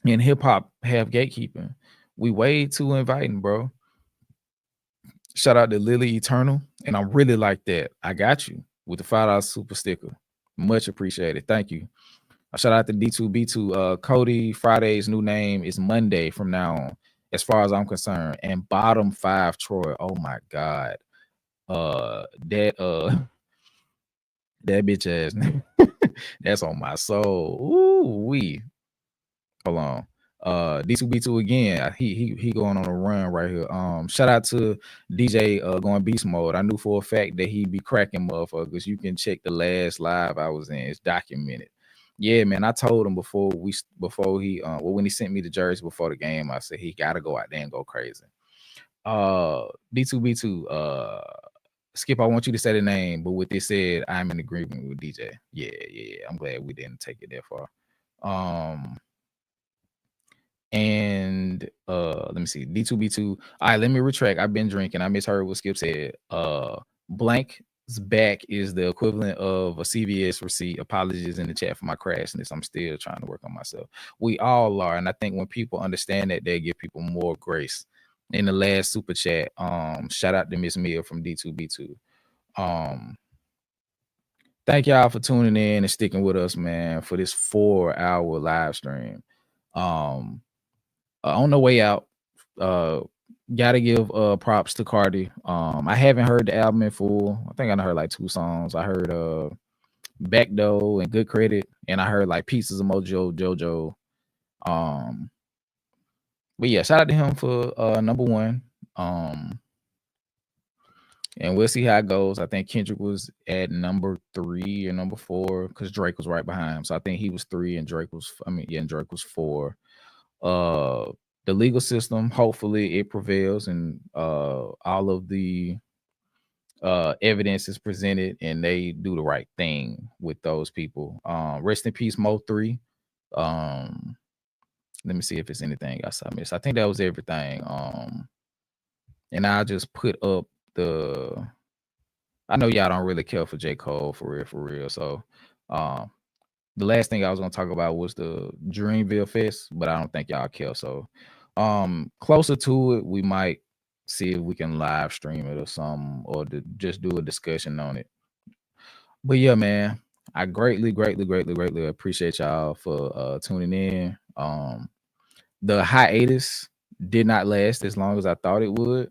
[SPEAKER 1] in hip hop have gatekeeping? We way too inviting, bro. Shout out to Lily Eternal, and I really like that. I got you with the $5 super sticker. Much appreciated. Thank you. Shout out to D2B2. Cody, Friday's new name is Monday from now on, as far as I'm concerned. And bottom 5 Troy. Oh my God. That bitch ass name. That's on my soul. Ooh wee. Hold on. D2B2 again. He going on a run right here. Shout out to DJ going beast mode. I knew for a fact that he be cracking motherfuckers. You can check the last live I was in. It's documented. Yeah, man. I told him before when he sent me the jersey before the game, I said he gotta go out there and go crazy. D2B2, Skip, I want you to say the name, but with this said, I'm in agreement with DJ. Yeah. I'm glad we didn't take it that far. And let me see, D2B2. All right, let me retract. I've been drinking. I misheard what Skip said. Blank's back is the equivalent of a CVS receipt. Apologies in the chat for my crashness. I'm still trying to work on myself. We all are, and I think when people understand that, they give people more grace. In the last super chat, shout out to Miss Mia from D2B2. Thank y'all for tuning in and sticking with us, man, for this 4-hour live stream. On the way out, gotta give props to Cardi. I haven't heard the album in full. I think I heard like 2 songs. I heard Backdoor and Good Credit, and I heard like Pieces of Mojo Jojo. But yeah, shout out to him for number 1. And we'll see how it goes. I think Kendrick was at number 3 or number 4 because Drake was right behind him. So I think he was 3 and Drake was 4. The legal system, hopefully it prevails and all of the evidence is presented and they do the right thing with those people. Rest in peace, Mo 3. Let me see if it's anything else I missed. I think that was everything. And I'll just put up I know y'all don't really care for J. Cole for real. So the last thing I was gonna talk about was the Dreamville Fest, but I don't think y'all care. So closer to it, we might see if we can live stream it or something, or just do a discussion on it. But yeah, man, I greatly appreciate y'all for tuning in. The hiatus did not last as long as I thought it would.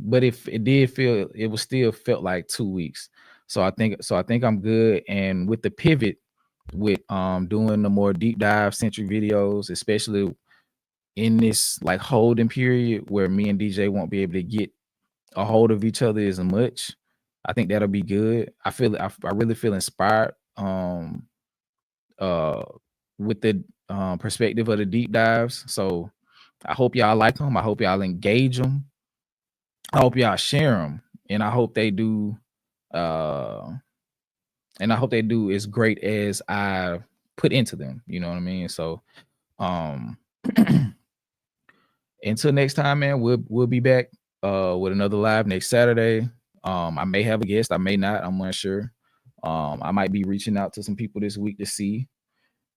[SPEAKER 1] But if it did feel, it was still felt like 2 weeks. So I think I'm good. And with the pivot with doing the more deep dive centric videos, especially in this like holding period where me and DJ won't be able to get a hold of each other as much, I think that'll be good. I really feel inspired with the perspective of the deep dives. So I hope y'all like them. I hope y'all engage them. I hope y'all share them, and I hope they do. And I hope they do as great as I put into them. You know what I mean? So, until next time, man, we'll be back with another live next Saturday. I may have a guest, I may not. I'm not sure. I might be reaching out to some people this week to see.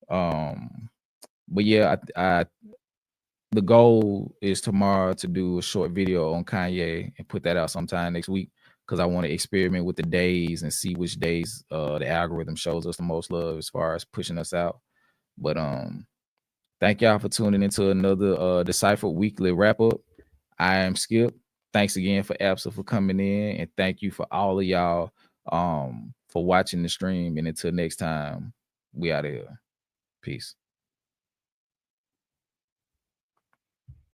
[SPEAKER 1] But yeah, the goal is tomorrow to do a short video on Kanye and put that out sometime next week. because I want to experiment with the days and see which days the algorithm shows us the most love as far as pushing us out. But thank y'all for tuning into another Deciphered Weekly wrap up. I am Skip. Thanks again for Absa for coming in, and thank you for all of y'all for watching the stream. And until next time, we out of here. Peace.